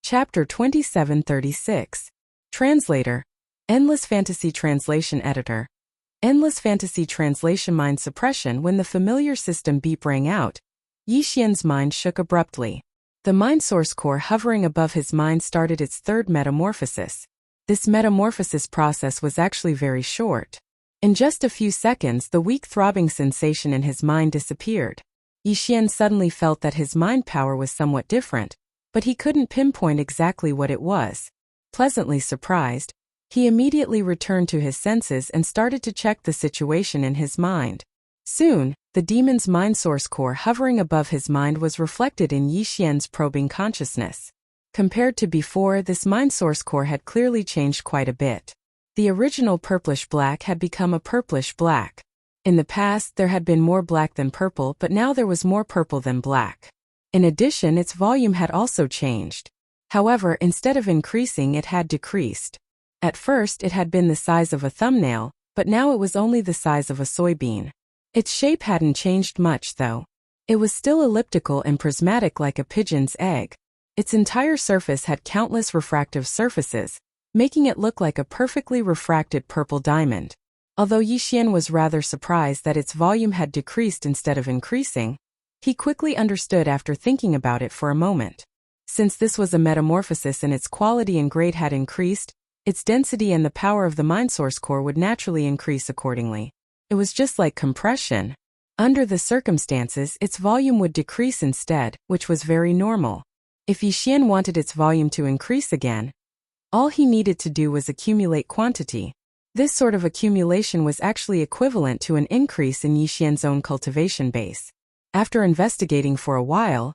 Chapter 2736. Translator. Endless Fantasy Translation Editor. Endless Fantasy Translation Mind Suppression. When the familiar system beep rang out, Yixian's mind shook abruptly. The mind source core hovering above his mind started its third metamorphosis. This metamorphosis process was actually very short. In just a few seconds, the weak throbbing sensation in his mind disappeared. Yixian suddenly felt that his mind power was somewhat different, but he couldn't pinpoint exactly what it was. Pleasantly surprised, he immediately returned to his senses and started to check the situation in his mind. Soon, the demon's mind source core hovering above his mind was reflected in Yixian's probing consciousness. Compared to before, this mind source core had clearly changed quite a bit. The original purplish-black had become a purplish-black. In the past, there had been more black than purple, but now there was more purple than black. In addition, its volume had also changed. However, instead of increasing, it had decreased. At first, it had been the size of a thumbnail, but now it was only the size of a soybean. Its shape hadn't changed much, though. It was still elliptical and prismatic like a pigeon's egg. Its entire surface had countless refractive surfaces, making it look like a perfectly refracted purple diamond. Although Yixian was rather surprised that its volume had decreased instead of increasing, he quickly understood after thinking about it for a moment. Since this was a metamorphosis and its quality and grade had increased, its density and the power of the mind source core would naturally increase accordingly. It was just like compression. Under the circumstances, its volume would decrease instead, which was very normal. If Yixian wanted its volume to increase again, all he needed to do was accumulate quantity. This sort of accumulation was actually equivalent to an increase in Yixian's own cultivation base. After investigating for a while,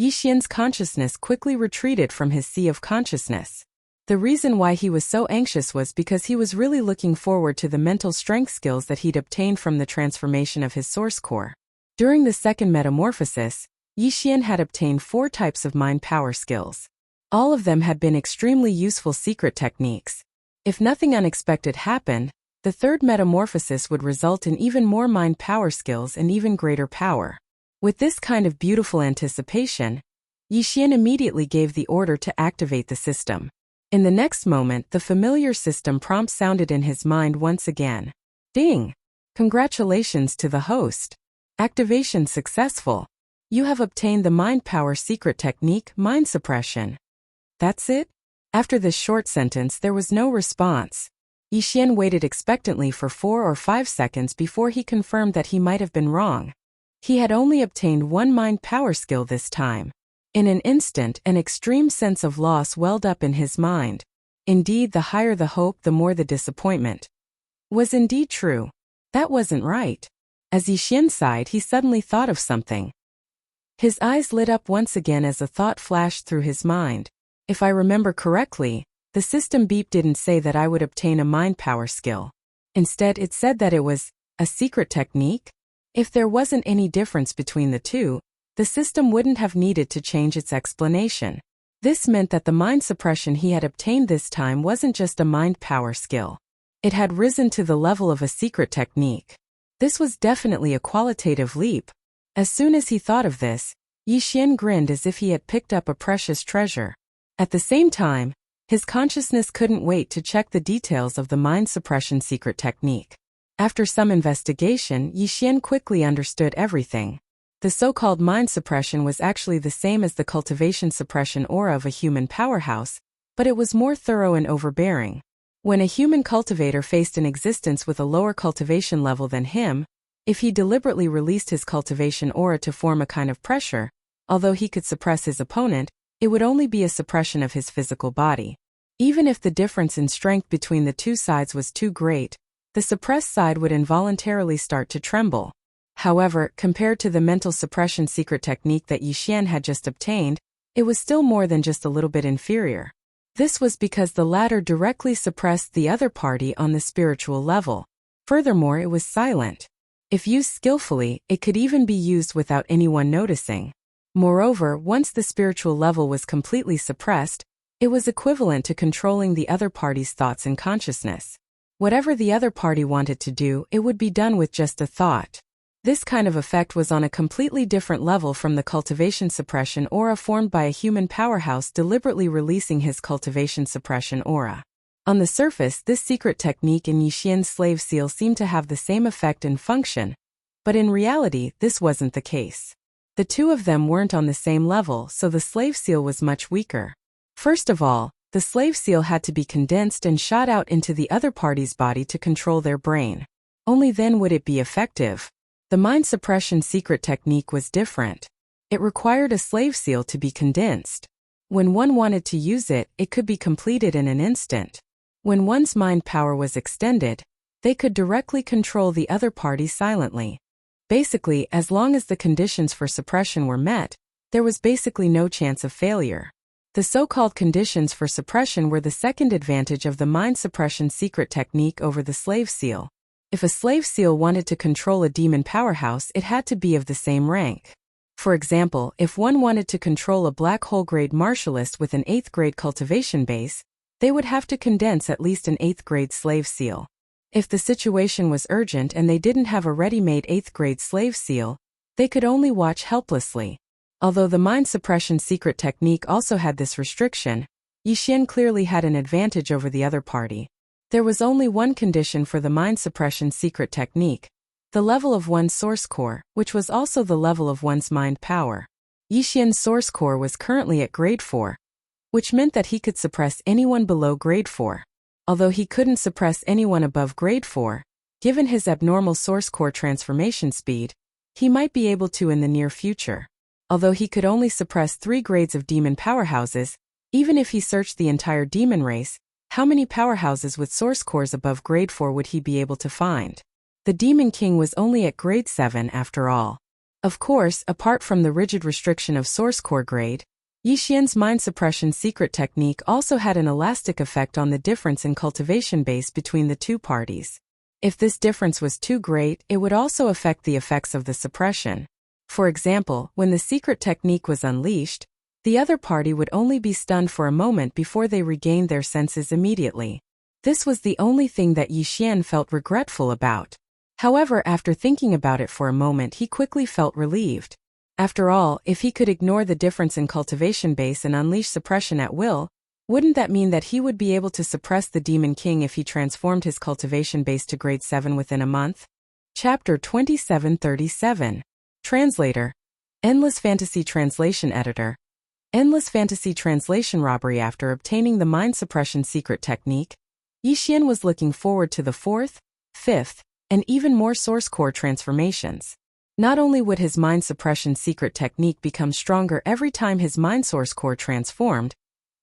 Yixian's consciousness quickly retreated from his sea of consciousness. The reason why he was so anxious was because he was really looking forward to the mental strength skills that he'd obtained from the transformation of his source core. During the second metamorphosis, Yixian had obtained 4 types of mind power skills. All of them had been extremely useful secret techniques. If nothing unexpected happened, the third metamorphosis would result in even more mind power skills and even greater power. With this kind of beautiful anticipation, Yixian immediately gave the order to activate the system. In the next moment, the familiar system prompt sounded in his mind once again. Ding! Congratulations to the host. Activation successful. You have obtained the mind power secret technique, mind suppression. That's it? After this short sentence, there was no response. Yixian waited expectantly for 4 or 5 seconds before he confirmed that he might have been wrong. He had only obtained 1 mind power skill this time. In an instant, an extreme sense of loss welled up in his mind. Indeed, the higher the hope, the more the disappointment. Was indeed true. That wasn't right. As Yixian sighed, he suddenly thought of something. His eyes lit up once again as a thought flashed through his mind. If I remember correctly, the system beep didn't say that I would obtain a mind power skill. Instead, it said that it was a secret technique. If there wasn't any difference between the two, the system wouldn't have needed to change its explanation. This meant that the mind suppression he had obtained this time wasn't just a mind power skill. It had risen to the level of a secret technique. This was definitely a qualitative leap. As soon as he thought of this, Yixian grinned as if he had picked up a precious treasure. At the same time, his consciousness couldn't wait to check the details of the mind suppression secret technique. After some investigation, Yixian quickly understood everything. The so-called mind suppression was actually the same as the cultivation suppression aura of a human powerhouse, but it was more thorough and overbearing. When a human cultivator faced an existence with a lower cultivation level than him, if he deliberately released his cultivation aura to form a kind of pressure, although he could suppress his opponent, it would only be a suppression of his physical body. Even if the difference in strength between the two sides was too great, the suppressed side would involuntarily start to tremble. However, compared to the mental suppression secret technique that Yixian had just obtained, it was still more than just a little bit inferior. This was because the latter directly suppressed the other party on the spiritual level. Furthermore, it was silent. If used skillfully, it could even be used without anyone noticing. Moreover, once the spiritual level was completely suppressed, it was equivalent to controlling the other party's thoughts and consciousness. Whatever the other party wanted to do, it would be done with just a thought. This kind of effect was on a completely different level from the cultivation suppression aura formed by a human powerhouse deliberately releasing his cultivation suppression aura. On the surface, this secret technique in Yixian's slave seal seemed to have the same effect and function, but in reality, this wasn't the case. The two of them weren't on the same level, so the slave seal was much weaker. First of all, the slave seal had to be condensed and shot out into the other party's body to control their brain. Only then would it be effective. The mind suppression secret technique was different. It required a slave seal to be condensed. When one wanted to use it, it could be completed in an instant. When one's mind power was extended, they could directly control the other party silently. Basically, as long as the conditions for suppression were met, there was basically no chance of failure. The so-called conditions for suppression were the second advantage of the mind suppression secret technique over the slave seal. If a slave seal wanted to control a demon powerhouse, it had to be of the same rank. For example, if one wanted to control a black hole grade martialist with an 8th grade cultivation base, they would have to condense at least an 8th grade slave seal. If the situation was urgent and they didn't have a ready-made 8th grade slave seal, they could only watch helplessly. Although the mind suppression secret technique also had this restriction, Yixian clearly had an advantage over the other party. There was only one condition for the mind suppression secret technique: the level of one's source core, which was also the level of one's mind power. Yixian's source core was currently at grade 4, which meant that he could suppress anyone below grade 4. Although he couldn't suppress anyone above grade 4, given his abnormal source core transformation speed, he might be able to in the near future. Although he could only suppress 3 grades of demon powerhouses, even if he searched the entire demon race, how many powerhouses with source cores above grade 4 would he be able to find? The Demon King was only at grade 7 after all. Of course, apart from the rigid restriction of source core grade, Yixian's mind suppression secret technique also had an elastic effect on the difference in cultivation base between the two parties. If this difference was too great, it would also affect the effects of the suppression. For example, when the secret technique was unleashed, the other party would only be stunned for a moment before they regained their senses immediately. This was the only thing that Yixian felt regretful about. However, after thinking about it for a moment, he quickly felt relieved. After all, if he could ignore the difference in cultivation base and unleash suppression at will, wouldn't that mean that he would be able to suppress the Demon King if he transformed his cultivation base to grade 7 within a month? Chapter 2737. Translator. Endless Fantasy Translation Editor. Endless Fantasy Translation Robbery. After obtaining the mind suppression secret technique, Yixian was looking forward to the 4th, 5th, and even more source core transformations. Not only would his mind suppression secret technique become stronger every time his mind source core transformed,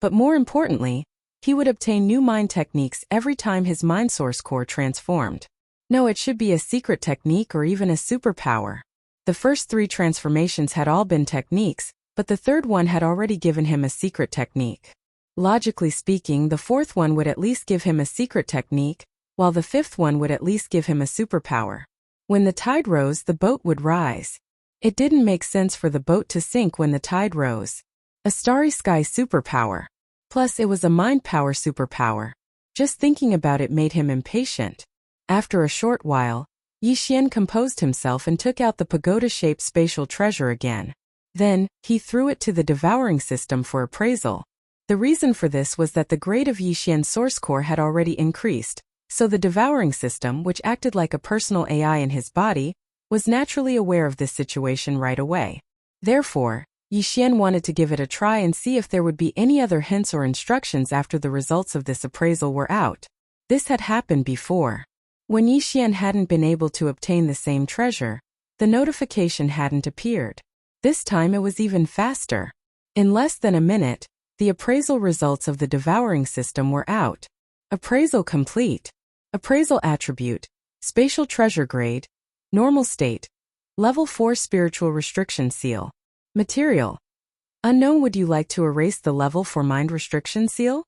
but more importantly, he would obtain new mind techniques every time his mind source core transformed. No, it should be a secret technique or even a superpower. The first 3 transformations had all been techniques, but the third one had already given him a secret technique. Logically speaking, the 4th one would at least give him a secret technique, while the 5th one would at least give him a superpower. When the tide rose, the boat would rise. It didn't make sense for the boat to sink when the tide rose. A starry sky superpower. Plus, it was a mind power superpower. Just thinking about it made him impatient. After a short while, Yixian composed himself and took out the pagoda-shaped spatial treasure again. Then, he threw it to the devouring system for appraisal. The reason for this was that the grade of Yixian's source core had already increased, so the devouring system, which acted like a personal AI in his body, was naturally aware of this situation right away. Therefore, Yixian wanted to give it a try and see if there would be any other hints or instructions after the results of this appraisal were out. This had happened before. When Yixian hadn't been able to obtain the same treasure, the notification hadn't appeared. This time it was even faster. In less than a minute, the appraisal results of the devouring system were out. Appraisal complete. Appraisal attribute, spatial treasure grade, normal state, level 4 spiritual restriction seal. Material. Unknown. Would you like to erase the level 4 mind restriction seal?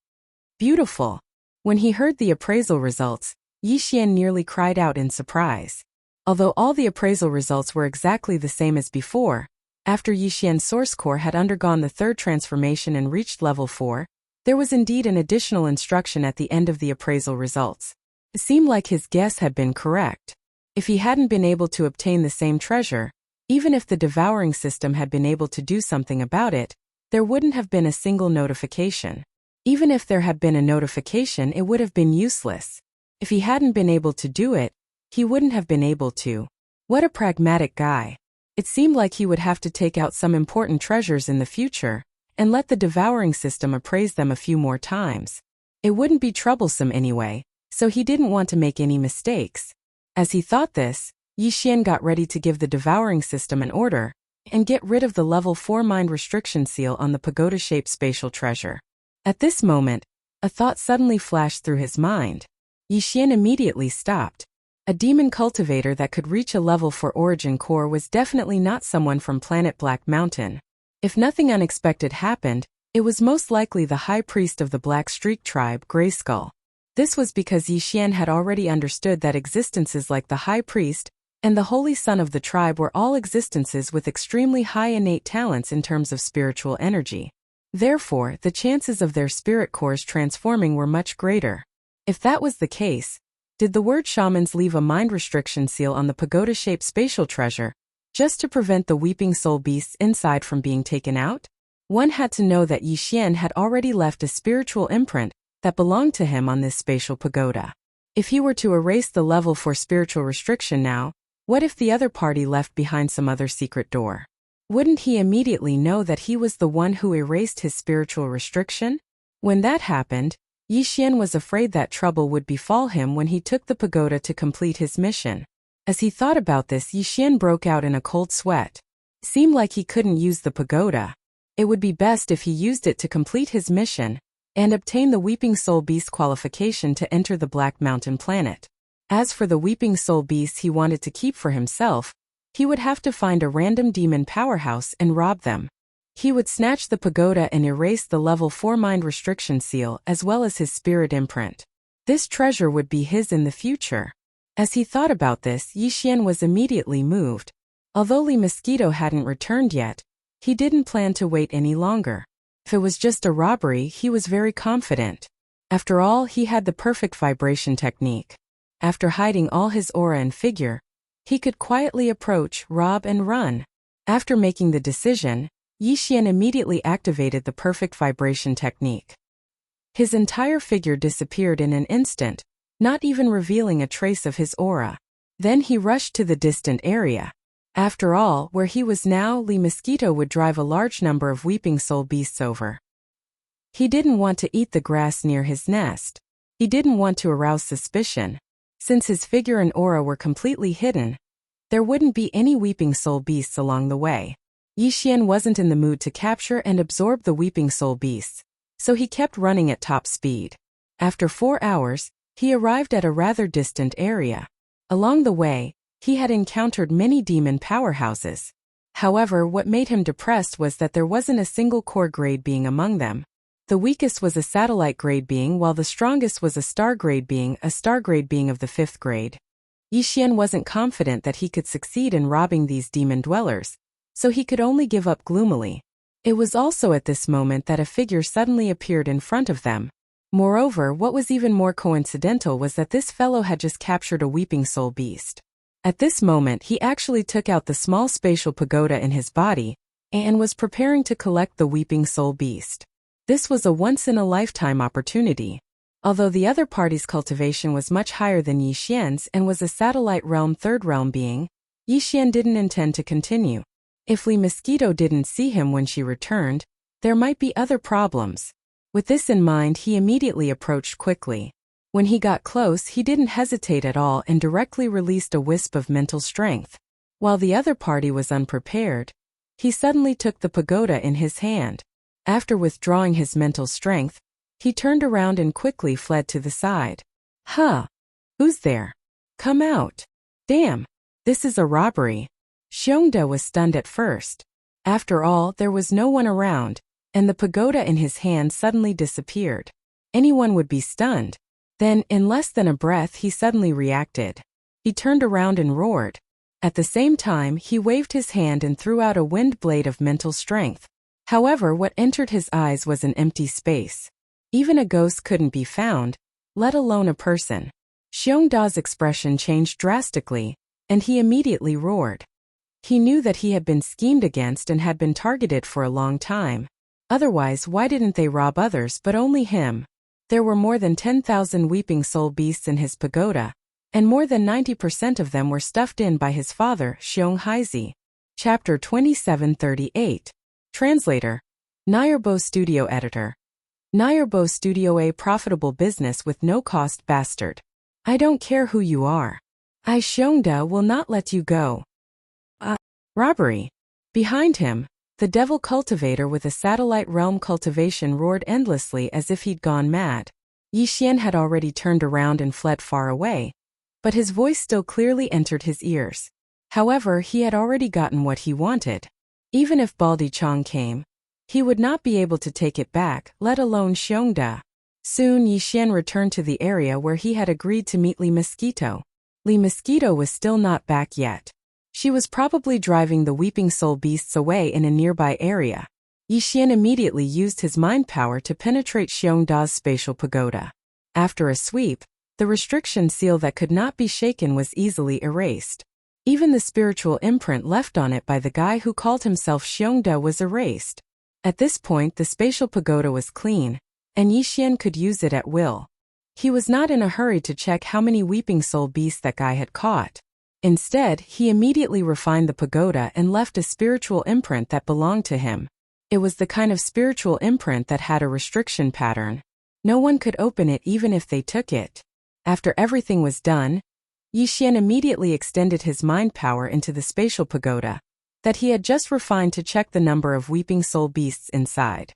Beautiful. When he heard the appraisal results, Yixian nearly cried out in surprise. Although all the appraisal results were exactly the same as before, after Yixian's source core had undergone the 3rd transformation and reached level 4, there was indeed an additional instruction at the end of the appraisal results. It seemed like his guess had been correct. If he hadn't been able to obtain the same treasure, even if the devouring system had been able to do something about it, there wouldn't have been a single notification. Even if there had been a notification, it would have been useless. If he hadn't been able to do it, he wouldn't have been able to. What a pragmatic guy. It seemed like he would have to take out some important treasures in the future and let the devouring system appraise them a few more times. It wouldn't be troublesome anyway, so he didn't want to make any mistakes. As he thought this, Yi Xian got ready to give the devouring system an order and get rid of the level 4 mind restriction seal on the pagoda-shaped spatial treasure. At this moment, a thought suddenly flashed through his mind. Yi Xian immediately stopped. A demon cultivator that could reach a level 4 origin core was definitely not someone from planet Black Mountain. If nothing unexpected happened, it was most likely the high priest of the Black Streak tribe, Grayskull. This was because Yi Xian had already understood that existences like the high priest and the holy son of the tribe were all existences with extremely high innate talents in terms of spiritual energy. Therefore, the chances of their spirit cores transforming were much greater. If that was the case, did the word shamans leave a mind restriction seal on the pagoda-shaped spatial treasure just to prevent the weeping soul beasts inside from being taken out? One had to know that Yi Xian had already left a spiritual imprint that belonged to him on this spatial pagoda. If he were to erase the level 4 spiritual restriction now, what if the other party left behind some other secret door? Wouldn't he immediately know that he was the one who erased his spiritual restriction? When that happened, Yi Xian was afraid that trouble would befall him when he took the pagoda to complete his mission. As he thought about this, Yi Xian broke out in a cold sweat. It seemed like he couldn't use the pagoda. It would be best if he used it to complete his mission and obtain the Weeping Soul Beast qualification to enter the Black Mountain planet. As for the Weeping Soul Beasts he wanted to keep for himself, he would have to find a random demon powerhouse and rob them. He would snatch the pagoda and erase the level 4 mind restriction seal as well as his spirit imprint. This treasure would be his in the future. As he thought about this, Yi Xian was immediately moved. Although Li Mosquito hadn't returned yet, he didn't plan to wait any longer. If it was just a robbery, he was very confident. After all, he had the perfect vibration technique. After hiding all his aura and figure, he could quietly approach, rob and run. After making the decision, Yi Xian immediately activated the perfect vibration technique. His entire figure disappeared in an instant, not even revealing a trace of his aura. Then he rushed to the distant area. After all, where he was now, Li Mosquito would drive a large number of weeping soul beasts over. He didn't want to eat the grass near his nest. He didn't want to arouse suspicion. Since his figure and aura were completely hidden, there wouldn't be any weeping soul beasts along the way. Yi Xian wasn't in the mood to capture and absorb the weeping soul beasts, so he kept running at top speed. After 4 hours, he arrived at a rather distant area. Along the way, he had encountered many demon powerhouses. However, what made him depressed was that there wasn't a single core grade being among them. The weakest was a satellite grade being, while the strongest was a star grade being of the 5th grade. Yi Xian wasn't confident that he could succeed in robbing these demon dwellers, so he could only give up gloomily. It was also at this moment that a figure suddenly appeared in front of them. Moreover, what was even more coincidental was that this fellow had just captured a weeping soul beast. At this moment, he actually took out the small spatial pagoda in his body and was preparing to collect the weeping soul beast. This was a once-in-a-lifetime opportunity. Although the other party's cultivation was much higher than Yi Xian's and was a satellite realm 3rd realm being, Yi Xian didn't intend to continue. If Li Mosquito didn't see him when she returned, there might be other problems. With this in mind, he immediately approached quickly. When he got close, he didn't hesitate at all and directly released a wisp of mental strength. While the other party was unprepared, he suddenly took the pagoda in his hand. After withdrawing his mental strength, he turned around and quickly fled to the side. Huh? Who's there? Come out. Damn. This is a robbery. Xiongda was stunned at first. After all, there was no one around, and the pagoda in his hand suddenly disappeared. Anyone would be stunned. Then, in less than a breath, he suddenly reacted. He turned around and roared. At the same time, he waved his hand and threw out a wind blade of mental strength. However, what entered his eyes was an empty space. Even a ghost couldn't be found, let alone a person. Xiongda's expression changed drastically, and he immediately roared. He knew that he had been schemed against and had been targeted for a long time. Otherwise, why didn't they rob others but only him? There were more than 10,000 weeping soul beasts in his pagoda, and more than 90% of them were stuffed in by his father, Xiong Haizi. Chapter 2738. Translator. Nayerbo Studio Editor. Nayerbo Studio, a profitable business with no cost bastard. I don't care who you are. I Xiongda will not let you go. Robbery. Behind him, the devil cultivator with a satellite realm cultivation roared endlessly as if he'd gone mad. Yi Xian had already turned around and fled far away, but his voice still clearly entered his ears. However, he had already gotten what he wanted. Even if Baldi Chong came, he would not be able to take it back, let alone Xiongda. Soon Yi Xian returned to the area where he had agreed to meet Li Mosquito. Li Mosquito was still not back yet. She was probably driving the weeping soul beasts away in a nearby area. Yi Xian immediately used his mind power to penetrate Xiongda's spatial pagoda. After a sweep, the restriction seal that could not be shaken was easily erased. Even the spiritual imprint left on it by the guy who called himself Xiongda was erased. At this point, the spatial pagoda was clean, and Yi Xian could use it at will. He was not in a hurry to check how many weeping soul beasts that guy had caught. Instead, he immediately refined the pagoda and left a spiritual imprint that belonged to him. It was the kind of spiritual imprint that had a restriction pattern. No one could open it even if they took it. After everything was done, Yi Xian immediately extended his mind power into the spatial pagoda that he had just refined to check the number of weeping soul beasts inside.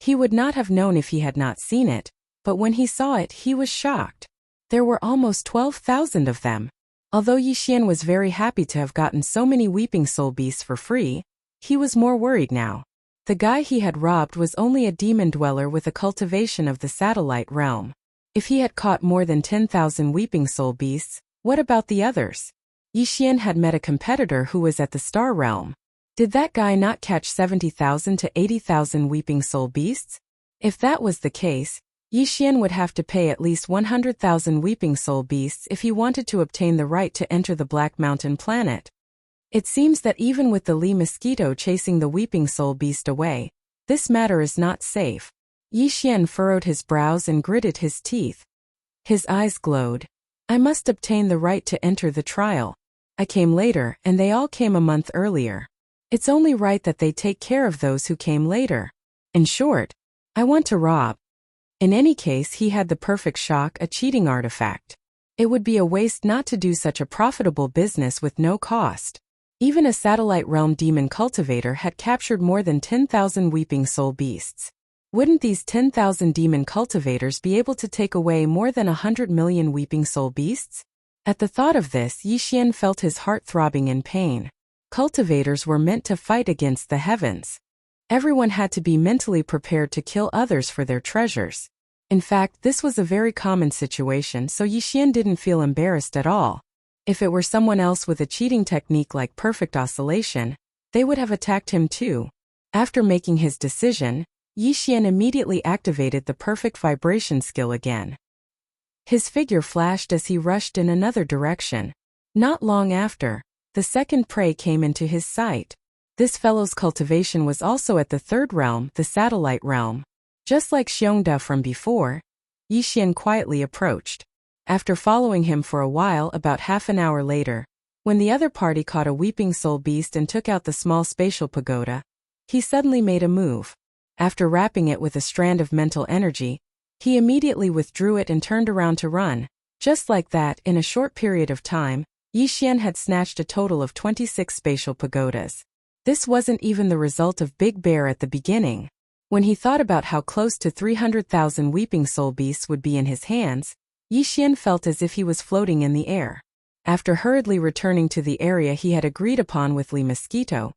He would not have known if he had not seen it, but when he saw it, he was shocked. There were almost 12,000 of them. Although Yi Xian was very happy to have gotten so many weeping soul beasts for free, he was more worried now. The guy he had robbed was only a demon dweller with a cultivation of the satellite realm. If he had caught more than 10,000 weeping soul beasts, what about the others? Yi Xian had met a competitor who was at the star realm. Did that guy not catch 70,000 to 80,000 weeping soul beasts? If that was the case, Yi Xian would have to pay at least 100,000 weeping soul beasts if he wanted to obtain the right to enter the Black Mountain planet. It seems that even with the Li Mosquito chasing the weeping soul beast away, this matter is not safe. Yi Xian furrowed his brows and gritted his teeth. His eyes glowed. I must obtain the right to enter the trial. I came later, and they all came a month earlier. It's only right that they take care of those who came later. In short, I want to rob. In any case, he had the perfect shock, a cheating artifact. It would be a waste not to do such a profitable business with no cost. Even a satellite realm demon cultivator had captured more than 10,000 weeping soul beasts. Wouldn't these 10,000 demon cultivators be able to take away more than 100 million weeping soul beasts? At the thought of this, Yi Xian felt his heart throbbing in pain. Cultivators were meant to fight against the heavens. Everyone had to be mentally prepared to kill others for their treasures. In fact, this was a very common situation, so Yi Xian didn't feel embarrassed at all. If it were someone else with a cheating technique like perfect oscillation, they would have attacked him too. After making his decision, Yi Xian immediately activated the perfect vibration skill again. His figure flashed as he rushed in another direction. Not long after, the second prey came into his sight. This fellow's cultivation was also at the third realm, the satellite realm. Just like Xiongda from before, Yi Xian quietly approached. After following him for a while, about half an hour later, when the other party caught a weeping soul beast and took out the small spatial pagoda, he suddenly made a move. After wrapping it with a strand of mental energy, he immediately withdrew it and turned around to run. Just like that, in a short period of time, Yi Xian had snatched a total of 26 spatial pagodas. This wasn't even the result of Big Bear at the beginning. When he thought about how close to 300,000 weeping soul beasts would be in his hands, Yi Xian felt as if he was floating in the air. After hurriedly returning to the area he had agreed upon with Li Mosquito,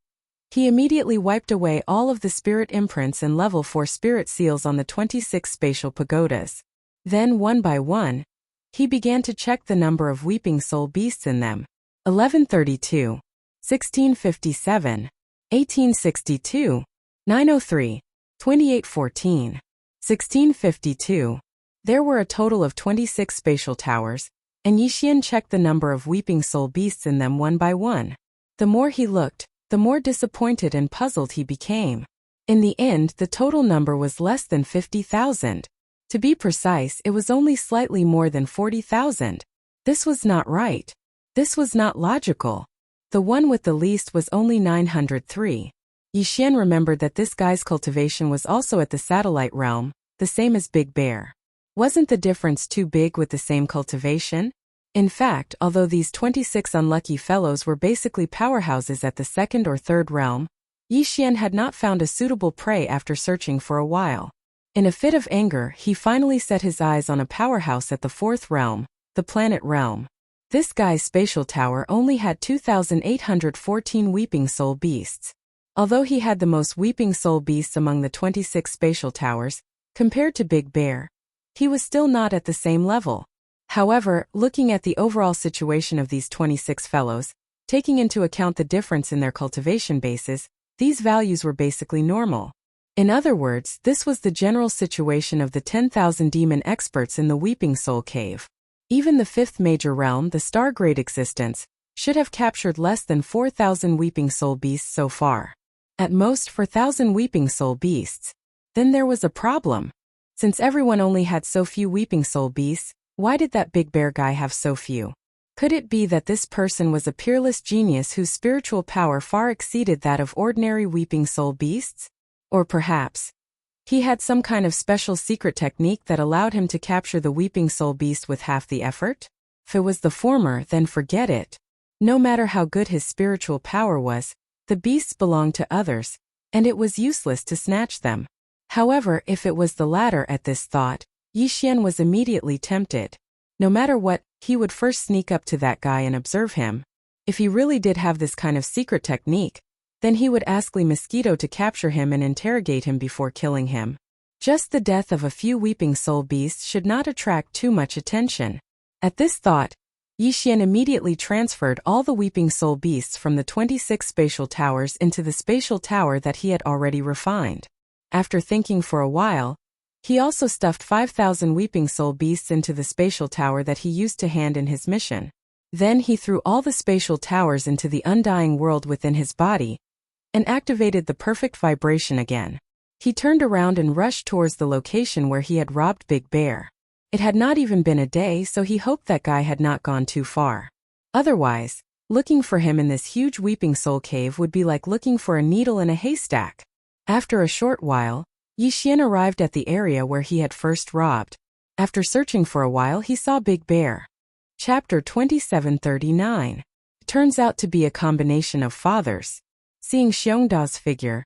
he immediately wiped away all of the spirit imprints and level 4 spirit seals on the 26 spatial pagodas. Then, one by one, he began to check the number of weeping soul beasts in them. 1132, 1657, 1862, 903, 2814, 1652. There were a total of 26 spatial towers, and Yixian checked the number of weeping soul beasts in them one by one. The more he looked, the more disappointed and puzzled he became. In the end, the total number was less than 50,000. To be precise, it was only slightly more than 40,000. This was not right. This was not logical. The one with the least was only 903. Yixian remembered that this guy's cultivation was also at the satellite realm, the same as Big Bear. Wasn't the difference too big with the same cultivation? In fact, although these 26 unlucky fellows were basically powerhouses at the second or third realm, Yixian had not found a suitable prey after searching for a while. In a fit of anger, he finally set his eyes on a powerhouse at the fourth realm, the planet realm. This guy's spatial tower only had 2,814 weeping soul beasts. Although he had the most weeping soul beasts among the 26 spatial towers, compared to Big Bear, he was still not at the same level. However, looking at the overall situation of these 26 fellows, taking into account the difference in their cultivation bases, these values were basically normal. In other words, this was the general situation of the 10,000 demon experts in the Weeping Soul Cave. Even the fifth major realm, the star-grade existence, should have captured less than 4,000 weeping soul beasts so far. At most 4,000 weeping soul beasts. Then there was a problem. Since everyone only had so few weeping soul beasts, why did that Big Bear guy have so few? Could it be that this person was a peerless genius whose spiritual power far exceeded that of ordinary weeping soul beasts? Or perhaps he had some kind of special secret technique that allowed him to capture the weeping soul beast with half the effort? If it was the former, then forget it. No matter how good his spiritual power was, the beasts belonged to others, and it was useless to snatch them. However, if it was the latter at this thought, Yixian was immediately tempted. No matter what, he would first sneak up to that guy and observe him. If he really did have this kind of secret technique, then he would ask Lee Mosquito to capture him and interrogate him before killing him. Just the death of a few weeping soul beasts should not attract too much attention. At this thought, Yixian immediately transferred all the weeping soul beasts from the 26 spatial towers into the spatial tower that he had already refined. After thinking for a while, he also stuffed 5,000 weeping soul beasts into the spatial tower that he used to hand in his mission. Then he threw all the spatial towers into the undying world within his body and activated the perfect vibration again. He turned around and rushed towards the location where he had robbed Big Bear. It had not even been a day, so he hoped that guy had not gone too far. Otherwise, looking for him in this huge weeping soul cave would be like looking for a needle in a haystack. After a short while, Yixian arrived at the area where he had first robbed. After searching for a while, he saw Big Bear. Chapter 2739. Turns out to be a combination of fathers. Seeing Xiongda's figure,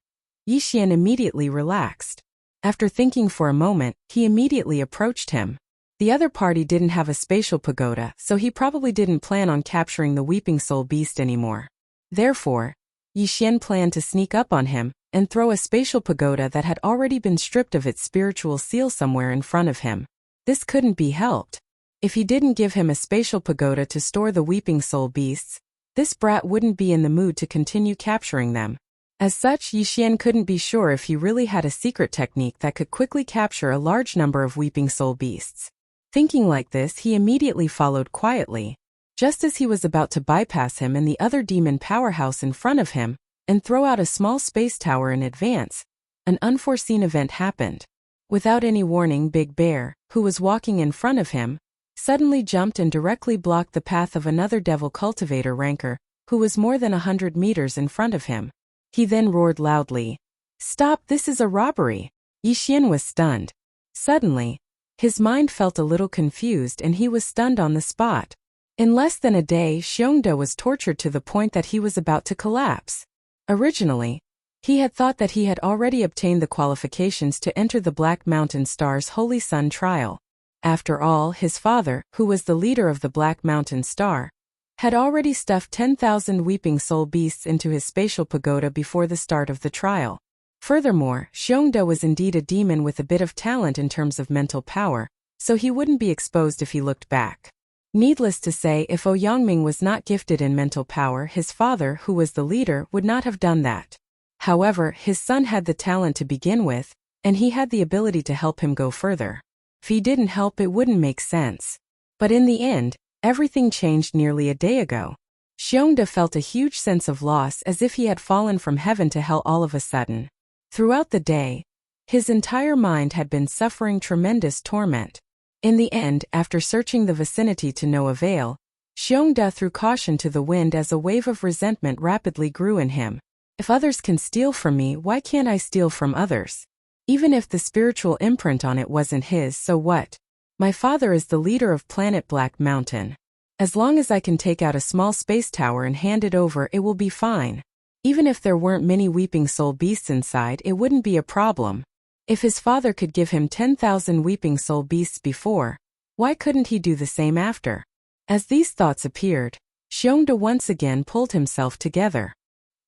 Yixian immediately relaxed. After thinking for a moment, he immediately approached him. The other party didn't have a spatial pagoda, so he probably didn't plan on capturing the weeping soul beast anymore. Therefore, Yixian planned to sneak up on him and throw a spatial pagoda that had already been stripped of its spiritual seal somewhere in front of him. This couldn't be helped. If he didn't give him a spatial pagoda to store the weeping soul beasts, this brat wouldn't be in the mood to continue capturing them. As such, Yixian couldn't be sure if he really had a secret technique that could quickly capture a large number of weeping soul beasts. Thinking like this, he immediately followed quietly. Just as he was about to bypass him and the other demon powerhouse in front of him, and throw out a small space tower in advance, an unforeseen event happened. Without any warning, Big Bear, who was walking in front of him, suddenly jumped and directly blocked the path of another devil cultivator ranker, who was more than 100 meters in front of him. He then roared loudly, "Stop, this is a robbery!" Yixian was stunned. Suddenly, his mind felt a little confused and he was stunned on the spot. In less than a day, Xiongda was tortured to the point that he was about to collapse. Originally, he had thought that he had already obtained the qualifications to enter the Black Mountain Star's Holy Sun trial. After all, his father, who was the leader of the Black Mountain Star, had already stuffed 10,000 weeping soul beasts into his spatial pagoda before the start of the trial. Furthermore, Xiongda was indeed a demon with a bit of talent in terms of mental power, so he wouldn't be exposed if he looked back. Needless to say, if Ouyangming was not gifted in mental power, his father, who was the leader, would not have done that. However, his son had the talent to begin with, and he had the ability to help him go further. If he didn't help, it wouldn't make sense. But in the end, Everything changed nearly a day ago. Xiongda felt a huge sense of loss, as if he had fallen from heaven to hell all of a sudden. Throughout the day, his entire mind had been suffering tremendous torment. In the end, after searching the vicinity to no avail, Xiongda threw caution to the wind as a wave of resentment rapidly grew in him. If others can steal from me, why can't I steal from others? Even if the spiritual imprint on it wasn't his, so what? My father is the leader of planet Black Mountain. As long as I can take out a small space tower and hand it over, it will be fine. Even if there weren't many weeping soul beasts inside, it wouldn't be a problem. If his father could give him 10,000 weeping soul beasts before, why couldn't he do the same after? As these thoughts appeared, Xiongda once again pulled himself together.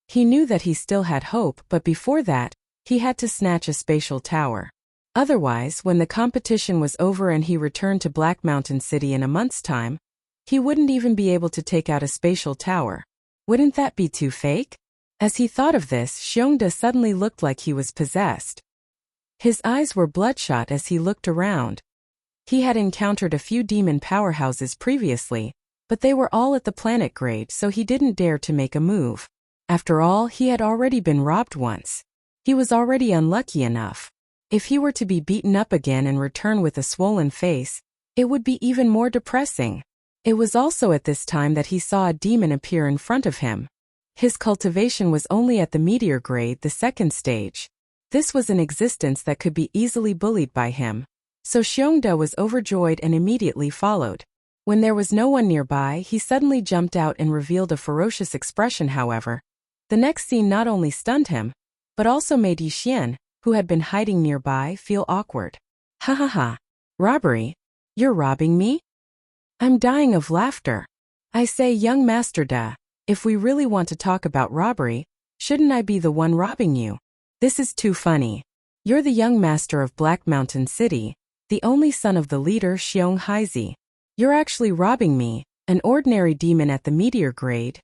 He knew that he still had hope, but before that, he had to snatch a spatial tower. Otherwise, when the competition was over and he returned to Black Mountain City in a month's time, he wouldn't even be able to take out a spatial tower. Wouldn't that be too fake? As he thought of this, Xiongda suddenly looked like he was possessed. His eyes were bloodshot as he looked around. He had encountered a few demon powerhouses previously, but they were all at the planet grade, so he didn't dare to make a move. After all, he had already been robbed once. He was already unlucky enough. If he were to be beaten up again and return with a swollen face, it would be even more depressing. It was also at this time that he saw a demon appear in front of him. His cultivation was only at the meteor grade, the second stage. This was an existence that could be easily bullied by him. So Xiongda was overjoyed and immediately followed. When there was no one nearby, he suddenly jumped out and revealed a ferocious expression. However, the next scene not only stunned him, but also made Yixian, who had been hiding nearby, feel awkward. Ha ha ha. Robbery? You're robbing me? I'm dying of laughter. I say, young Master Da, if we really want to talk about robbery, shouldn't I be the one robbing you? This is too funny. You're the young master of Black Mountain City, the only son of the leader Xiong Haizi. You're actually robbing me, an ordinary demon at the meteor grade.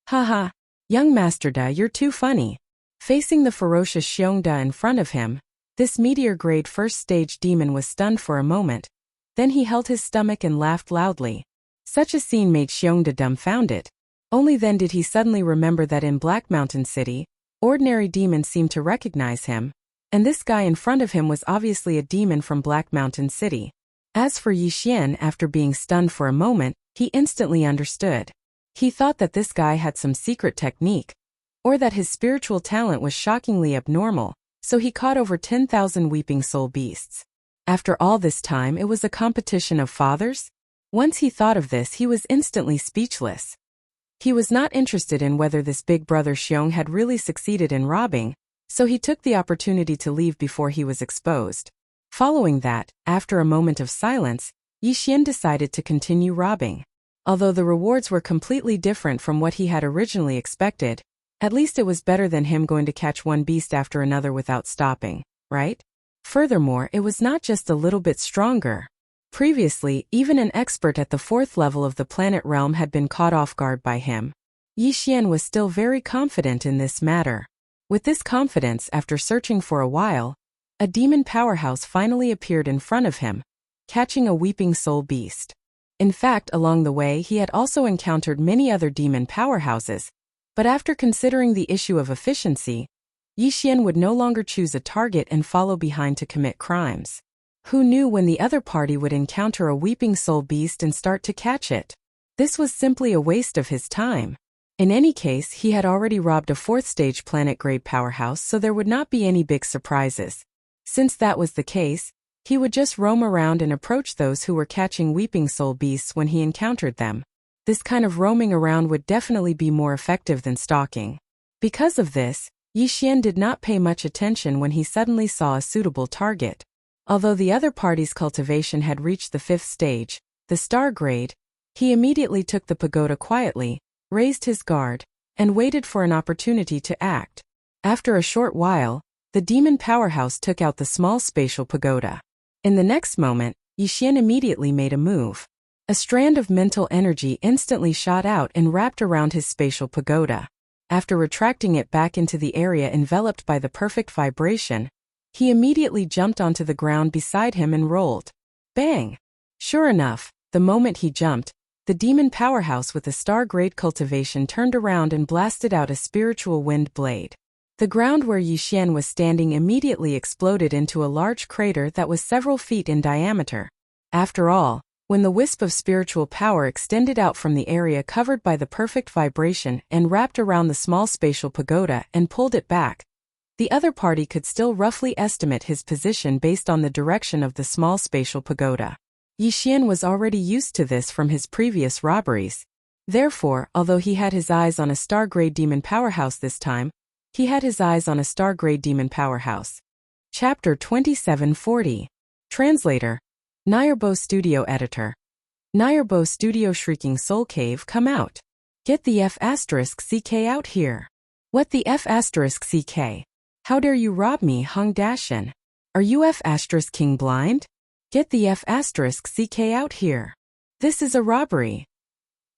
Haha, young Master Da, you're too funny. Facing the ferocious Xiongda in front of him, this meteor grade first stage demon was stunned for a moment. Then he held his stomach and laughed loudly. Such a scene made Xiongda dumbfounded. Only then did he suddenly remember that in Black Mountain City, ordinary demons seemed to recognize him, and this guy in front of him was obviously a demon from Black Mountain City. As for Yixian, after being stunned for a moment, he instantly understood. He thought that this guy had some secret technique, or that his spiritual talent was shockingly abnormal, so he caught over 10,000 weeping soul beasts. After all this time, it was a competition of fathers? Once he thought of this, he was instantly speechless. He was not interested in whether this big brother Xiong had really succeeded in robbing, so he took the opportunity to leave before he was exposed. Following that, after a moment of silence, Yixian decided to continue robbing. Although the rewards were completely different from what he had originally expected, at least it was better than him going to catch one beast after another without stopping, right? Furthermore, it was not just a little bit stronger. Previously, even an expert at the 4th level of the planet realm had been caught off guard by him. Yixian was still very confident in this matter. With this confidence, after searching for a while, a demon powerhouse finally appeared in front of him, catching a weeping soul beast. In fact, along the way he had also encountered many other demon powerhouses, but after considering the issue of efficiency, Yixian would no longer choose a target and follow behind to commit crimes. Who knew when the other party would encounter a weeping soul beast and start to catch it? This was simply a waste of his time. In any case, he had already robbed a 4th stage planet-grade powerhouse, so there would not be any big surprises. Since that was the case, he would just roam around and approach those who were catching weeping soul beasts when he encountered them. This kind of roaming around would definitely be more effective than stalking. Because of this, Yixian did not pay much attention when he suddenly saw a suitable target. Although the other party's cultivation had reached the 5th stage, the star grade, he immediately took the pagoda quietly, raised his guard, and waited for an opportunity to act. After a short while, the demon powerhouse took out the small spatial pagoda. In the next moment, Yixian immediately made a move. A strand of mental energy instantly shot out and wrapped around his spatial pagoda. After retracting it back into the area enveloped by the perfect vibration, he immediately jumped onto the ground beside him and rolled. Bang! Sure enough, the moment he jumped, the demon powerhouse with a star-grade cultivation turned around and blasted out a spiritual wind blade. The ground where Yixian was standing immediately exploded into a large crater that was several feet in diameter. After all, when the wisp of spiritual power extended out from the area covered by the perfect vibration and wrapped around the small spatial pagoda and pulled it back, the other party could still roughly estimate his position based on the direction of the small spatial pagoda. Yixian was already used to this from his previous robberies. Therefore, although he had his eyes on a star-grade demon powerhouse this time, he had his eyes on a star-grade demon powerhouse. Chapter 2740. Translator. Nayarbo Studio Editor. Nayarbo Studio Shrieking Soul Cave, come out. Get the F***ck out here. What the F***ck? How dare you rob me, Hung Dashin? Are you F***king blind? Get the F***ck out here. This is a robbery.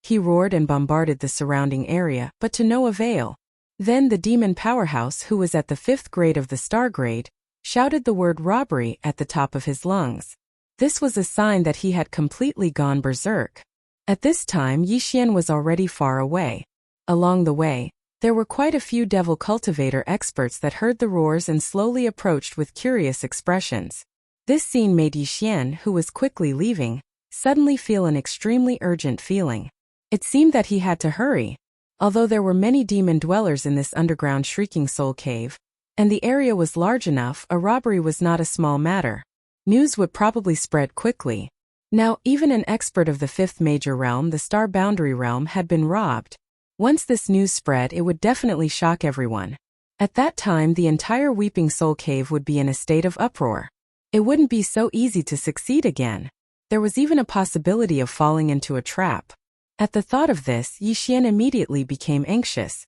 He roared and bombarded the surrounding area, but to no avail. Then the demon powerhouse, who was at the 5th grade of the star grade, shouted the word robbery at the top of his lungs. This was a sign that he had completely gone berserk. At this time Yixian was already far away. Along the way, there were quite a few devil cultivator experts that heard the roars and slowly approached with curious expressions. This scene made Yixian, who was quickly leaving, suddenly feel an extremely urgent feeling. It seemed that he had to hurry. Although there were many demon dwellers in this underground shrieking soul cave, and the area was large enough, a robbery was not a small matter. News would probably spread quickly. Now, even an expert of the 5th major realm, the Star Boundary realm, had been robbed. Once this news spread, it would definitely shock everyone. At that time, the entire Weeping Soul Cave would be in a state of uproar. It wouldn't be so easy to succeed again. There was even a possibility of falling into a trap. At the thought of this, Yixian immediately became anxious.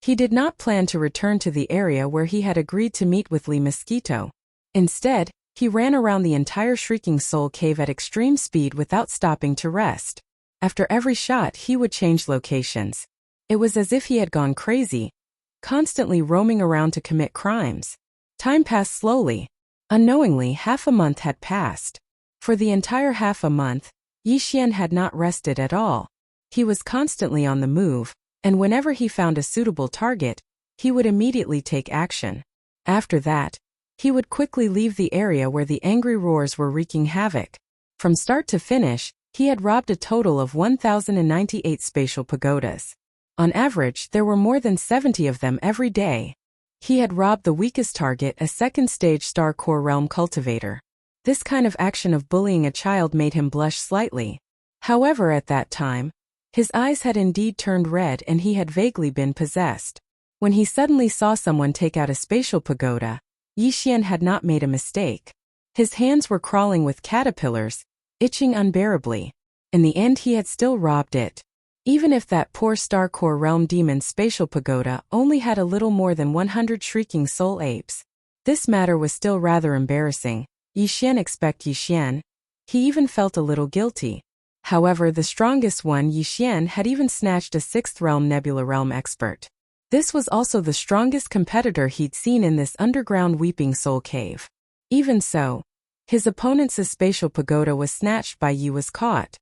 He did not plan to return to the area where he had agreed to meet with Lee Mosquito. Instead, he ran around the entire Shrieking Soul Cave at extreme speed without stopping to rest. After every shot, he would change locations. It was as if he had gone crazy, constantly roaming around to commit crimes. Time passed slowly. Unknowingly, half a month had passed. For the entire half a month, Yixian had not rested at all. He was constantly on the move, and whenever he found a suitable target, he would immediately take action. After that, he would quickly leave the area where the angry roars were wreaking havoc. From start to finish, he had robbed a total of 1,098 spatial pagodas. On average, there were more than 70 of them every day. He had robbed the weakest target, a second-stage Star Core Realm cultivator. This kind of action of bullying a child made him blush slightly. However, at that time, his eyes had indeed turned red and he had vaguely been possessed. When he suddenly saw someone take out a spatial pagoda, Yixian had not made a mistake. His hands were crawling with caterpillars, itching unbearably. In the end, he had still robbed it. Even if that poor Star Core Realm demon's spatial pagoda only had a little more than 100 shrieking soul apes, this matter was still rather embarrassing. Yixian. He even felt a little guilty. However, the strongest one, Yixian, had even snatched a 6th realm Nebula Realm expert. This was also the strongest competitor he'd seen in this underground Weeping Soul Cave. Even so, his opponent's spatial pagoda was snatched by Yi was caught.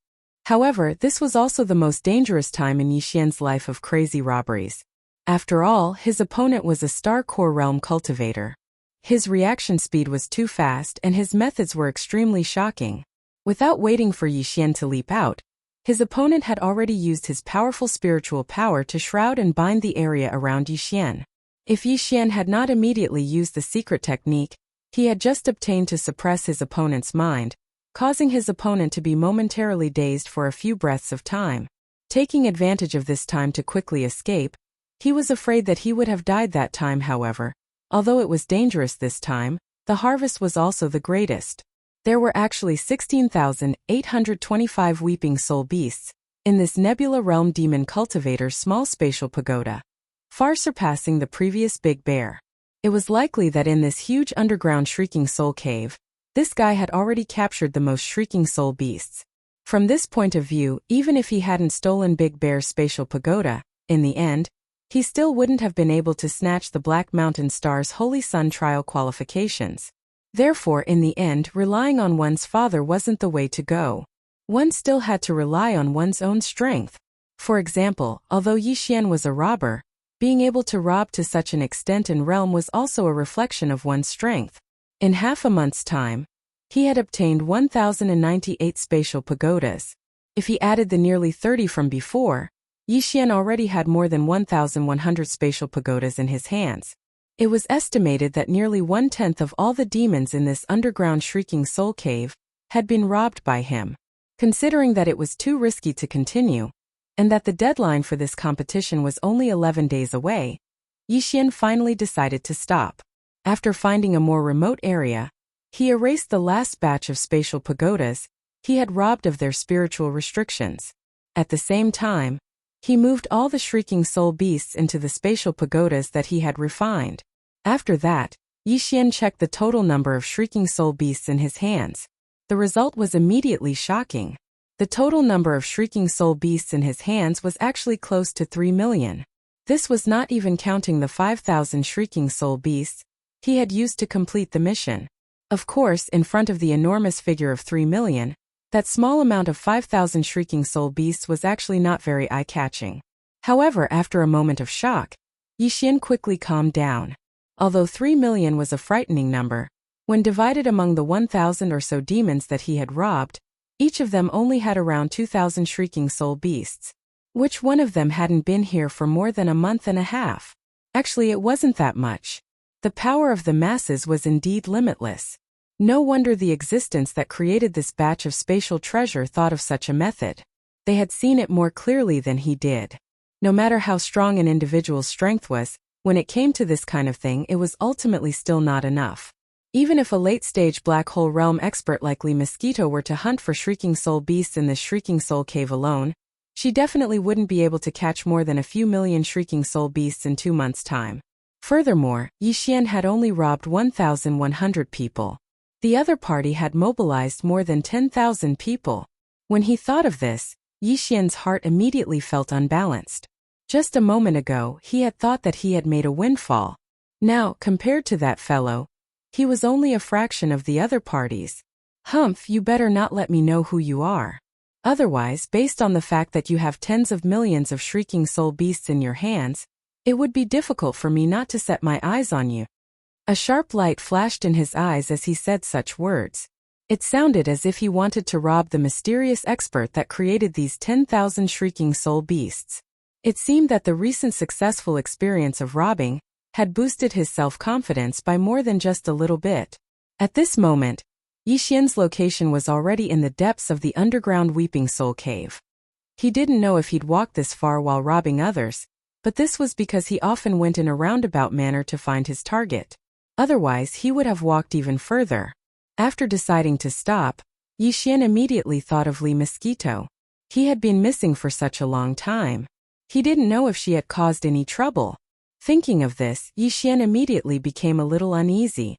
However, this was also the most dangerous time in Yixian's life of crazy robberies. After all, his opponent was a Star Core Realm cultivator. His reaction speed was too fast and his methods were extremely shocking. Without waiting for Yixian to leap out, his opponent had already used his powerful spiritual power to shroud and bind the area around Yixian. If Yixian had not immediately used the secret technique he had just obtained to suppress his opponent's mind, causing his opponent to be momentarily dazed for a few breaths of time. Taking advantage of this time to quickly escape, he was afraid that he would have died that time. However, although it was dangerous this time, the harvest was also the greatest. There were actually 16,825 weeping soul beasts in this Nebula Realm Demon Cultivator's small spatial pagoda, far surpassing the previous Big Bear. It was likely that in this huge underground Shrieking Soul Cave, this guy had already captured the most Shrieking Soul beasts. From this point of view, even if he hadn't stolen Big Bear's spatial pagoda, in the end, he still wouldn't have been able to snatch the Black Mountain Star's Holy Sun trial qualifications. Therefore, in the end, relying on one's father wasn't the way to go. one still had to rely on one's own strength. For example, although Yixian was a robber, being able to rob to such an extent and realm was also a reflection of one's strength. In half a month's time, he had obtained 1,098 spatial pagodas. If he added the nearly 30 from before, Yixian already had more than 1,100 spatial pagodas in his hands. It was estimated that nearly 1/10 of all the demons in this underground Shrieking Soul Cave had been robbed by him. Considering that it was too risky to continue, and that the deadline for this competition was only 11 days away, Yixian finally decided to stop. After finding a more remote area, he erased the last batch of spatial pagodas he had robbed of their spiritual restrictions. At the same time, he moved all the Shrieking Soul beasts into the spatial pagodas that he had refined. After that, Yixian checked the total number of Shrieking Soul beasts in his hands. The result was immediately shocking. The total number of Shrieking Soul beasts in his hands was actually close to 3 million. This was not even counting the 5,000 Shrieking Soul beasts he had used to complete the mission. Of course, in front of the enormous figure of 3 million, that small amount of 5,000 Shrieking Soul beasts was actually not very eye-catching. However, after a moment of shock, Yixian quickly calmed down. Although 3 million was a frightening number, when divided among the 1,000 or so demons that he had robbed, each of them only had around 2,000 Shrieking Soul beasts. Which one of them hadn't been here for more than a month and a half? Actually, it wasn't that much. The power of the masses was indeed limitless. No wonder the existence that created this batch of spatial treasure thought of such a method. They had seen it more clearly than he did. No matter how strong an individual's strength was, when it came to this kind of thing, it was ultimately still not enough. Even if a late-stage black hole realm expert like Lee Mosquito were to hunt for Shrieking Soul beasts in this Shrieking Soul Cave alone, she definitely wouldn't be able to catch more than a few million Shrieking Soul beasts in 2 months' time. Furthermore, Yixian had only robbed 1,100 people. The other party had mobilized more than 10,000 people. When he thought of this, Yixian's heart immediately felt unbalanced. Just a moment ago, he had thought that he had made a windfall. Now, compared to that fellow, he was only a fraction of the other parties. Humph, you better not let me know who you are. Otherwise, based on the fact that you have tens of millions of Shrieking Soul beasts in your hands, it would be difficult for me not to set my eyes on you. A sharp light flashed in his eyes as he said such words. It sounded as if he wanted to rob the mysterious expert that created these 10,000 Shrieking Soul beasts. It seemed that the recent successful experience of robbing had boosted his self-confidence by more than just a little bit. At this moment, Yixian's location was already in the depths of the underground Weeping Soul Cave. He didn't know if he'd walked this far while robbing others, but this was because he often went in a roundabout manner to find his target. Otherwise, he would have walked even further. After deciding to stop, Yixian immediately thought of Lee Mosquito. He had been missing for such a long time. He didn't know if she had caused any trouble. Thinking of this, Yixian immediately became a little uneasy.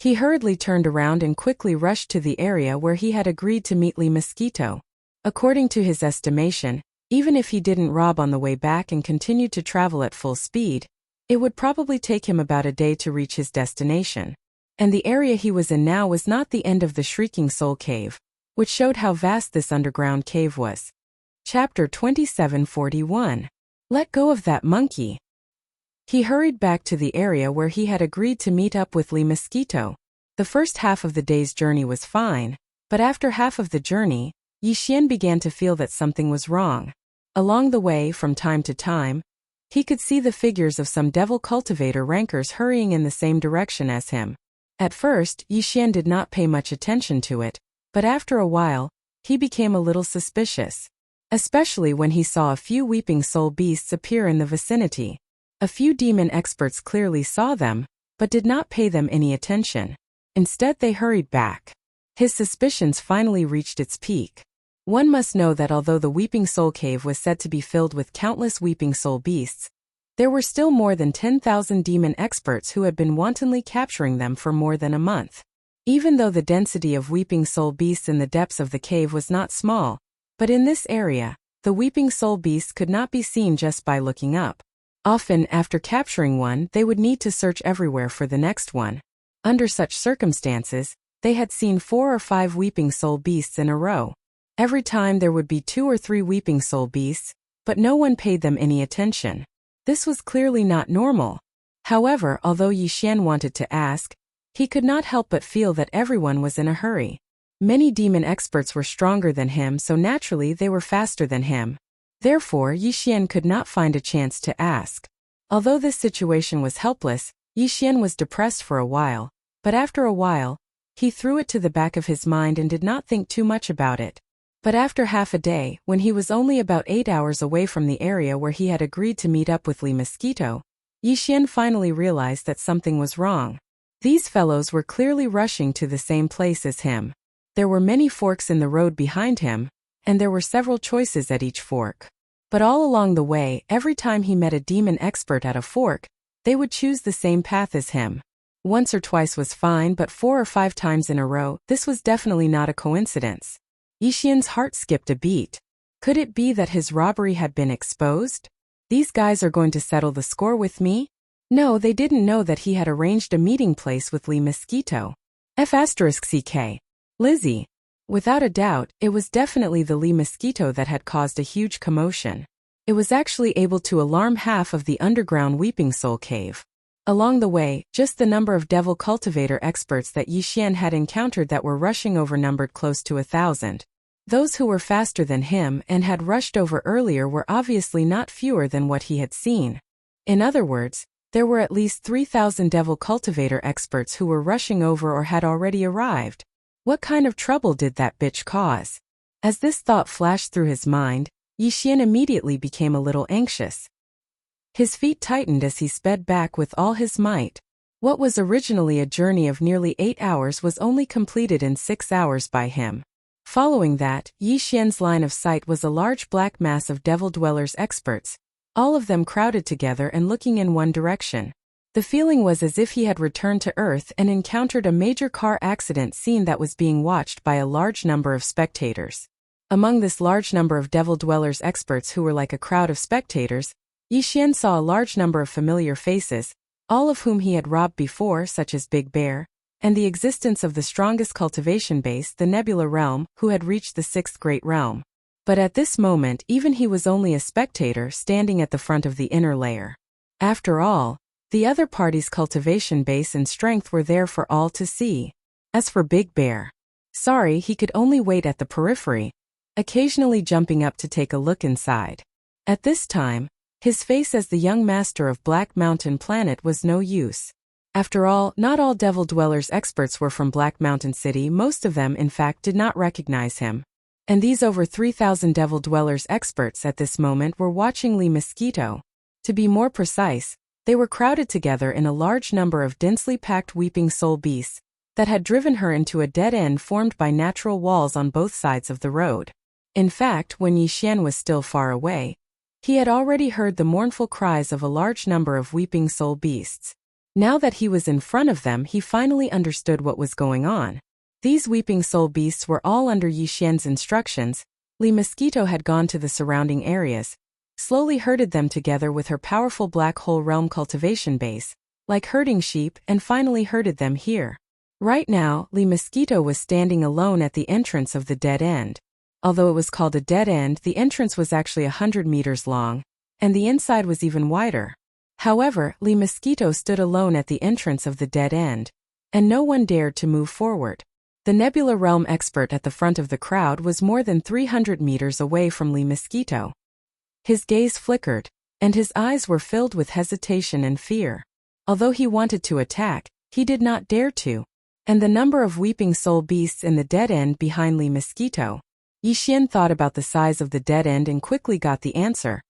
He hurriedly turned around and quickly rushed to the area where he had agreed to meet Lee Mosquito. According to his estimation, even if he didn't rob on the way back and continued to travel at full speed, it would probably take him about a day to reach his destination. And the area he was in now was not the end of the Shrieking Soul Cave, which showed how vast this underground cave was. Chapter 2741. Let go of that monkey. He hurried back to the area where he had agreed to meet up with Lee Mosquito. The first half of the day's journey was fine, but after half of the journey, Yixian began to feel that something was wrong. Along the way, from time to time, he could see the figures of some devil cultivator rankers hurrying in the same direction as him. At first, Yixian did not pay much attention to it, but after a while, he became a little suspicious. Especially when he saw a few Weeping Soul beasts appear in the vicinity. A few demon experts clearly saw them, but did not pay them any attention. Instead, they hurried back. His suspicions finally reached its peak. One must know that although the Weeping Soul Cave was said to be filled with countless Weeping Soul beasts, there were still more than 10,000 demon experts who had been wantonly capturing them for more than a month. Even though the density of Weeping Soul beasts in the depths of the cave was not small, but in this area, the Weeping Soul beasts could not be seen just by looking up. Often, after capturing one, they would need to search everywhere for the next one. Under such circumstances, they had seen 4 or 5 Weeping Soul beasts in a row. Every time there would be 2 or 3 weeping soul beasts, but no one paid them any attention. This was clearly not normal. However, although Yi Xian wanted to ask, he could not help but feel that everyone was in a hurry. Many demon experts were stronger than him, so naturally they were faster than him. Therefore, Yi Xian could not find a chance to ask. Although this situation was helpless, Yi Xian was depressed for a while, but after a while, he threw it to the back of his mind and did not think too much about it. But after half a day, when he was only about 8 hours away from the area where he had agreed to meet up with Li Mosquito, Yi Xian finally realized that something was wrong. These fellows were clearly rushing to the same place as him. There were many forks in the road behind him, and there were several choices at each fork. But all along the way, every time he met a demon expert at a fork, they would choose the same path as him. Once or twice was fine, but 4 or 5 times in a row, this was definitely not a coincidence. Yi Xian's heart skipped a beat. Could it be that his robbery had been exposed? These guys are going to settle the score with me? No, they didn't know that he had arranged a meeting place with Li Mosquito. F***ck. Lizzie. Without a doubt, it was definitely the Li Mosquito that had caused a huge commotion. It was actually able to alarm half of the underground Weeping Soul Cave. Along the way, just the number of devil cultivator experts that Yi Xian had encountered that were rushing over numbered close to 1,000. Those who were faster than him and had rushed over earlier were obviously not fewer than what he had seen. In other words, there were at least 3,000 devil cultivator experts who were rushing over or had already arrived. What kind of trouble did that bitch cause? As this thought flashed through his mind, Yi Xian immediately became a little anxious. His feet tightened as he sped back with all his might. What was originally a journey of nearly 8 hours was only completed in 6 hours by him. Following that, Yi Xian's line of sight was a large black mass of devil dwellers experts, all of them crowded together and looking in one direction. The feeling was as if he had returned to Earth and encountered a major car accident scene that was being watched by a large number of spectators. Among this large number of devil dwellers experts who were like a crowd of spectators, Yi Xian saw a large number of familiar faces, all of whom he had robbed before, such as Big Bear, and the existence of the strongest cultivation base, the Nebula Realm, who had reached the 6th Great Realm. But at this moment even he was only a spectator standing at the front of the inner layer. After all, the other party's cultivation base and strength were there for all to see. As for Big Bear, sorry, he could only wait at the periphery, occasionally jumping up to take a look inside. At this time, his face as the young master of Black Mountain Planet was no use. After all, not all devil dwellers experts were from Black Mountain City. Most of them in fact did not recognize him. And these over 3,000 devil dwellers experts at this moment were watching Li Mosquito. To be more precise, they were crowded together in a large number of densely packed weeping soul beasts that had driven her into a dead end formed by natural walls on both sides of the road. In fact, when Yi Xian was still far away, he had already heard the mournful cries of a large number of weeping soul beasts. Now that he was in front of them, he finally understood what was going on. These weeping soul beasts were all under Yi Xian's instructions. Li Mosquito had gone to the surrounding areas, slowly herded them together with her powerful black hole realm cultivation base, like herding sheep, and finally herded them here. Right now, Li Mosquito was standing alone at the entrance of the dead end. Although it was called a dead end, the entrance was actually 100 meters long, and the inside was even wider. However, Li Mosquito stood alone at the entrance of the dead end, and no one dared to move forward. The Nebula Realm expert at the front of the crowd was more than 300 meters away from Li Mosquito. His gaze flickered, and his eyes were filled with hesitation and fear. Although he wanted to attack, he did not dare to. And the number of weeping soul beasts in the dead end behind Li Mosquito. Yi Xian thought about the size of the dead end and quickly got the answer.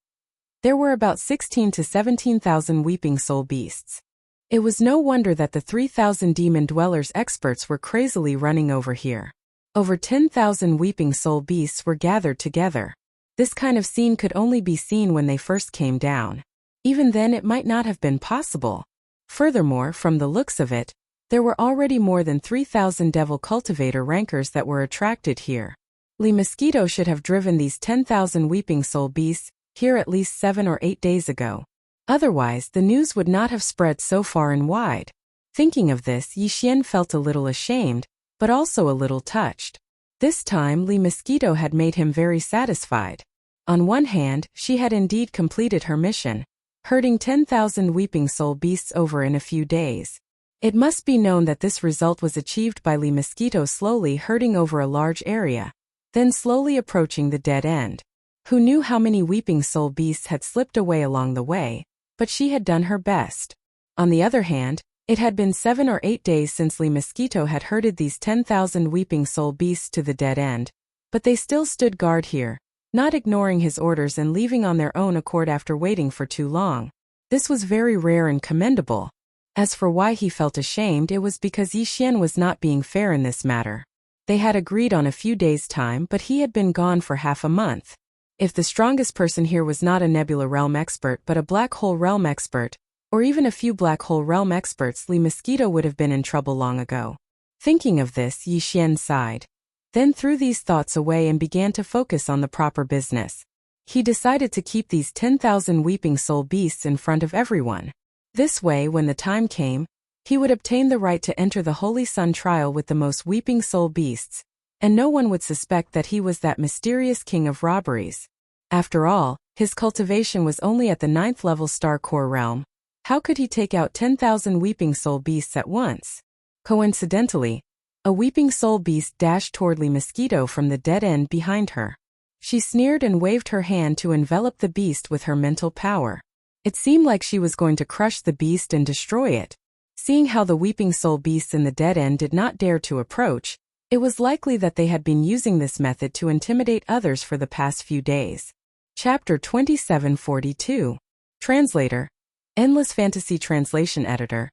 There were about 16 to 17,000 weeping soul beasts. It was no wonder that the 3,000 demon dwellers experts were crazily running over here. Over 10,000 weeping soul beasts were gathered together. This kind of scene could only be seen when they first came down. Even then it might not have been possible. Furthermore, from the looks of it, there were already more than 3,000 devil cultivator rankers that were attracted here. Li Mosquito should have driven these 10,000 weeping soul beasts here at least 7 or 8 days ago. Otherwise, the news would not have spread so far and wide. Thinking of this, Yi Xian felt a little ashamed, but also a little touched. This time Lee Mosquito had made him very satisfied. On one hand, she had indeed completed her mission, herding 10,000 weeping soul beasts over in a few days. It must be known that this result was achieved by Lee Mosquito slowly herding over a large area, then slowly approaching the dead end. Who knew how many weeping soul beasts had slipped away along the way, but she had done her best. On the other hand, it had been 7 or 8 days since Lee Mosquito had herded these 10,000 weeping soul beasts to the dead end, but they still stood guard here, not ignoring his orders and leaving on their own accord after waiting for too long. This was very rare and commendable. As for why he felt ashamed, it was because Yi Xian was not being fair in this matter. They had agreed on a few days' time, but he had been gone for half a month. If the strongest person here was not a Nebula Realm expert but a Black Hole Realm expert, or even a few Black Hole Realm experts, Lee Mosquito would have been in trouble long ago. Thinking of this, Yi Xian sighed, then threw these thoughts away and began to focus on the proper business. He decided to keep these 10,000 weeping soul beasts in front of everyone. This way, when the time came, he would obtain the right to enter the Holy Sun trial with the most weeping soul beasts, and no one would suspect that he was that mysterious king of robberies. After all, his cultivation was only at the 9th level Star Core realm. How could he take out 10,000 weeping soul beasts at once? Coincidentally, a weeping soul beast dashed toward Lee Mosquito from the dead end behind her. She sneered and waved her hand to envelop the beast with her mental power. It seemed like she was going to crush the beast and destroy it. Seeing how the weeping soul beasts in the dead end did not dare to approach, it was likely that they had been using this method to intimidate others for the past few days. Chapter 2742. Translator. Endless Fantasy Translation Editor.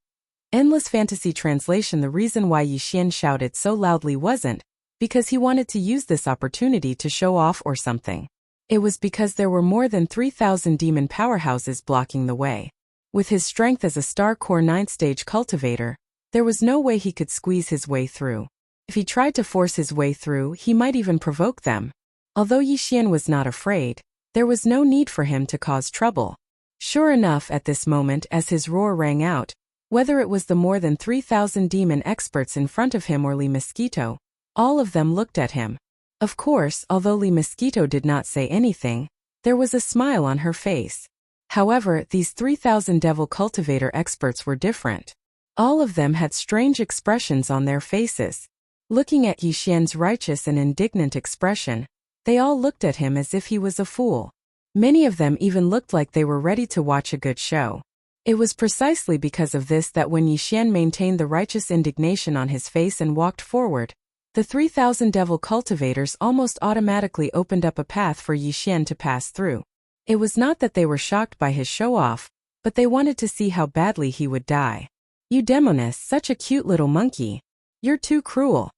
Endless Fantasy Translation. The reason why Yi Xian shouted so loudly wasn't because he wanted to use this opportunity to show off or something. It was because there were more than 3,000 demon powerhouses blocking the way. With his strength as a Star Core 9th stage cultivator, there was no way he could squeeze his way through. If he tried to force his way through, he might even provoke them. Although Yi Xian was not afraid, there was no need for him to cause trouble. Sure enough, at this moment as his roar rang out, whether it was the more than 3,000 demon experts in front of him or Lee Mosquito, all of them looked at him. Of course, although Lee Mosquito did not say anything, there was a smile on her face. However, these 3,000 devil cultivator experts were different. All of them had strange expressions on their faces. Looking at Yi Xian's righteous and indignant expression, they all looked at him as if he was a fool. Many of them even looked like they were ready to watch a good show. It was precisely because of this that when Yi Xian maintained the righteous indignation on his face and walked forward, the 3,000 devil cultivators almost automatically opened up a path for Yi Xian to pass through. It was not that they were shocked by his show-off, but they wanted to see how badly he would die. "You demoness, such a cute little monkey. You're too cruel."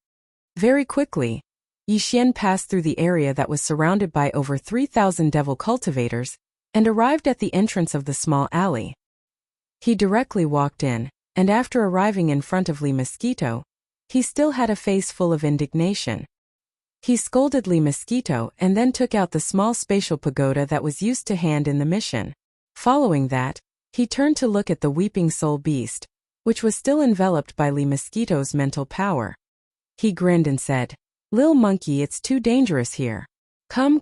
Very quickly, Yi Xian passed through the area that was surrounded by over 3,000 devil cultivators and arrived at the entrance of the small alley. He directly walked in, and after arriving in front of Lee Mosquito, he still had a face full of indignation. He scolded Lee Mosquito and then took out the small spatial pagoda that was used to hand in the mission. Following that, he turned to look at the weeping soul beast, which was still enveloped by Lee Mosquito's mental power. He grinned and said, "Lil monkey, it's too dangerous here. Come,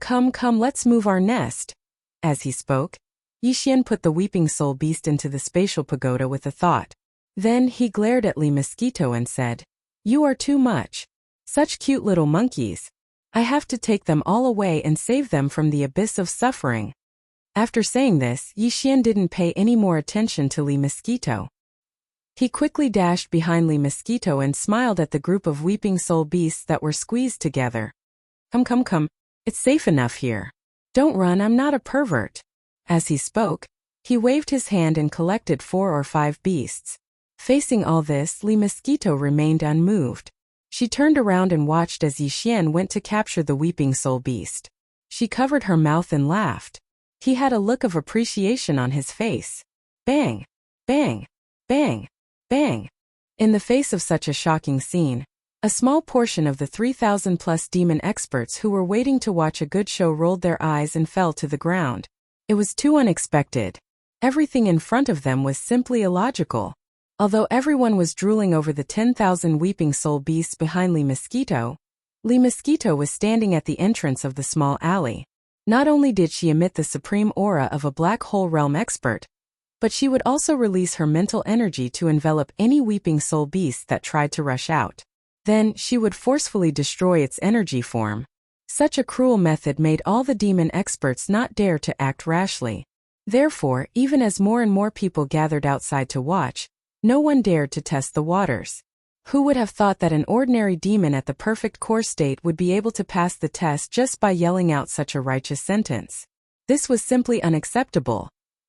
let's move our nest." As he spoke, Yi Xian put the weeping soul beast into the spatial pagoda with a thought. Then he glared at Lee Mosquito and said, "You are too much. Such cute little monkeys. I have to take them all away and save them from the abyss of suffering." After saying this, Yi Xian didn't pay any more attention to Lee Mosquito. He quickly dashed behind Lee Mosquito and smiled at the group of weeping soul beasts that were squeezed together. Come. It's safe enough here. Don't run, I'm not a pervert." As he spoke, he waved his hand and collected 4 or 5 beasts. Facing all this, Lee Mosquito remained unmoved. She turned around and watched as Yi Xian went to capture the weeping soul beast. She covered her mouth and laughed. He had a look of appreciation on his face. Bang! Bang! Bang! Bang! In the face of such a shocking scene, a small portion of the 3,000+ demon experts who were waiting to watch a good show rolled their eyes and fell to the ground. It was too unexpected. Everything in front of them was simply illogical. Although everyone was drooling over the 10,000 weeping soul beasts behind Lee Mosquito Lee Mosquito was standing at the entrance of the small alley. Not only did she emit the supreme aura of a black hole realm expert, but she would also release her mental energy to envelop any weeping soul beast that tried to rush out. Then, she would forcefully destroy its energy form. Such a cruel method made all the demon experts not dare to act rashly. Therefore, even as more and more people gathered outside to watch, no one dared to test the waters. Who would have thought that an ordinary demon at the perfect core state would be able to pass the test just by yelling out such a righteous sentence? This was simply unacceptable.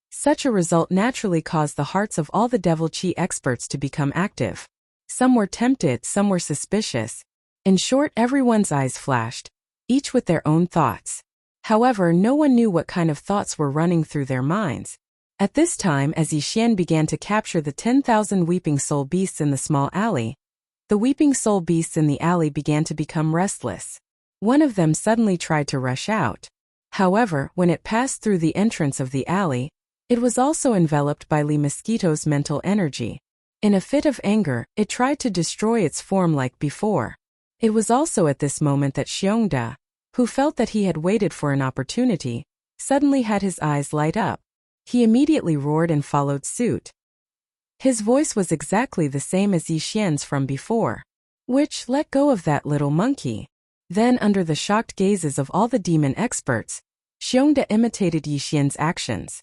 Such a result naturally caused the hearts of all the Devil Chi experts to become active. Some were tempted, some were suspicious. In short, everyone's eyes flashed, each with their own thoughts. However, no one knew what kind of thoughts were running through their minds. At this time, as Yi Xian began to capture the 10,000 weeping soul beasts in the small alley, the weeping soul beasts in the alley began to become restless. One of them suddenly tried to rush out. However, when it passed through the entrance of the alley, it was also enveloped by Lee Mosquito's mental energy. In a fit of anger, it tried to destroy its form like before. It was also at this moment that Xiongda, who felt that he had waited for an opportunity, suddenly had his eyes light up. He immediately roared and followed suit. His voice was exactly the same as Yi Xian's from before. Which, let go of that little monkey. Then, under the shocked gazes of all the demon experts, Xiongda imitated Yi Xian's actions.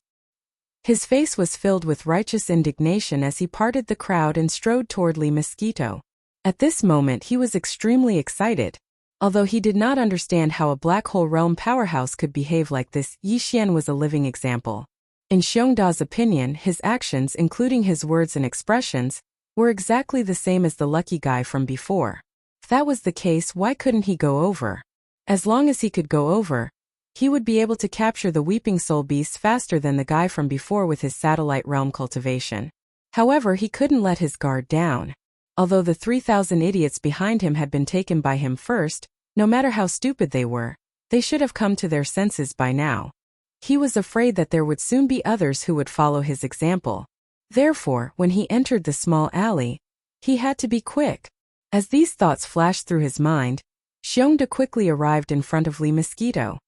His face was filled with righteous indignation as he parted the crowd and strode toward Lee Mosquito. At this moment he was extremely excited. Although he did not understand how a black hole realm powerhouse could behave like this, Yi Xian was a living example. In Xiongda's opinion, his actions, including his words and expressions, were exactly the same as the lucky guy from before. If that was the case, why couldn't he go over? As long as he could go over, he would be able to capture the weeping soul beasts faster than the guy from before with his satellite realm cultivation. However, he couldn't let his guard down. Although the 3,000 idiots behind him had been taken by him first, no matter how stupid they were, they should have come to their senses by now. He was afraid that there would soon be others who would follow his example. Therefore, when he entered the small alley, he had to be quick. As these thoughts flashed through his mind, Xiongda quickly arrived in front of Lee Mosquito.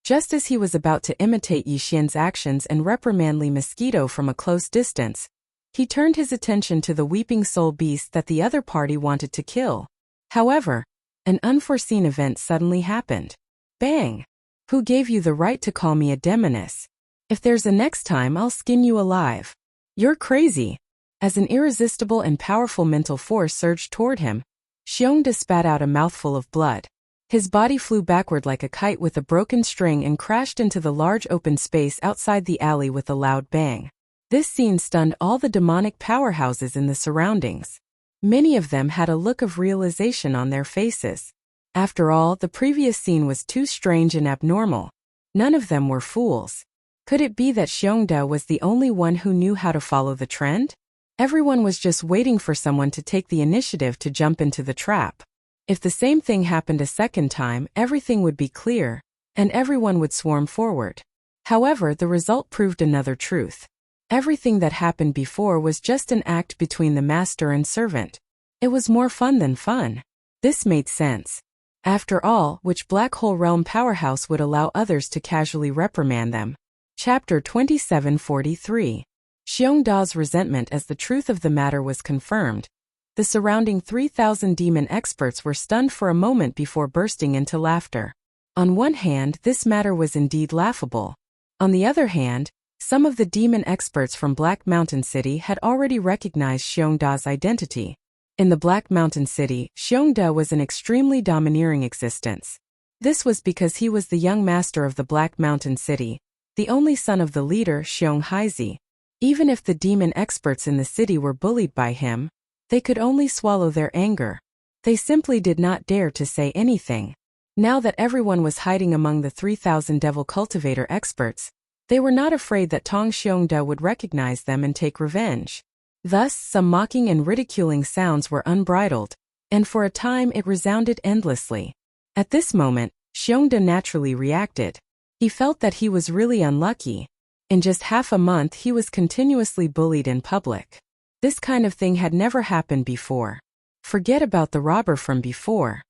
Just as he was about to imitate Yi Xian's actions and reprimand Lee Mosquito from a close distance, he turned his attention to the weeping soul beast that the other party wanted to kill. However, an unforeseen event suddenly happened. Bang! Who gave you the right to call me a demoness? If there's a next time, I'll skin you alive. You're crazy. As an irresistible and powerful mental force surged toward him, Xiongda spat out a mouthful of blood. His body flew backward like a kite with a broken string and crashed into the large open space outside the alley with a loud bang. This scene stunned all the demonic powerhouses in the surroundings. Many of them had a look of realization on their faces. After all, the previous scene was too strange and abnormal. None of them were fools. Could it be that Xiongda was the only one who knew how to follow the trend? Everyone was just waiting for someone to take the initiative to jump into the trap. If the same thing happened a second time, everything would be clear, and everyone would swarm forward. However, the result proved another truth. Everything that happened before was just an act between the master and servant. It was more fun than fun. This made sense. After all, which black hole realm powerhouse would allow others to casually reprimand them? Chapter 2743. Xiongda's resentment. As the truth of the matter was confirmed, the surrounding 3,000 demon experts were stunned for a moment before bursting into laughter. On one hand, this matter was indeed laughable. On the other hand, some of the demon experts from Black Mountain City had already recognized Xiongda's identity. In the Black Mountain City, Xiongda was an extremely domineering existence. This was because he was the young master of the Black Mountain City, the only son of the leader Xiong Haizi. Even if the demon experts in the city were bullied by him, they could only swallow their anger. They simply did not dare to say anything. Now that everyone was hiding among the 3,000 devil cultivator experts, they were not afraid that Tong Xiongda would recognize them and take revenge. Thus, some mocking and ridiculing sounds were unbridled, and for a time it resounded endlessly. At this moment, Xiongda naturally reacted. He felt that he was really unlucky. In just half a month he was continuously bullied in public. This kind of thing had never happened before. Forget about the robber from before.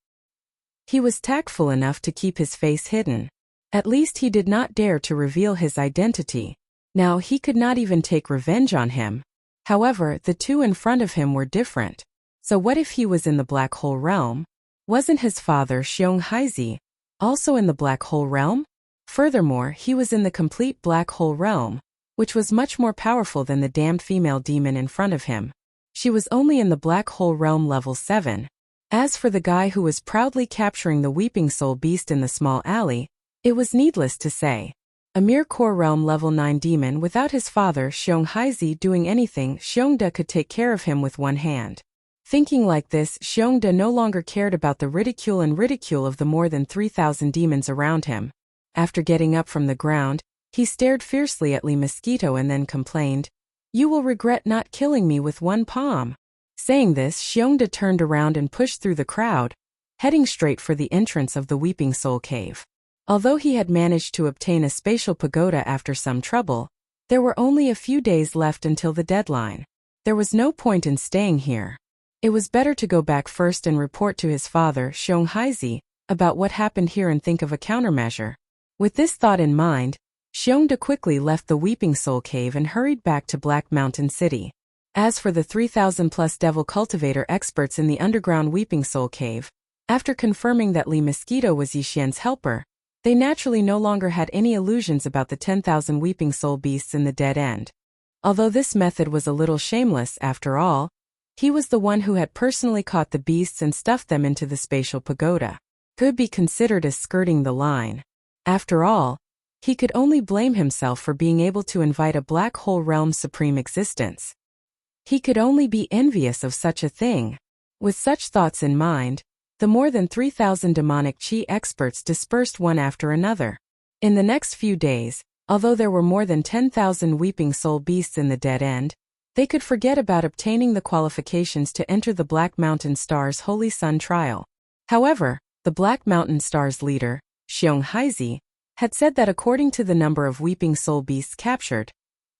He was tactful enough to keep his face hidden. At least he did not dare to reveal his identity. Now he could not even take revenge on him. However, the two in front of him were different. So what if he was in the black hole realm? Wasn't his father Xiong Haizi also in the black hole realm? Furthermore, he was in the complete black hole realm, which was much more powerful than the damned female demon in front of him. She was only in the black hole realm level 7. As for the guy who was proudly capturing the weeping soul beast in the small alley, it was needless to say. A mere core realm level 9 demon without his father Xiong Haizi doing anything, Xiongda could take care of him with one hand. Thinking like this, Xiongda no longer cared about the ridicule of the more than 3,000 demons around him. After getting up from the ground, he stared fiercely at Lee Mosquito and then complained, "You will regret not killing me with one palm." Saying this, Xiongda turned around and pushed through the crowd, heading straight for the entrance of the Weeping Soul Cave. Although he had managed to obtain a spatial pagoda after some trouble, there were only a few days left until the deadline. There was no point in staying here. It was better to go back first and report to his father, Xiong Haizi, about what happened here and think of a countermeasure. With this thought in mind, Xiongda quickly left the Weeping Soul Cave and hurried back to Black Mountain City. As for the 3,000+ devil cultivator experts in the underground Weeping Soul Cave, after confirming that Lee Mosquito was Yixian's helper, they naturally no longer had any illusions about the 10,000 weeping soul beasts in the dead end. Although this method was a little shameless after all, he was the one who had personally caught the beasts and stuffed them into the spatial pagoda. Could be considered as skirting the line. After all, he could only blame himself for being able to invite a black hole realm's supreme existence. He could only be envious of such a thing. With such thoughts in mind, the more than 3,000 demonic chi experts dispersed one after another. In the next few days, although there were more than 10,000 weeping soul beasts in the dead end, they could forget about obtaining the qualifications to enter the Black Mountain Star's Holy Sun trial. However, the Black Mountain Star's leader, Xiong Haizi, had said that according to the number of weeping soul beasts captured,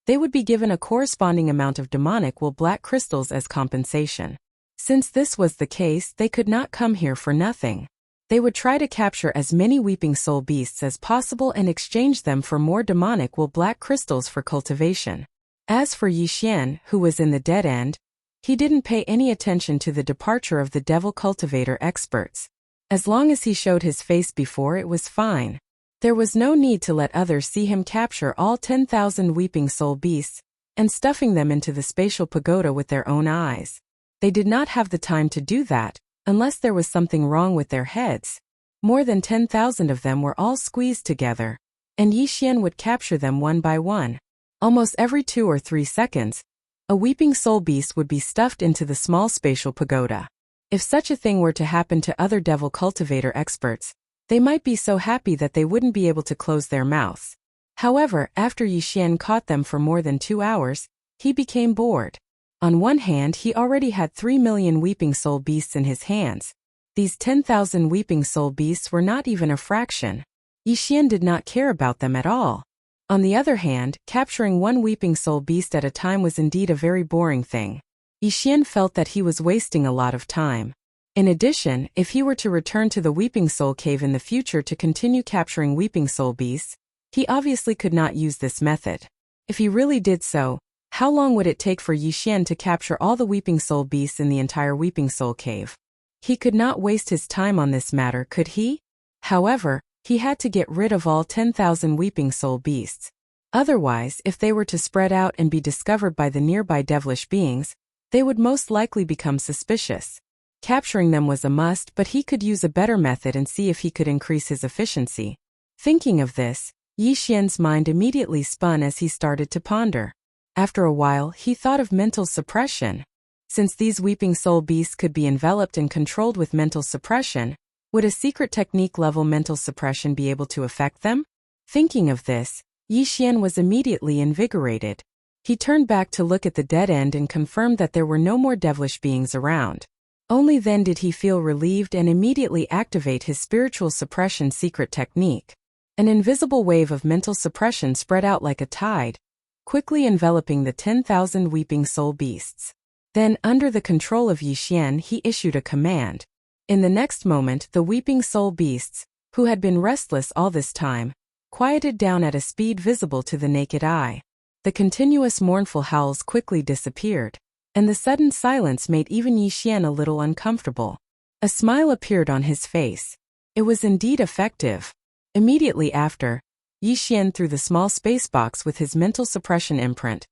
they would be given a corresponding amount of demonic wool black crystals as compensation. Since this was the case, they could not come here for nothing. They would try to capture as many weeping soul beasts as possible and exchange them for more demonic wool black crystals for cultivation. As for Yixian, who was in the dead end, he didn't pay any attention to the departure of the devil cultivator experts. As long as he showed his face before, it was fine. There was no need to let others see him capture all 10,000 weeping soul beasts and stuffing them into the spatial pagoda with their own eyes. They did not have the time to do that, unless there was something wrong with their heads. More than 10,000 of them were all squeezed together, and Yixian would capture them one by one. Almost every 2 or 3 seconds, a weeping soul beast would be stuffed into the small spatial pagoda. If such a thing were to happen to other devil cultivator experts, they might be so happy that they wouldn't be able to close their mouths. However, after Yixian caught them for more than 2 hours, he became bored. On one hand, he already had 3 million weeping soul beasts in his hands. These 10,000 weeping soul beasts were not even a fraction. Yixian did not care about them at all. On the other hand, capturing one weeping soul beast at a time was indeed a very boring thing. Yixian felt that he was wasting a lot of time. In addition, if he were to return to the Weeping Soul Cave in the future to continue capturing weeping soul beasts, he obviously could not use this method. If he really did so, how long would it take for Yixian to capture all the weeping soul beasts in the entire Weeping Soul Cave? He could not waste his time on this matter, could he? However, he had to get rid of all 10,000 weeping soul beasts. Otherwise, if they were to spread out and be discovered by the nearby devilish beings, they would most likely become suspicious. Capturing them was a must, but he could use a better method and see if he could increase his efficiency. Thinking of this, Yixian's mind immediately spun as he started to ponder. After a while, he thought of mental suppression. Since these weeping soul beasts could be enveloped and controlled with mental suppression, would a secret technique-level mental suppression be able to affect them? Thinking of this, Yixian was immediately invigorated. He turned back to look at the dead end and confirmed that there were no more devilish beings around. Only then did he feel relieved and immediately activate his spiritual suppression secret technique. An invisible wave of mental suppression spread out like a tide, quickly enveloping the 10,000 weeping soul beasts. Then, under the control of Yixian, he issued a command. In the next moment, the weeping soul beasts, who had been restless all this time, quieted down at a speed visible to the naked eye. The continuous mournful howls quickly disappeared, and the sudden silence made even Yi Xian a little uncomfortable. A smile appeared on his face. It was indeed effective. Immediately after, Yi Xian threw the small space box with his mental suppression imprint,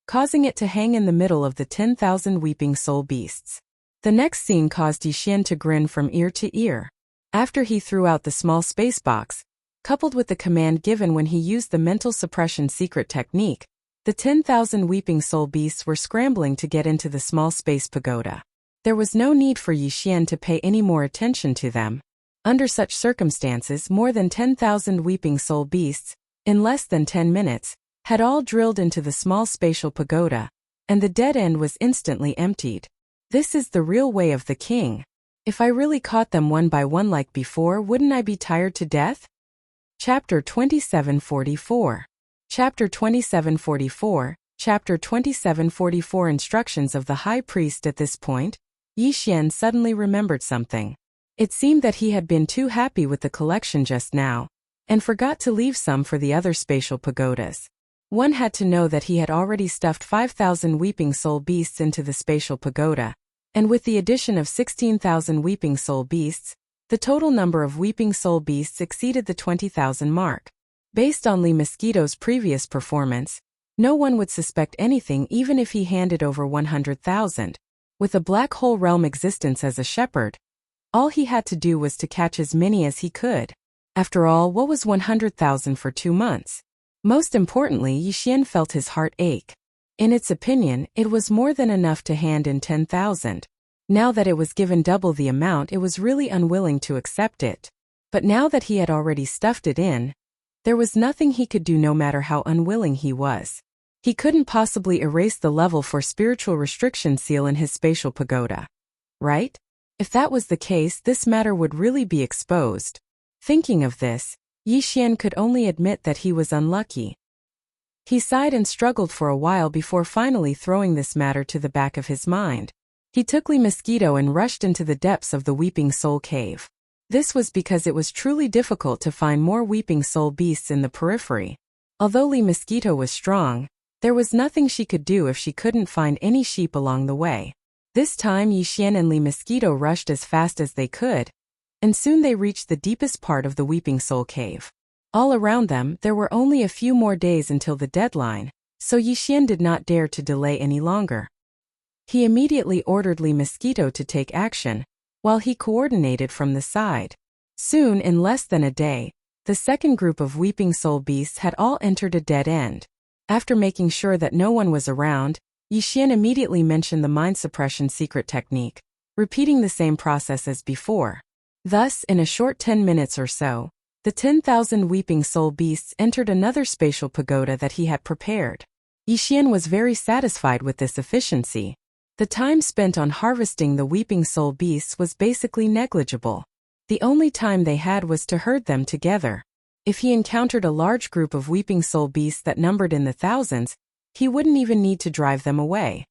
causing it to hang in the middle of the 10,000 weeping soul beasts. The next scene caused Yi Xian to grin from ear to ear. After he threw out the small space box, coupled with the command given when he used the mental suppression secret technique, the 10,000 weeping soul beasts were scrambling to get into the small space pagoda. There was no need for Yi Xian to pay any more attention to them. Under such circumstances, more than 10,000 weeping soul beasts, in less than 10 minutes, had all drilled into the small spatial pagoda, and the dead end was instantly emptied. This is the real way of the king. If I really caught them one by one like before, wouldn't I be tired to death? Chapter 2744. Chapter 2744. Chapter 2744. Instructions of the High Priest. At this point, Yi Xian suddenly remembered something. It seemed that he had been too happy with the collection just now, and forgot to leave some for the other spatial pagodas. One had to know that he had already stuffed 5,000 weeping soul beasts into the spatial pagoda, and with the addition of 16,000 weeping soul beasts, the total number of weeping soul beasts exceeded the 20,000 mark. Based on Lee Mosquito's previous performance, no one would suspect anything even if he handed over 100,000. With a black hole realm existence as a shepherd, all he had to do was to catch as many as he could. After all, what was 100,000 for 2 months? Most importantly, Yi Xian felt his heart ache. In its opinion, it was more than enough to hand in 10,000. Now that it was given double the amount, it was really unwilling to accept it. But now that he had already stuffed it in, there was nothing he could do no matter how unwilling he was. He couldn't possibly erase the level for spiritual restriction seal in his spatial pagoda. Right? If that was the case, this matter would really be exposed. Thinking of this, Yi Xian could only admit that he was unlucky. He sighed and struggled for a while before finally throwing this matter to the back of his mind. He took Lee Mosquito and rushed into the depths of the Weeping Soul Cave. This was because it was truly difficult to find more weeping soul beasts in the periphery. Although Lee Mosquito was strong, there was nothing she could do if she couldn't find any sheep along the way. This time Yi Xian and Lee Mosquito rushed as fast as they could, and soon they reached the deepest part of the Weeping Soul Cave. All around them, there were only a few more days until the deadline, so Yi Xian did not dare to delay any longer. He immediately ordered Lee Mosquito to take action, while he coordinated from the side. Soon, in less than a day, the second group of weeping soul beasts had all entered a dead end. After making sure that no one was around, Yi Xian immediately mentioned the mind suppression secret technique, repeating the same process as before. Thus, in a short 10 minutes or so, the 10,000 weeping soul beasts entered another spatial pagoda that he had prepared. Yi Xian was very satisfied with this efficiency. The time spent on harvesting the weeping soul beasts was basically negligible. The only time they had was to herd them together. If he encountered a large group of weeping soul beasts that numbered in the thousands, he wouldn't even need to drive them away.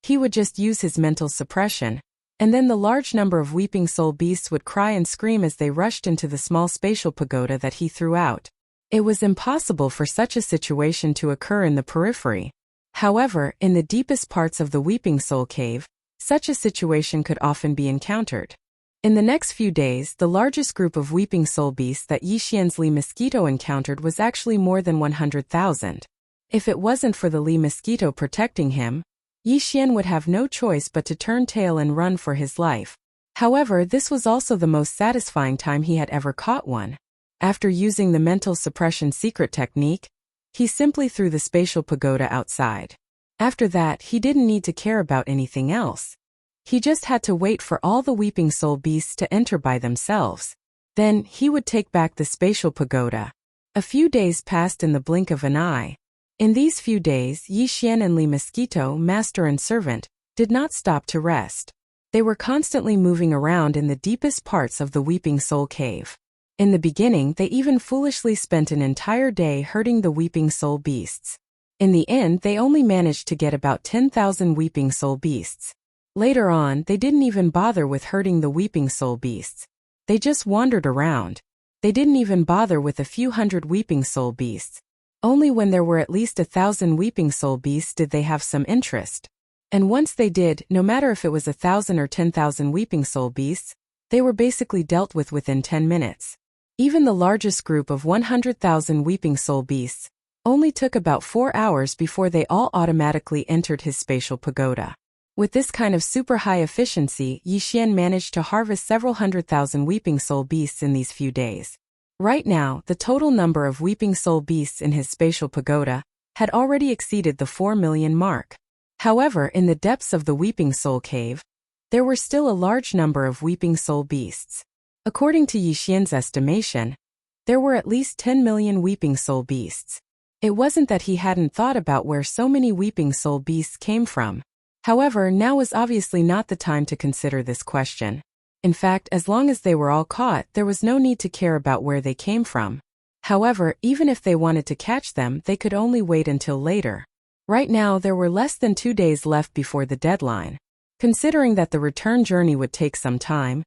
He would just use his mental suppression, and then the large number of weeping soul beasts would cry and scream as they rushed into the small spatial pagoda that he threw out. It was impossible for such a situation to occur in the periphery. However, in the deepest parts of the Weeping Soul Cave, such a situation could often be encountered. In the next few days, the largest group of weeping soul beasts that Yi Xian's Lee Mosquito encountered was actually more than 100,000. If it wasn't for the Lee Mosquito protecting him, Yi Xian would have no choice but to turn tail and run for his life. However, this was also the most satisfying time he had ever caught one. After using the mental suppression secret technique, he simply threw the spatial pagoda outside. After that, he didn't need to care about anything else. He just had to wait for all the weeping soul beasts to enter by themselves. Then, he would take back the spatial pagoda. A few days passed in the blink of an eye. In these few days, Yi Xian and Lee Mosquito, master and servant, did not stop to rest. They were constantly moving around in the deepest parts of the Weeping Soul Cave. In the beginning, they even foolishly spent an entire day herding the weeping soul beasts. In the end, they only managed to get about 10,000 weeping soul beasts. Later on, they didn't even bother with hurting the weeping soul beasts. They just wandered around. They didn't even bother with a few hundred weeping soul beasts. Only when there were at least 1,000 weeping soul beasts did they have some interest. And once they did, no matter if it was 1,000 or 10,000 weeping soul beasts, they were basically dealt with within 10 minutes. Even the largest group of 100,000 weeping soul beasts only took about 4 hours before they all automatically entered his spatial pagoda. With this kind of super high efficiency, Yi Xian managed to harvest several 100,000 weeping soul beasts in these few days. Right now, the total number of weeping soul beasts in his spatial pagoda had already exceeded the 4 million mark. However, in the depths of the weeping soul cave, there were still a large number of weeping soul beasts. According to Yi Xian's estimation, there were at least 10 million weeping soul beasts. It wasn't that he hadn't thought about where so many weeping soul beasts came from. However, now was obviously not the time to consider this question. In fact, as long as they were all caught, there was no need to care about where they came from. However, even if they wanted to catch them, they could only wait until later. Right now, there were less than 2 days left before the deadline. Considering that the return journey would take some time,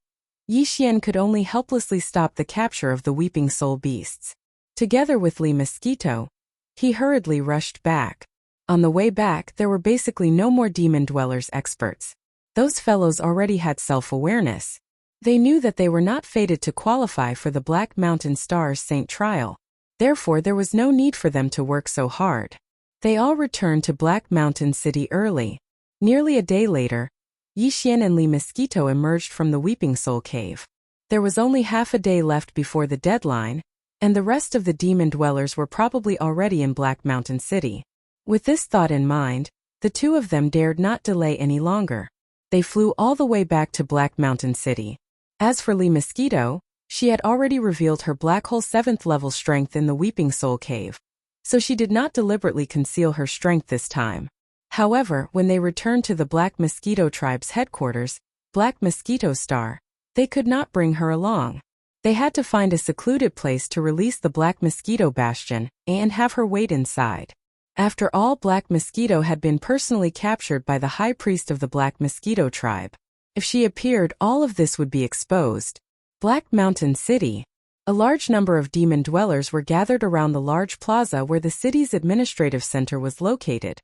Yi Xian could only helplessly stop the capture of the weeping soul beasts. Together with Li Mosquito, he hurriedly rushed back. On the way back, there were basically no more demon dwellers experts. Those fellows already had self-awareness. They knew that they were not fated to qualify for the Black Mountain Stars Saint trial. Therefore, there was no need for them to work so hard. They all returned to Black Mountain City early. Nearly a day later, Yi Xian and Li Mosquito emerged from the Weeping Soul Cave. There was only half a day left before the deadline, and the rest of the demon dwellers were probably already in Black Mountain City. With this thought in mind, the two of them dared not delay any longer. They flew all the way back to Black Mountain City. As for Li Mosquito, she had already revealed her black hole 7th level strength in the Weeping Soul Cave, so she did not deliberately conceal her strength this time. However, when they returned to the Black Mosquito tribe's headquarters, Black Mosquito Star, they could not bring her along. They had to find a secluded place to release the Black Mosquito Bastion and have her wait inside. After all, Black Mosquito had been personally captured by the High Priest of the Black Mosquito tribe. If she appeared, all of this would be exposed. Black Mountain City. A large number of demon dwellers were gathered around the large plaza where the city's administrative center was located,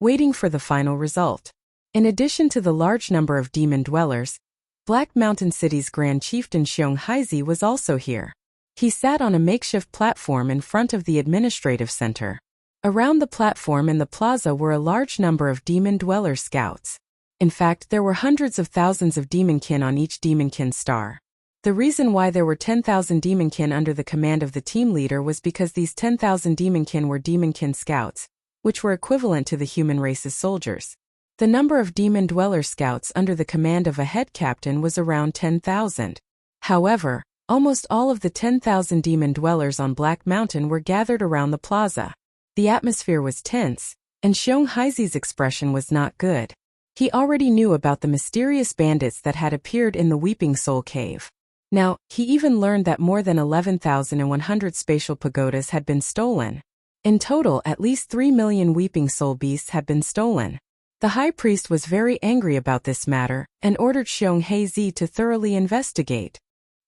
waiting for the final result. In addition to the large number of demon dwellers, Black Mountain City's Grand Chieftain Xiong Haizi was also here. He sat on a makeshift platform in front of the administrative center. Around the platform in the plaza were a large number of demon dweller scouts. In fact, there were hundreds of thousands of demonkin on each demonkin star. The reason why there were 10,000 demonkin under the command of the team leader was because these 10,000 demonkin were demonkin scouts, which were equivalent to the human race's soldiers. The number of demon dweller scouts under the command of a head captain was around 10,000. However, almost all of the 10,000 demon dwellers on Black Mountain were gathered around the plaza. The atmosphere was tense, and Xiong Haizi's expression was not good. He already knew about the mysterious bandits that had appeared in the Weeping Soul Cave. Now, he even learned that more than 11,100 spatial pagodas had been stolen. In total, at least 3 million Weeping Soul beasts had been stolen. The High Priest was very angry about this matter and ordered Xiong Haizi to thoroughly investigate.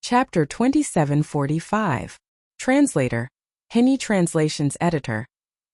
Chapter 2745. Translator. Henyi Translations Editor.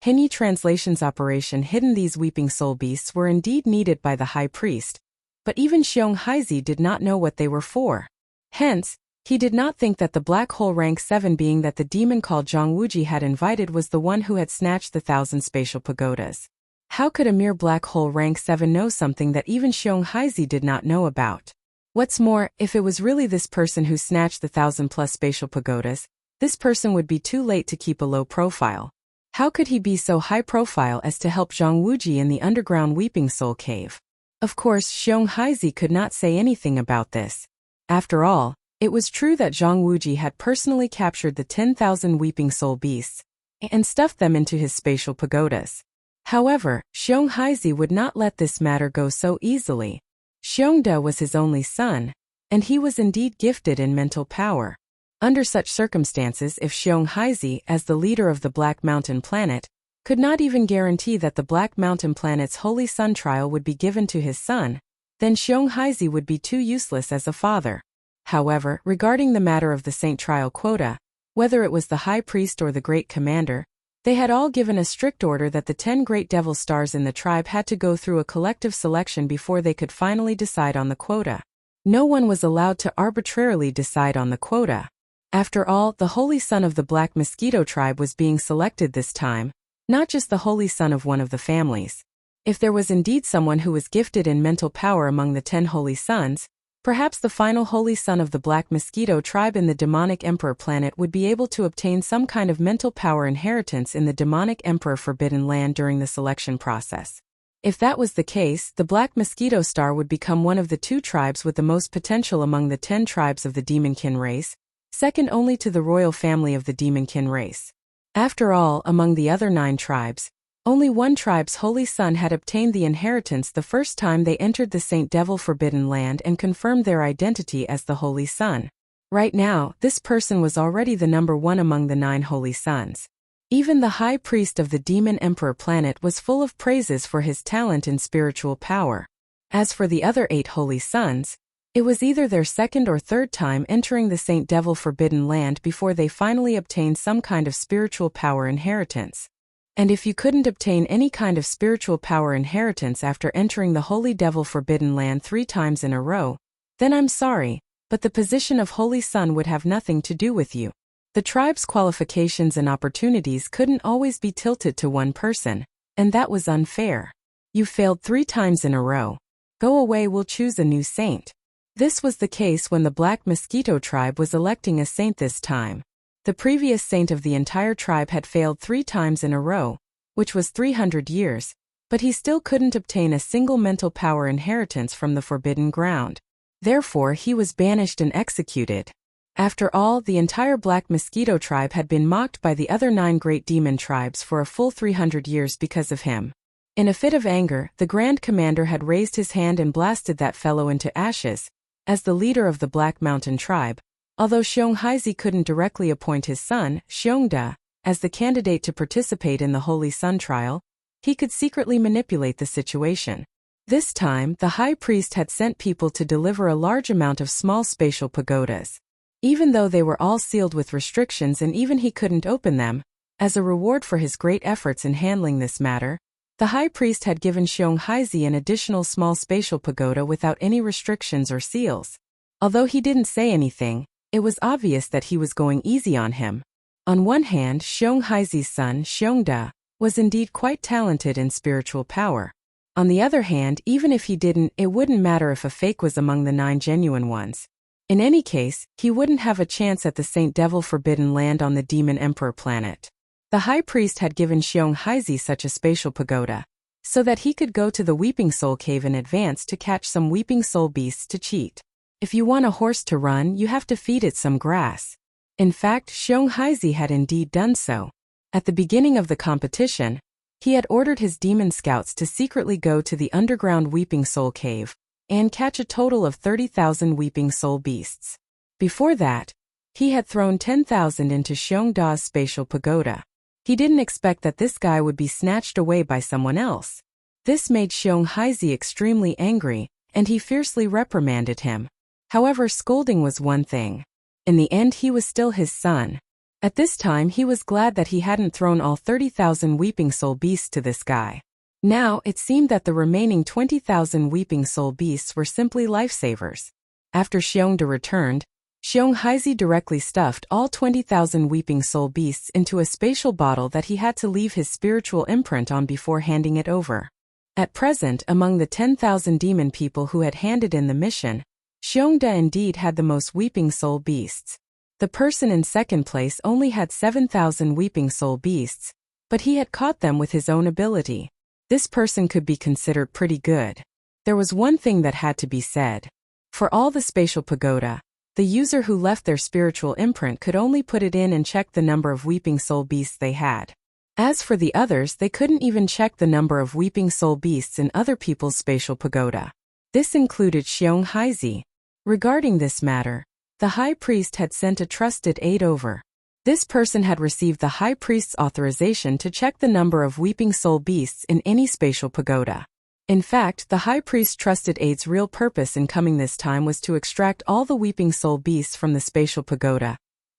Henyi Translations Operation Hidden. These weeping soul beasts were indeed needed by the High Priest, but even Xiong Haizi did not know what they were for. Hence, he did not think that the black hole rank 7 being that the demon called Zhang Wuji had invited was the one who had snatched the 1,000 spatial pagodas. How could a mere black hole rank 7 know something that even Xiong Haizi did not know about? What's more, if it was really this person who snatched the 1,000+ spatial pagodas, this person would be too late to keep a low profile. How could he be so high profile as to help Zhang Wuji in the underground Weeping Soul Cave? Of course, Xiong Haizi could not say anything about this. After all, it was true that Zhang Wuji had personally captured the 10,000 Weeping Soul beasts and stuffed them into his spatial pagodas. However, Xiong Haizi would not let this matter go so easily. Xiongda was his only son, and he was indeed gifted in mental power. Under such circumstances, if Xiong Haizi, as the leader of the Black Mountain Planet, could not even guarantee that the Black Mountain Planet's Holy Sun trial would be given to his son, then Xionghaiji would be too useless as a father. However, regarding the matter of the saint trial quota, whether it was the high priest or the great commander, they had all given a strict order that the 10 great devil stars in the tribe had to go through a collective selection before they could finally decide on the quota. No one was allowed to arbitrarily decide on the quota. After all, the holy son of the Black Mosquito tribe was being selected this time, not just the holy son of one of the families. If there was indeed someone who was gifted in mental power among the 10 holy sons, perhaps the final holy son of the Black Mosquito tribe in the demonic emperor planet would be able to obtain some kind of mental power inheritance in the demonic emperor forbidden land during the selection process. If that was the case, the Black Mosquito star would become one of the 2 tribes with the most potential among the 10 tribes of the Demonkin race, second only to the royal family of the Demonkin race. After all, among the other 9 tribes, only one tribe's holy son had obtained the inheritance the first time they entered the Saint Devil Forbidden Land and confirmed their identity as the holy son. Right now, this person was already the number 1 among the 9 holy sons. Even the high priest of the Demon Emperor planet was full of praises for his talent and spiritual power. As for the other 8 holy sons, it was either their second or third time entering the Saint Devil Forbidden Land before they finally obtained some kind of spiritual power inheritance. And if you couldn't obtain any kind of spiritual power inheritance after entering the Holy Devil Forbidden Land 3 times in a row, then I'm sorry, but the position of Holy Son would have nothing to do with you. The tribe's qualifications and opportunities couldn't always be tilted to one person, and that was unfair. You failed 3 times in a row. Go away, we'll choose a new saint. This was the case when the Black Mosquito tribe was electing a saint this time. The previous saint of the entire tribe had failed 3 times in a row, which was 300 years, but he still couldn't obtain a single mental power inheritance from the forbidden ground. Therefore, he was banished and executed. After all, the entire Black Mosquito tribe had been mocked by the other 9 great demon tribes for a full 300 years because of him. In a fit of anger, the Grand Commander had raised his hand and blasted that fellow into ashes. As the leader of the Black Mountain tribe, although Xionghaiji couldn't directly appoint his son, Xiongda, as the candidate to participate in the Holy Sun trial, he could secretly manipulate the situation. This time, the high priest had sent people to deliver a large amount of small spatial pagodas. Even though they were all sealed with restrictions and even he couldn't open them, as a reward for his great efforts in handling this matter, the high priest had given Xionghaiji an additional small spatial pagoda without any restrictions or seals. Although he didn't say anything, it was obvious that he was going easy on him. On one hand, Xionghaiji's son, Xiongda, was indeed quite talented in spiritual power. On the other hand, even if he didn't, it wouldn't matter if a fake was among the 9 genuine ones. In any case, he wouldn't have a chance at the Saint Devil Forbidden Land on the Demon Emperor planet. The high priest had given Xionghaiji such a spatial pagoda, so that he could go to the Weeping Soul Cave in advance to catch some Weeping Soul beasts to cheat. If you want a horse to run, you have to feed it some grass. In fact, Xionghaiji had indeed done so. At the beginning of the competition, he had ordered his demon scouts to secretly go to the underground Weeping Soul Cave and catch a total of 30,000 Weeping Soul beasts. Before that, he had thrown 10,000 into Xiongda's spatial pagoda. He didn't expect that this guy would be snatched away by someone else. This made Xionghaiji extremely angry, and he fiercely reprimanded him. However, scolding was one thing. In the end, he was still his son. At this time, he was glad that he hadn't thrown all 30,000 Weeping Soul beasts to this guy. Now, it seemed that the remaining 20,000 Weeping Soul beasts were simply lifesavers. After Xiongda returned, Xionghaiji directly stuffed all 20,000 Weeping Soul beasts into a spatial bottle that he had to leave his spiritual imprint on before handing it over. At present, among the 10,000 demon people who had handed in the mission, Xiongda indeed had the most Weeping Soul beasts. The person in second place only had 7,000 Weeping Soul beasts, but he had caught them with his own ability. This person could be considered pretty good. There was one thing that had to be said. For all the spatial pagoda, the user who left their spiritual imprint could only put it in and check the number of Weeping Soul beasts they had. As for the others, they couldn't even check the number of Weeping Soul beasts in other people's spatial pagoda. This included Xionghaiji. Regarding this matter, the high priest had sent a trusted aide over. This person had received the high priest's authorization to check the number of Weeping Soul beasts in any spatial pagoda. In fact, the high priest trusted Aid's real purpose in coming this time was to extract all the weeping soul beasts from the spatial pagoda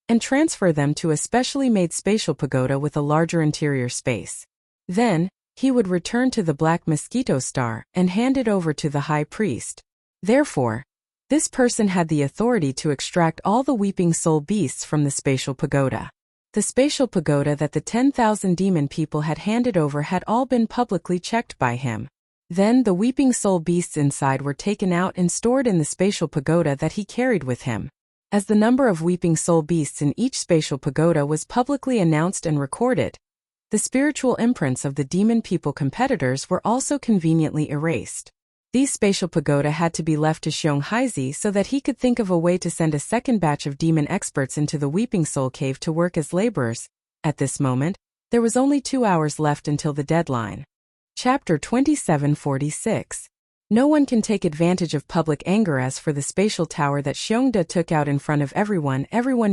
and transfer them to a specially made spatial pagoda with a larger interior space. Then, he would return to the Black Mosquito Star and hand it over to the high priest. Therefore, this person had the authority to extract all the weeping soul beasts from the spatial pagoda. The spatial pagoda that the 10,000 demon people had handed over had all been publicly checked by him. Then the weeping soul beasts inside were taken out and stored in the spatial pagoda that he carried with him. As the number of weeping soul beasts in each spatial pagoda was publicly announced and recorded, the spiritual imprints of the demon people competitors were also conveniently erased. These spatial pagoda had to be left to Xiong Haizi so that he could think of a way to send a second batch of demon experts into the Weeping Soul Cave to work as laborers. At this moment, there was only 2 hours left until the deadline. Chapter 2746. No one can take advantage of public anger. As for the spatial tower that Xiongda took out in front of everyone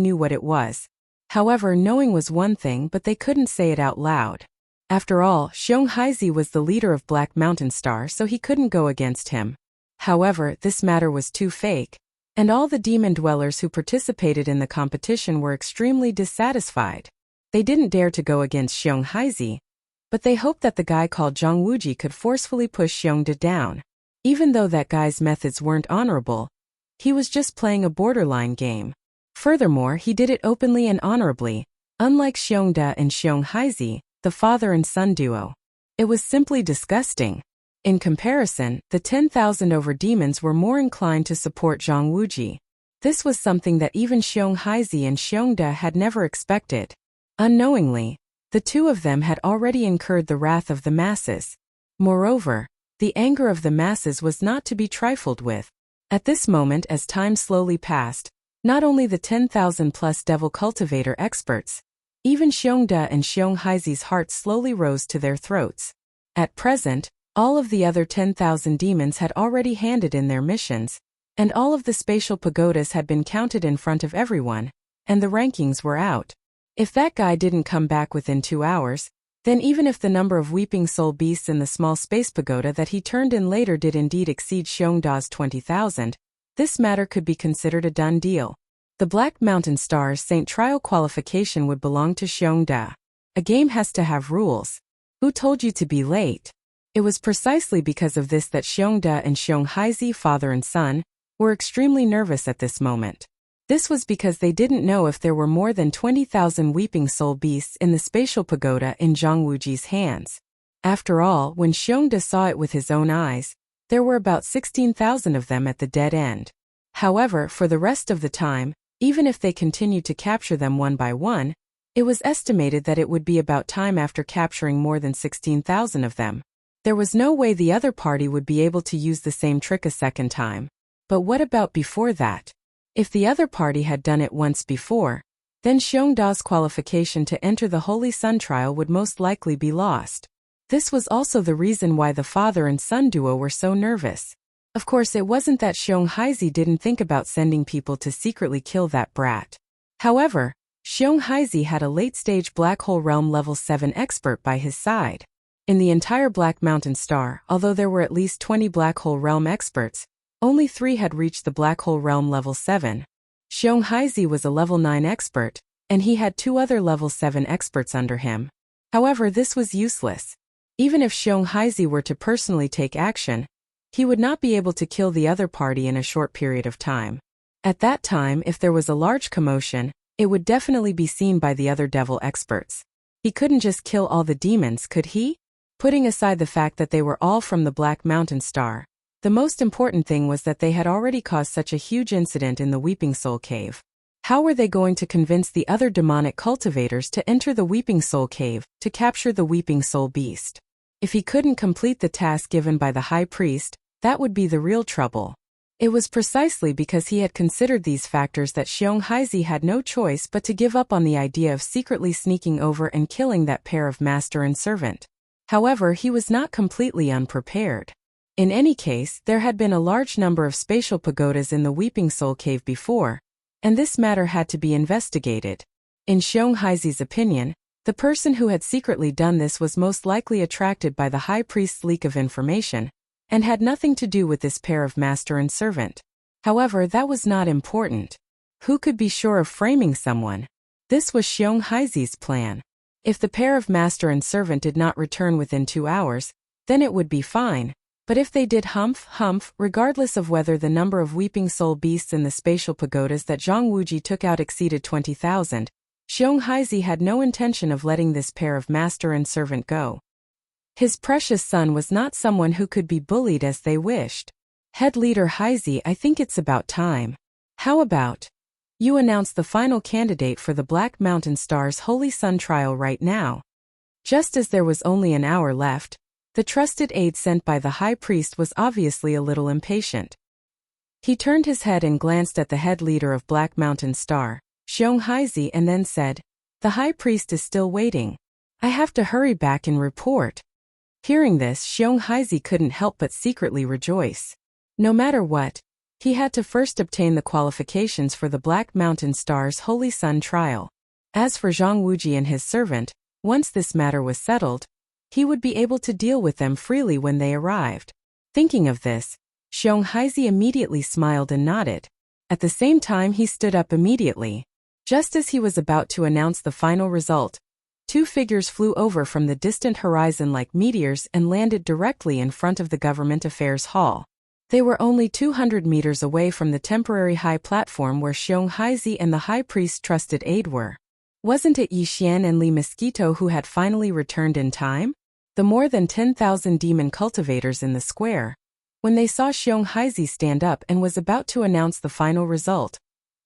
knew what it was. However, knowing was one thing, but they couldn't say it out loud. After all, Xiong Haizi was the leader of Black Mountain Star, so he couldn't go against him. However, this matter was too fake, and all the demon dwellers who participated in the competition were extremely dissatisfied. They didn't dare to go against Xiong Haizi, but they hoped that the guy called Zhang Wuji could forcefully push Xiongda down. Even though that guy's methods weren't honorable, he was just playing a borderline game. Furthermore, he did it openly and honorably, unlike Xiongda and Xiong Haizi, the father and son duo. It was simply disgusting. In comparison, the 10,000 over demons were more inclined to support Zhang Wuji. This was something that even Xiong Haizi and Xiongda had never expected. Unknowingly, the two of them had already incurred the wrath of the masses. Moreover, the anger of the masses was not to be trifled with. At this moment, as time slowly passed, not only the 10,000 plus devil cultivator experts, even Xiongda and Xiong Haizi's hearts slowly rose to their throats. At present, all of the other 10,000 demons had already handed in their missions, and all of the spatial pagodas had been counted in front of everyone, and the rankings were out. If that guy didn't come back within 2 hours, then even if the number of weeping soul beasts in the small space pagoda that he turned in later did indeed exceed Xiongda's 20,000, this matter could be considered a done deal. The Black Mountain Star's Saint Trial qualification would belong to Xiongda. A game has to have rules. Who told you to be late? It was precisely because of this that Xiongda and Xiong Haizi, father and son, were extremely nervous at this moment. This was because they didn't know if there were more than 20,000 weeping soul beasts in the spatial pagoda in Zhang Wuji's hands. After all, when Xiongda saw it with his own eyes, there were about 16,000 of them at the dead end. However, for the rest of the time, even if they continued to capture them one by one, it was estimated that it would be about time after capturing more than 16,000 of them. There was no way the other party would be able to use the same trick a second time. But what about before that? If the other party had done it once before, then Xiongda's qualification to enter the Holy Sun trial would most likely be lost. This was also the reason why the father and son duo were so nervous. Of course, it wasn't that Xiong Haizi didn't think about sending people to secretly kill that brat. However, Xiong Haizi had a late-stage Black Hole Realm level 7 expert by his side. In the entire Black Mountain Star, although there were at least 20 Black Hole Realm experts, only 3 had reached the Black Hole Realm level 7. Xiong Haizi was a level 9 expert, and he had 2 other level 7 experts under him. However, this was useless. Even if Xiong Haizi were to personally take action, he would not be able to kill the other party in a short period of time. At that time, if there was a large commotion, it would definitely be seen by the other devil experts. He couldn't just kill all the demons, could he? Putting aside the fact that they were all from the Black Mountain Star, the most important thing was that they had already caused such a huge incident in the Weeping Soul Cave. How were they going to convince the other demonic cultivators to enter the Weeping Soul Cave to capture the Weeping Soul Beast? If he couldn't complete the task given by the High Priest, that would be the real trouble. It was precisely because he had considered these factors that Xiong Haizi had no choice but to give up on the idea of secretly sneaking over and killing that pair of master and servant. However, he was not completely unprepared. In any case, there had been a large number of spatial pagodas in the Weeping Soul Cave before, and this matter had to be investigated. In Xiong Haizi's opinion, the person who had secretly done this was most likely attracted by the High Priest's leak of information, and had nothing to do with this pair of master and servant. However, that was not important. Who could be sure of framing someone? This was Xiong Haizi's plan. If the pair of master and servant did not return within 2 hours, then it would be fine. But if they did humph, regardless of whether the number of weeping soul beasts in the spatial pagodas that Zhang Wuji took out exceeded 20,000, Xiong Haizi had no intention of letting this pair of master and servant go. His precious son was not someone who could be bullied as they wished. Head leader Haizi, I think it's about time. How about you announce the final candidate for the Black Mountain Star's Holy Sun trial right now? Just as there was only an hour left, the trusted aide sent by the high priest was obviously a little impatient. He turned his head and glanced at the head leader of Black Mountain Star, Xiong Haizi, and then said, "The high priest is still waiting. I have to hurry back and report." Hearing this, Xiong Haizi couldn't help but secretly rejoice. No matter what, he had to first obtain the qualifications for the Black Mountain Star's Holy Sun trial. As for Zhang Wuji and his servant, once this matter was settled, he would be able to deal with them freely when they arrived. Thinking of this, Xiong Haizi immediately smiled and nodded. At the same time, he stood up immediately. Just as he was about to announce the final result, 2 figures flew over from the distant horizon like meteors and landed directly in front of the Government Affairs Hall. They were only 200 meters away from the temporary high platform where Xiong Haizi and the high priest's trusted aide were. Wasn't it Yixian and Li Mosquito who had finally returned in time? The more than 10,000 demon cultivators in the square. When they saw Xiong Haizi stand up and was about to announce the final result,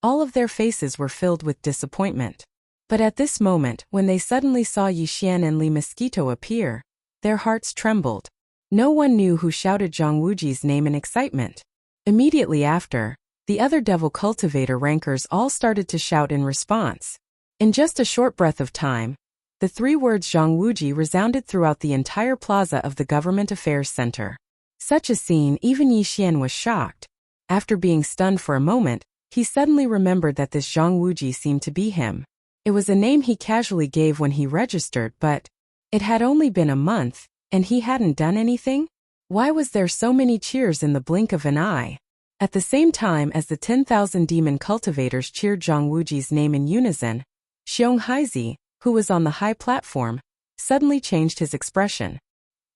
all of their faces were filled with disappointment. But at this moment, when they suddenly saw Yixian and Li Mosquito appear, their hearts trembled. No one knew who shouted Zhang Wuji's name in excitement. Immediately after, the other devil cultivator rankers all started to shout in response. In just a short breath of time, the 3 words Zhang Wuji resounded throughout the entire plaza of the Government Affairs Center. Such a scene, even Yixian was shocked. After being stunned for a moment, he suddenly remembered that this Zhang Wuji seemed to be him. It was a name he casually gave when he registered, but it had only been a month, and he hadn't done anything? Why was there so many cheers in the blink of an eye? At the same time as the 10,000 demon cultivators cheered Zhang Wuji's name in unison, Xiong Haizi, who was on the high platform, suddenly changed his expression.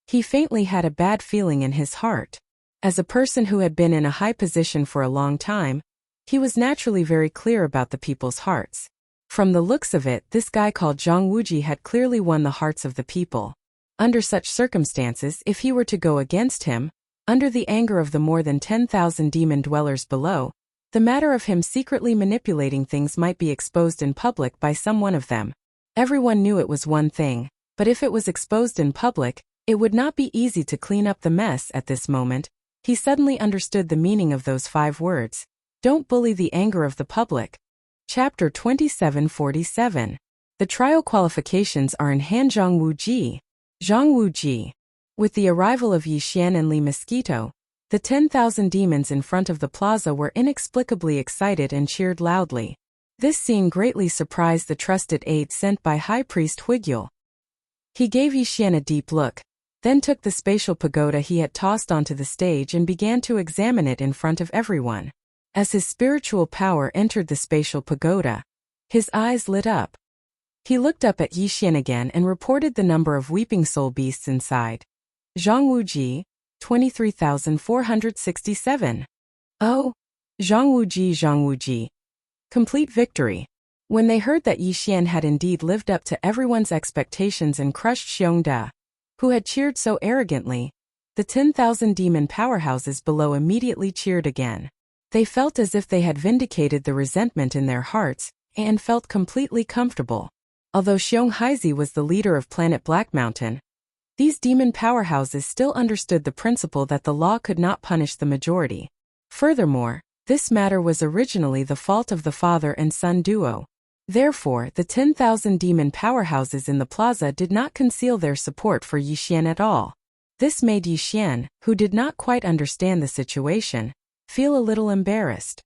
He faintly had a bad feeling in his heart. As a person who had been in a high position for a long time, he was naturally very clear about the people's hearts. From the looks of it, this guy called Zhang Wuji had clearly won the hearts of the people. Under such circumstances, if he were to go against him, under the anger of the more than 10,000 demon dwellers below, the matter of him secretly manipulating things might be exposed in public by some one of them. Everyone knew it was one thing, but if it was exposed in public, it would not be easy to clean up the mess. At this moment, he suddenly understood the meaning of those 5 words. Don't bully the anger of the public. Chapter 2747. The trial qualifications are in hand. Zhang Wuji. Zhang Wuji. With the arrival of Yixian and Li Mosquito, the 10,000 demons in front of the plaza were inexplicably excited and cheered loudly. This scene greatly surprised the trusted aide sent by High Priest Huigyul. He gave Yixian a deep look, then took the spatial pagoda he had tossed onto the stage and began to examine it in front of everyone. As his spiritual power entered the spatial pagoda, his eyes lit up. He looked up at Yixian again and reported the number of weeping soul beasts inside. Zhang Wuji, 23,467. Oh! Zhang Wuji. Complete victory. When they heard that Yixian had indeed lived up to everyone's expectations and crushed Xiongda, who had cheered so arrogantly, the 10,000 demon powerhouses below immediately cheered again. They felt as if they had vindicated the resentment in their hearts, and felt completely comfortable. Although Xiong Haizi was the leader of Planet Black Mountain, these demon powerhouses still understood the principle that the law could not punish the majority. Furthermore, this matter was originally the fault of the father and son duo. Therefore, the 10,000 demon powerhouses in the plaza did not conceal their support for Yixian at all. This made Yixian, who did not quite understand the situation, feel a little embarrassed.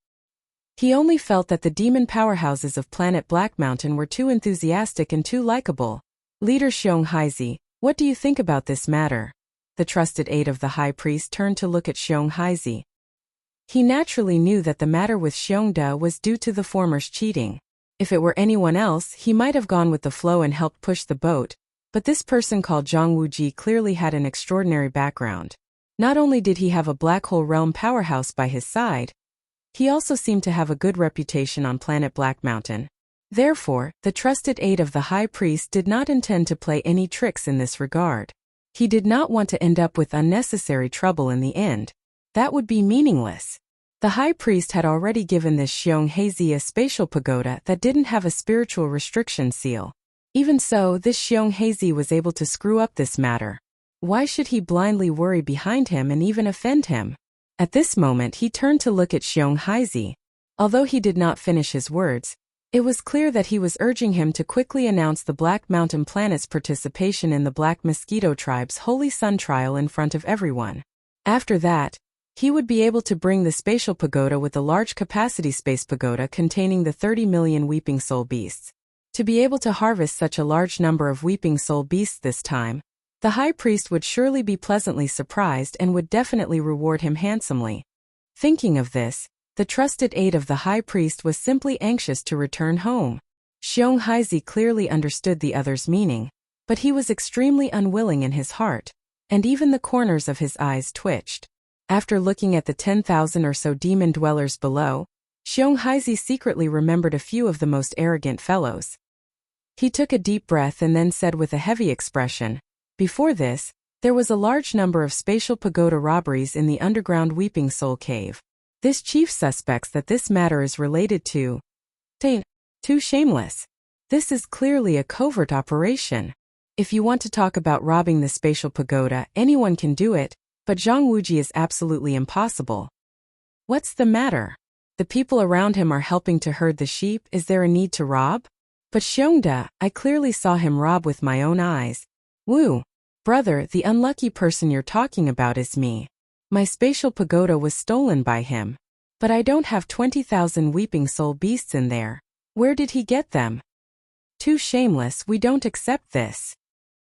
He only felt that the demon powerhouses of Planet Black Mountain were too enthusiastic and too likable. Leader Xiong Haizi, what do you think about this matter? the trusted aide of the high priest turned to look at Xiong Haizi. He naturally knew that the matter with Xiongda was due to the former's cheating. If it were anyone else, he might have gone with the flow and helped push the boat, but this person called Zhang Wuji clearly had an extraordinary background. Not only did he have a Black Hole Realm powerhouse by his side, he also seemed to have a good reputation on planet Black Mountain. Therefore, the trusted aide of the high priest did not intend to play any tricks in this regard. He did not want to end up with unnecessary trouble in the end. That would be meaningless. The high priest had already given this Xiong Haizi a spatial pagoda that didn't have a spiritual restriction seal. Even so, this Xiong Haizi was able to screw up this matter. Why should he blindly worry behind him and even offend him? At this moment he turned to look at Xiong Haizi. Although he did not finish his words, it was clear that he was urging him to quickly announce the Black Mountain Planet's participation in the Black Mosquito Tribe's Holy Sun Trial in front of everyone. After that, he would be able to bring the spatial pagoda with a large capacity space pagoda containing the 30 million Weeping Soul Beasts. To be able to harvest such a large number of Weeping Soul Beasts this time, the high priest would surely be pleasantly surprised and would definitely reward him handsomely. Thinking of this, the trusted aide of the high priest was simply anxious to return home. Xiong Haizi clearly understood the other's meaning, but he was extremely unwilling in his heart, and even the corners of his eyes twitched. After looking at the 10,000 or so demon dwellers below, Xiong Haizi secretly remembered a few of the most arrogant fellows. He took a deep breath and then said with a heavy expression, "Before this, there was a large number of spatial pagoda robberies in the underground Weeping Soul Cave. This chief suspects that this matter is related to too shameless. This is clearly a covert operation. If you want to talk about robbing the spatial pagoda, anyone can do it, but Zhang Wuji is absolutely impossible. What's the matter? The people around him are helping to herd the sheep. Is there a need to rob? But Xiongda, I clearly saw him rob with my own eyes. Woo! Brother, the unlucky person you're talking about is me. My spatial pagoda was stolen by him. But I don't have 20,000 Weeping Soul Beasts in there. Where did he get them? Too shameless, we don't accept this."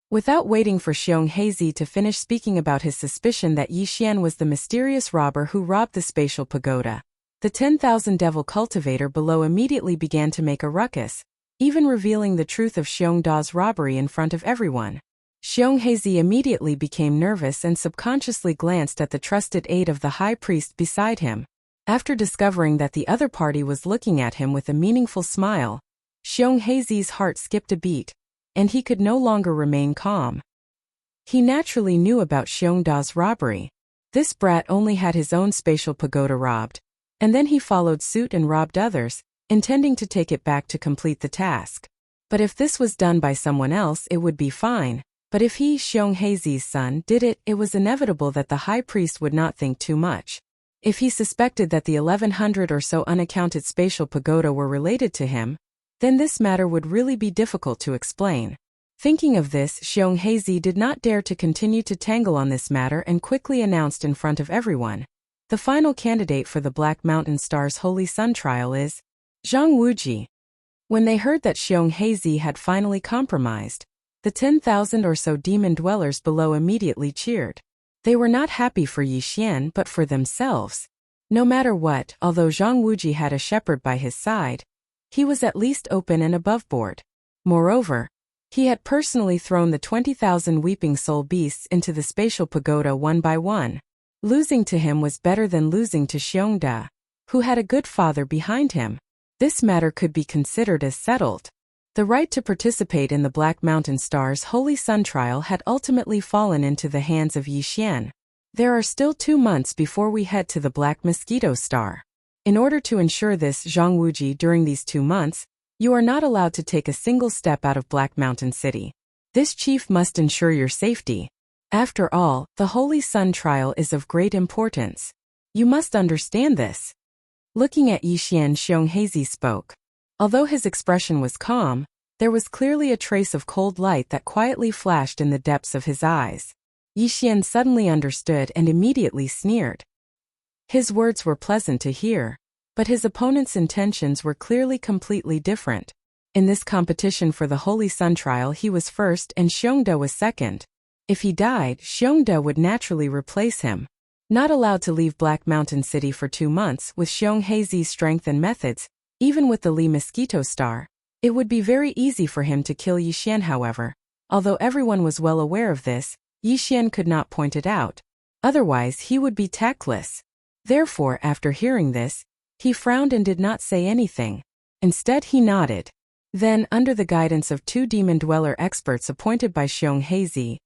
Without waiting for Xiong Haizi to finish speaking about his suspicion that Yi Xian was the mysterious robber who robbed the spatial pagoda, the 10,000 devil cultivator below immediately began to make a ruckus, even revealing the truth of Xiongda's robbery in front of everyone. Xiong Haizi immediately became nervous and subconsciously glanced at the trusted aide of the high priest beside him. After discovering that the other party was looking at him with a meaningful smile, Xiong Haizi's heart skipped a beat, and he could no longer remain calm. He naturally knew about Xiongda's robbery. This brat only had his own spatial pagoda robbed, and then he followed suit and robbed others, intending to take it back to complete the task. But if this was done by someone else, it would be fine. But if he, Xiong Haizi's son, did it, it was inevitable that the high priest would not think too much. If he suspected that the 1,100 or so unaccounted spatial pagoda were related to him, then this matter would really be difficult to explain. Thinking of this, Xiong Haizi did not dare to continue to tangle on this matter and quickly announced in front of everyone, "The final candidate for the Black Mountain Star's Holy Sun Trial is Zhang Wuji." When they heard that Xiong Haizi had finally compromised, the 10,000 or so demon dwellers below immediately cheered. They were not happy for Yi Xian but for themselves. No matter what, although Zhang Wuji had a shepherd by his side, he was at least open and aboveboard. Moreover, he had personally thrown the 20,000 Weeping Soul Beasts into the spatial pagoda one by one. Losing to him was better than losing to Xiongda, who had a good father behind him. This matter could be considered as settled. The right to participate in the Black Mountain Star's Holy Sun Trial had ultimately fallen into the hands of Yi Xian. There are still 2 months before we head to the Black Mosquito Star. In order to ensure this, Zhang Wuji, during these 2 months, you are not allowed to take a single step out of Black Mountain City. This chief must ensure your safety. After all, the Holy Sun Trial is of great importance. You must understand this. Looking at Yi Xian, Xiong Haizi spoke. Although his expression was calm, there was clearly a trace of cold light that quietly flashed in the depths of his eyes. Yi Xian suddenly understood and immediately sneered. His words were pleasant to hear, but his opponent's intentions were clearly completely different. In this competition for the Holy Sun Trial he was first and Xiongda was second. If he died, Xiongde would naturally replace him. Not allowed to leave Black Mountain City for 2 months with Xiong Heizi's strength and methods, even with the Li Mosquito Star, it would be very easy for him to kill Yixian. However, although everyone was well aware of this, Yixian could not point it out. Otherwise he would be tactless. Therefore, after hearing this, he frowned and did not say anything. Instead he nodded. Then, under the guidance of 2 demon dweller experts appointed by Xiong Heizi,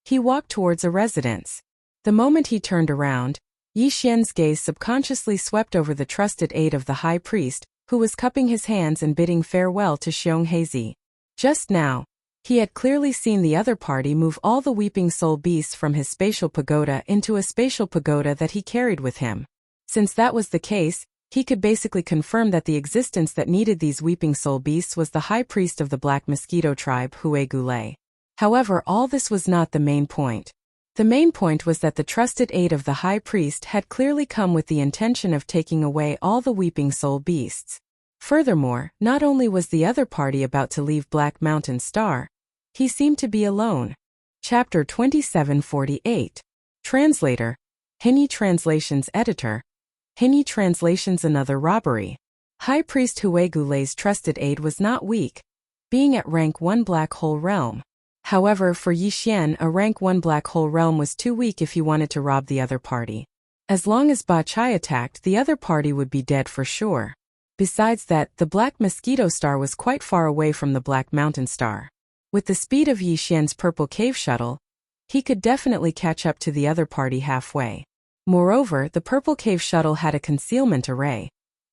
he walked towards a residence. The moment he turned around, Yixian's gaze subconsciously swept over the trusted aide of the high priest, who was cupping his hands and bidding farewell to Xiong Heizi. Just now, he had clearly seen the other party move all the weeping soul beasts from his spatial pagoda into a spatial pagoda that he carried with him. Since that was the case, he could basically confirm that the existence that needed these weeping soul beasts was the high priest of the Black Mosquito tribe, Hue Gulei. However, all this was not the main point. The main point was that the trusted aide of the high priest had clearly come with the intention of taking away all the weeping soul beasts. Furthermore, not only was the other party about to leave Black Mountain Star, he seemed to be alone. Chapter 2748. Translator. Hinyi Translations Editor. Hinyi Translations. Another robbery. High Priest Hue Gulei's trusted aide was not weak, being at rank 1 Black Hole Realm. However, for Yixian, a rank 1 Black Hole Realm was too weak if he wanted to rob the other party. As long as Ba Chai attacked, the other party would be dead for sure. Besides that, the Black Mosquito Star was quite far away from the Black Mountain Star. With the speed of Yixian's purple cave shuttle, he could definitely catch up to the other party halfway. Moreover, the purple cave shuttle had a concealment array,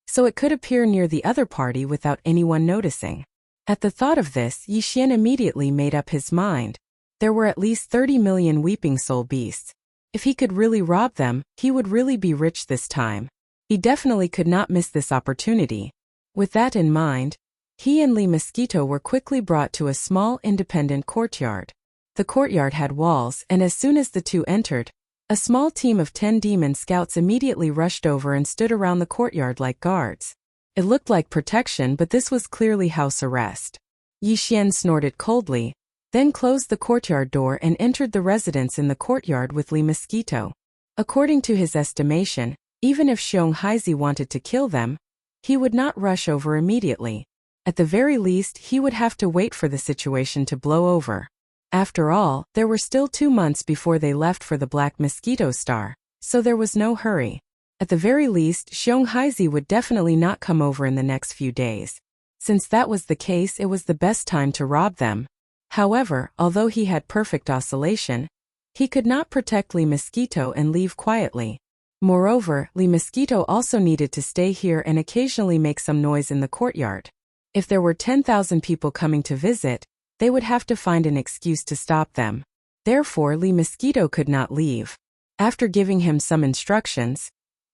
so it could appear near the other party without anyone noticing. At the thought of this, Yixian immediately made up his mind. There were at least 30 million weeping soul beasts. If he could really rob them, he would really be rich this time. He definitely could not miss this opportunity. With that in mind, he and Li Mosquito were quickly brought to a small independent courtyard. The courtyard had walls, and as soon as the two entered, a small team of 10 demon scouts immediately rushed over and stood around the courtyard like guards. It looked like protection, but this was clearly house arrest. Yixian snorted coldly, then closed the courtyard door and entered the residence in the courtyard with Li Mosquito. According to his estimation, even if Xiong Heizi wanted to kill them, he would not rush over immediately. At the very least, he would have to wait for the situation to blow over. After all, there were still 2 months before they left for the Black Mosquito Star, so there was no hurry. At the very least, Xiong Heizi would definitely not come over in the next few days. Since that was the case, it was the best time to rob them. However, although he had perfect oscillation, he could not protect Li Mosquito and leave quietly. Moreover, Li Mosquito also needed to stay here and occasionally make some noise in the courtyard. If there were 10,000 people coming to visit, they would have to find an excuse to stop them. Therefore, Li Mosquito could not leave. After giving him some instructions,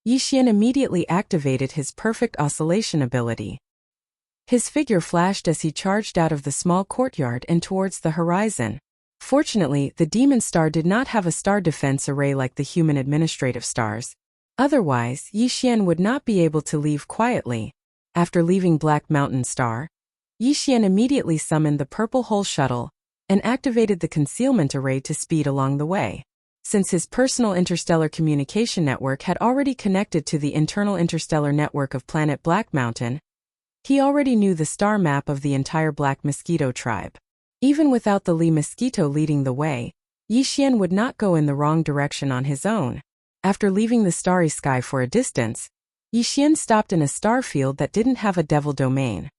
Yixian immediately activated his perfect oscillation ability. His figure flashed as he charged out of the small courtyard and towards the horizon. Fortunately, the demon star did not have a star defense array like the human administrative stars. Otherwise, Yixian would not be able to leave quietly. After leaving Black Mountain Star, Yixian immediately summoned the Purple Hole Shuttle and activated the concealment array to speed along the way. Since his personal interstellar communication network had already connected to the internal interstellar network of planet Black Mountain, he already knew the star map of the entire Black Mosquito tribe. Even without the Li Mosquito leading the way, Yixian would not go in the wrong direction on his own. After leaving the starry sky for a distance, Yixian stopped in a star field that didn't have a devil domain.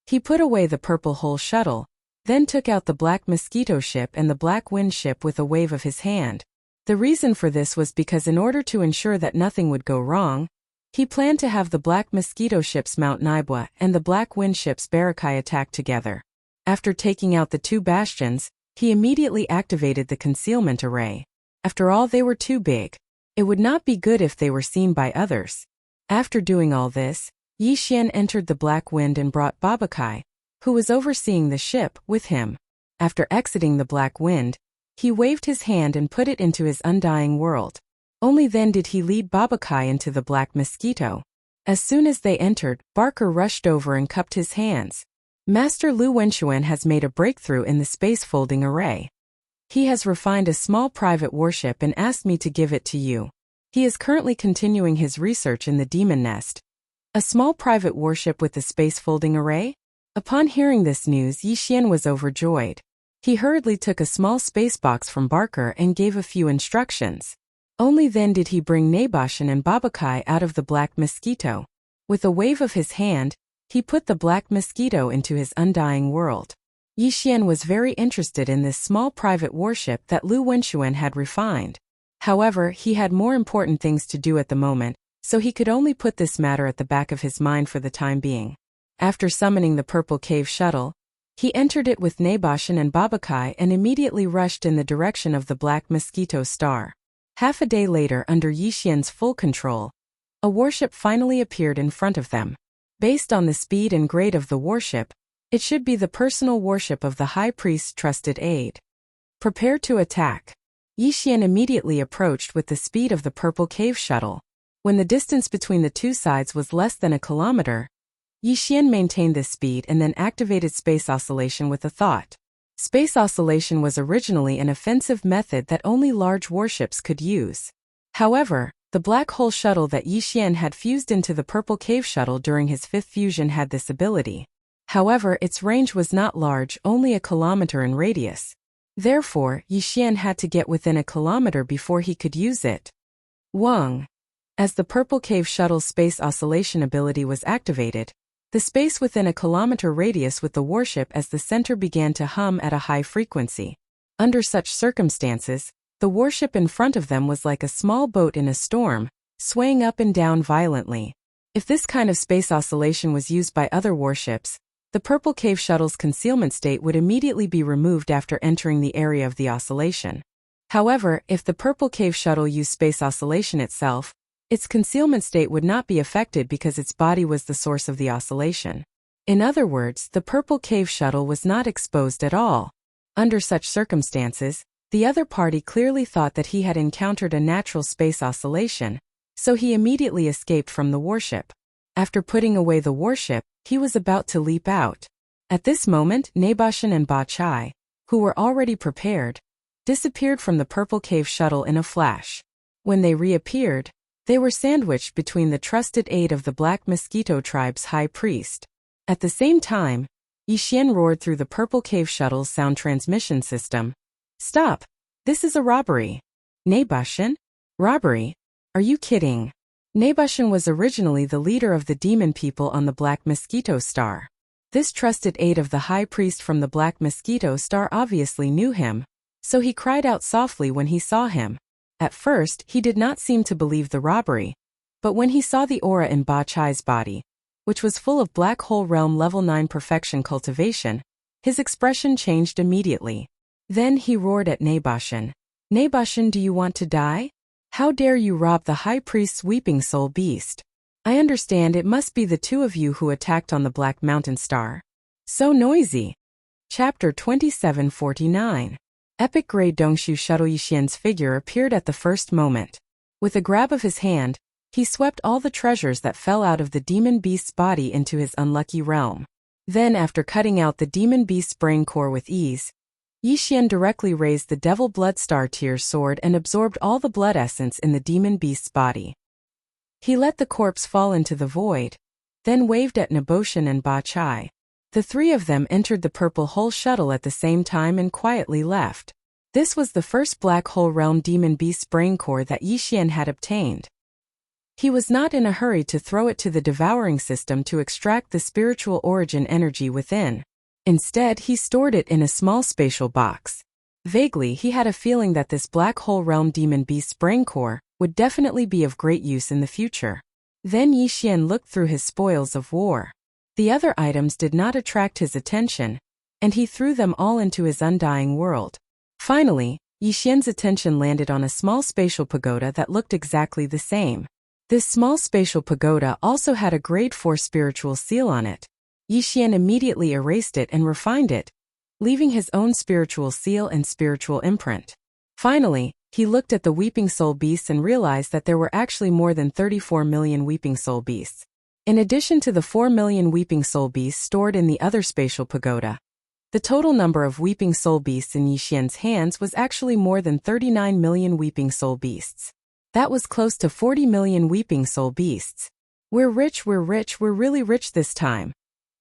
He put away the Purple Hole Shuttle, then took out the Black Mosquito ship and the Black Wind ship with a wave of his hand. The reason for this was because in order to ensure that nothing would go wrong, he planned to have the Black Mosquito ships Mount Naibwa and the Black Wind ships Barakai attack together. After taking out the 2 bastions, he immediately activated the concealment array. After all, they were too big. It would not be good if they were seen by others. After doing all this, Yixian entered the Black Wind and brought Babakai, who was overseeing the ship, with him. After exiting the Black Wind, he waved his hand and put it into his undying world. Only then did he lead Babakai into the Black Mosquito. As soon as they entered, Barker rushed over and cupped his hands. Master Lu Wenxuan has made a breakthrough in the space folding array. He has refined a small private warship and asked me to give it to you. He is currently continuing his research in the demon nest. A small private warship with a space folding array? Upon hearing this news, Yixian was overjoyed. He hurriedly took a small space box from Barker and gave a few instructions. Only then did he bring Naboshin and Babakai out of the black mosquito. With a wave of his hand, he put the black mosquito into his undying world. Yixian was very interested in this small private warship that Lu Wenxuan had refined. However, he had more important things to do at the moment, so he could only put this matter at the back of his mind for the time being. After summoning the purple cave shuttle, he entered it with Naboshin and Babakai and immediately rushed in the direction of the black mosquito star. Half a day later, under Yixian's full control, a warship finally appeared in front of them. Based on the speed and grade of the warship, it should be the personal warship of the High Priest's trusted aide. Prepare to attack. Yixian immediately approached with the speed of the purple cave shuttle. When the distance between the two sides was less than a kilometer, Yixian maintained this speed and then activated space oscillation with a thought. Space oscillation was originally an offensive method that only large warships could use. However, the black hole shuttle that Yixian had fused into the purple cave shuttle during his fifth fusion had this ability. However, its range was not large, only a kilometer in radius. Therefore, Yixian had to get within a kilometer before he could use it. Wang. As the purple cave shuttle's space oscillation ability was activated, the space within a kilometer radius with the warship as the center began to hum at a high frequency. Under such circumstances, the warship in front of them was like a small boat in a storm, swaying up and down violently. If this kind of space oscillation was used by other warships, the purple cave shuttle's concealment state would immediately be removed after entering the area of the oscillation. However, if the purple cave shuttle used space oscillation itself, its concealment state would not be affected because its body was the source of the oscillation. In other words, the purple cave shuttle was not exposed at all. Under such circumstances, the other party clearly thought that he had encountered a natural space oscillation, so he immediately escaped from the warship. After putting away the warship, he was about to leap out. At this moment, Naboshin and Ba Chai, who were already prepared, disappeared from the purple cave shuttle in a flash. When they reappeared, they were sandwiched between the trusted aide of the Black Mosquito Tribe's High Priest. At the same time, Yixian roared through the purple cave shuttle's sound transmission system. "Stop! This is a robbery!" "Naboshin? Robbery? Are you kidding?" Naboshin was originally the leader of the demon people on the Black Mosquito Star. This trusted aide of the High Priest from the Black Mosquito Star obviously knew him, so he cried out softly when he saw him. At first, he did not seem to believe the robbery, but when he saw the aura in Ba Chai's body, which was full of Black Hole Realm Level 9 Perfection cultivation, his expression changed immediately. Then he roared at Naboshin. "Naboshin, do you want to die? How dare you rob the High Priest's weeping soul beast? I understand it must be the two of you who attacked on the Black Mountain Star. So noisy." Chapter 2749. Epic Grey Dongshu Shuttle. Yixian's figure appeared at the first moment. With a grab of his hand, he swept all the treasures that fell out of the demon beast's body into his unlucky realm. Then, after cutting out the demon beast's brain core with ease, Yixian directly raised the Devil Blood Star Tear sword and absorbed all the blood essence in the demon beast's body. He let the corpse fall into the void, then waved at Naboshin and Ba Chai. The three of them entered the Purple Hole shuttle at the same time and quietly left. This was the first Black Hole Realm demon beast's brain core that Yixian had obtained. He was not in a hurry to throw it to the Devouring system to extract the spiritual origin energy within. Instead, he stored it in a small spatial box. Vaguely, he had a feeling that this Black Hole Realm demon beast's brain core would definitely be of great use in the future. Then Yixian looked through his spoils of war. The other items did not attract his attention, and he threw them all into his undying world. Finally, Yixian's attention landed on a small spatial pagoda that looked exactly the same. This small spatial pagoda also had a grade 4 spiritual seal on it. Yixian immediately erased it and refined it, leaving his own spiritual seal and spiritual imprint. Finally, he looked at the Weeping Soul Beasts and realized that there were actually more than 34 million Weeping Soul Beasts. In addition to the 4 million Weeping Soul Beasts stored in the other spatial pagoda, The total number of weeping soul beasts in Yixian's hands was actually more than 39 million weeping soul beasts. That was close to 40 million weeping soul beasts. We're rich, we're really rich this time.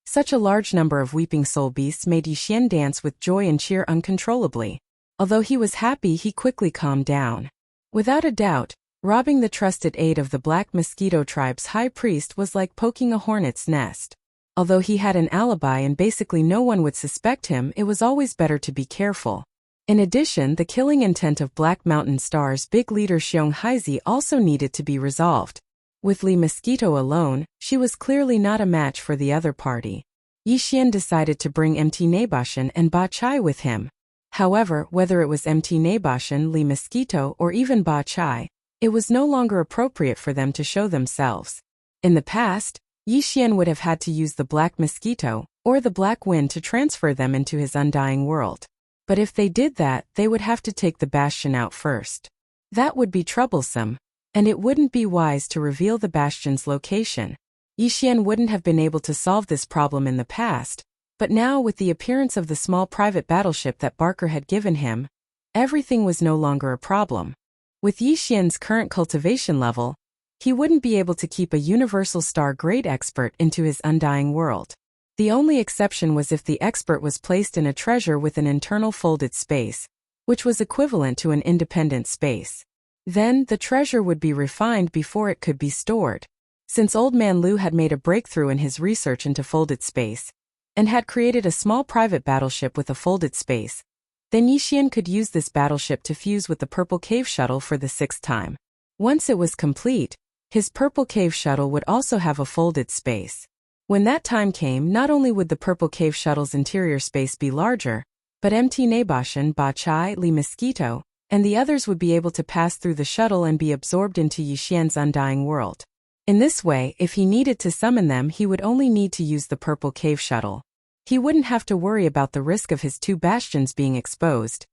Such a large number of weeping soul beasts made Yixian dance with joy and cheer uncontrollably. Although he was happy, he quickly calmed down. Without a doubt, robbing the trusted aid of the Black Mosquito tribe's high priest was like poking a hornet's nest. Although he had an alibi and basically no one would suspect him, it was always better to be careful. In addition, the killing intent of Black Mountain Star's big leader Xiong Haizi also needed to be resolved. With Li Mosquito alone, she was clearly not a match for the other party. Yixian decided to bring MT Nabashan and Ba Chai with him. However, whether it was MT Nabashan, Li Mosquito, or even Ba Chai, it was no longer appropriate for them to show themselves. In the past, Yixian would have had to use the Black Mosquito, or the Black Wind to transfer them into his undying world. But if they did that, they would have to take the Bastion out first. That would be troublesome, and it wouldn't be wise to reveal the Bastion's location. Yixian wouldn't have been able to solve this problem in the past, but now with the appearance of the small private battleship that Barker had given him, everything was no longer a problem. With Yixian's current cultivation level, he wouldn't be able to keep a Universal Star grade expert into his undying world. The only exception was if the expert was placed in a treasure with an internal folded space, which was equivalent to an independent space. Then, the treasure would be refined before it could be stored. Since Old Man Lu had made a breakthrough in his research into folded space, and had created a small private battleship with a folded space, then Yixian could use this battleship to fuse with the Purple Cave Shuttle for the 6th time. Once it was complete, his Purple Cave Shuttle would also have a folded space. When that time came, not only would the Purple Cave Shuttle's interior space be larger, but MT Nabashan, Ba Chai, Li Mosquito, and the others would be able to pass through the shuttle and be absorbed into Yixian's undying world. In this way, if he needed to summon them, he would only need to use the Purple Cave Shuttle. He wouldn't have to worry about the risk of his 2 bastions being exposed.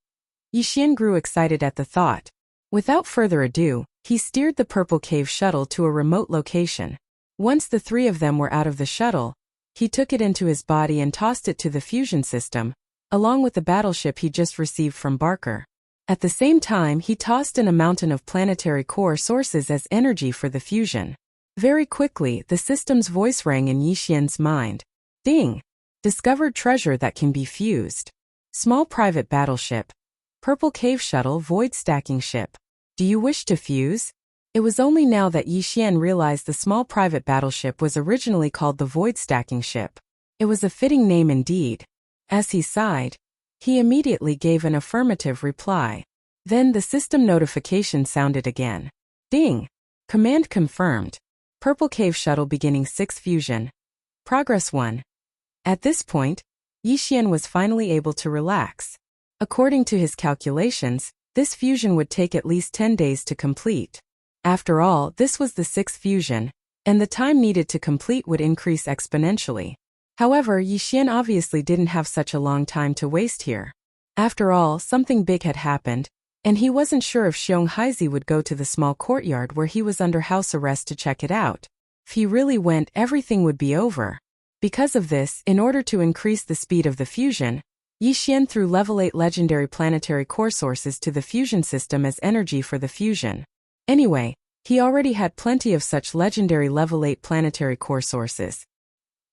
Yixian grew excited at the thought. Without further ado, he steered the Purple Cave Shuttle to a remote location. Once the 3 of them were out of the shuttle, he took it into his body and tossed it to the fusion system, along with the battleship he just received from Barker. At the same time, he tossed in a mountain of planetary core sources as energy for the fusion. Very quickly, the system's voice rang in Yixian's mind. Ding! Discovered treasure that can be fused. Small private battleship. Purple Cave Shuttle void stacking ship. Do you wish to fuse? It was only now that Yixian realized the small private battleship was originally called the void stacking ship. It was a fitting name indeed. As he sighed, he immediately gave an affirmative reply. Then the system notification sounded again. Ding! Command confirmed. Purple Cave Shuttle beginning 6 fusion. Progress 1. At this point, Yixian was finally able to relax. According to his calculations, this fusion would take at least 10 days to complete. After all, this was the 6th fusion, and the time needed to complete would increase exponentially. However, Yixian obviously didn't have such a long time to waste here. After all, something big had happened, and he wasn't sure if Xiong Haizi would go to the small courtyard where he was under house arrest to check it out. If he really went, everything would be over. Because of this, in order to increase the speed of the fusion, Yixian threw level 8 legendary planetary core sources to the fusion system as energy for the fusion. Anyway, he already had plenty of such legendary level 8 planetary core sources.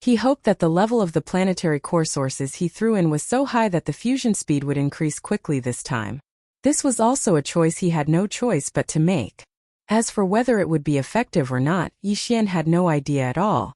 He hoped that the level of the planetary core sources he threw in was so high that the fusion speed would increase quickly this time. This was also a choice he had no choice but to make. As for whether it would be effective or not, Yixian had no idea at all.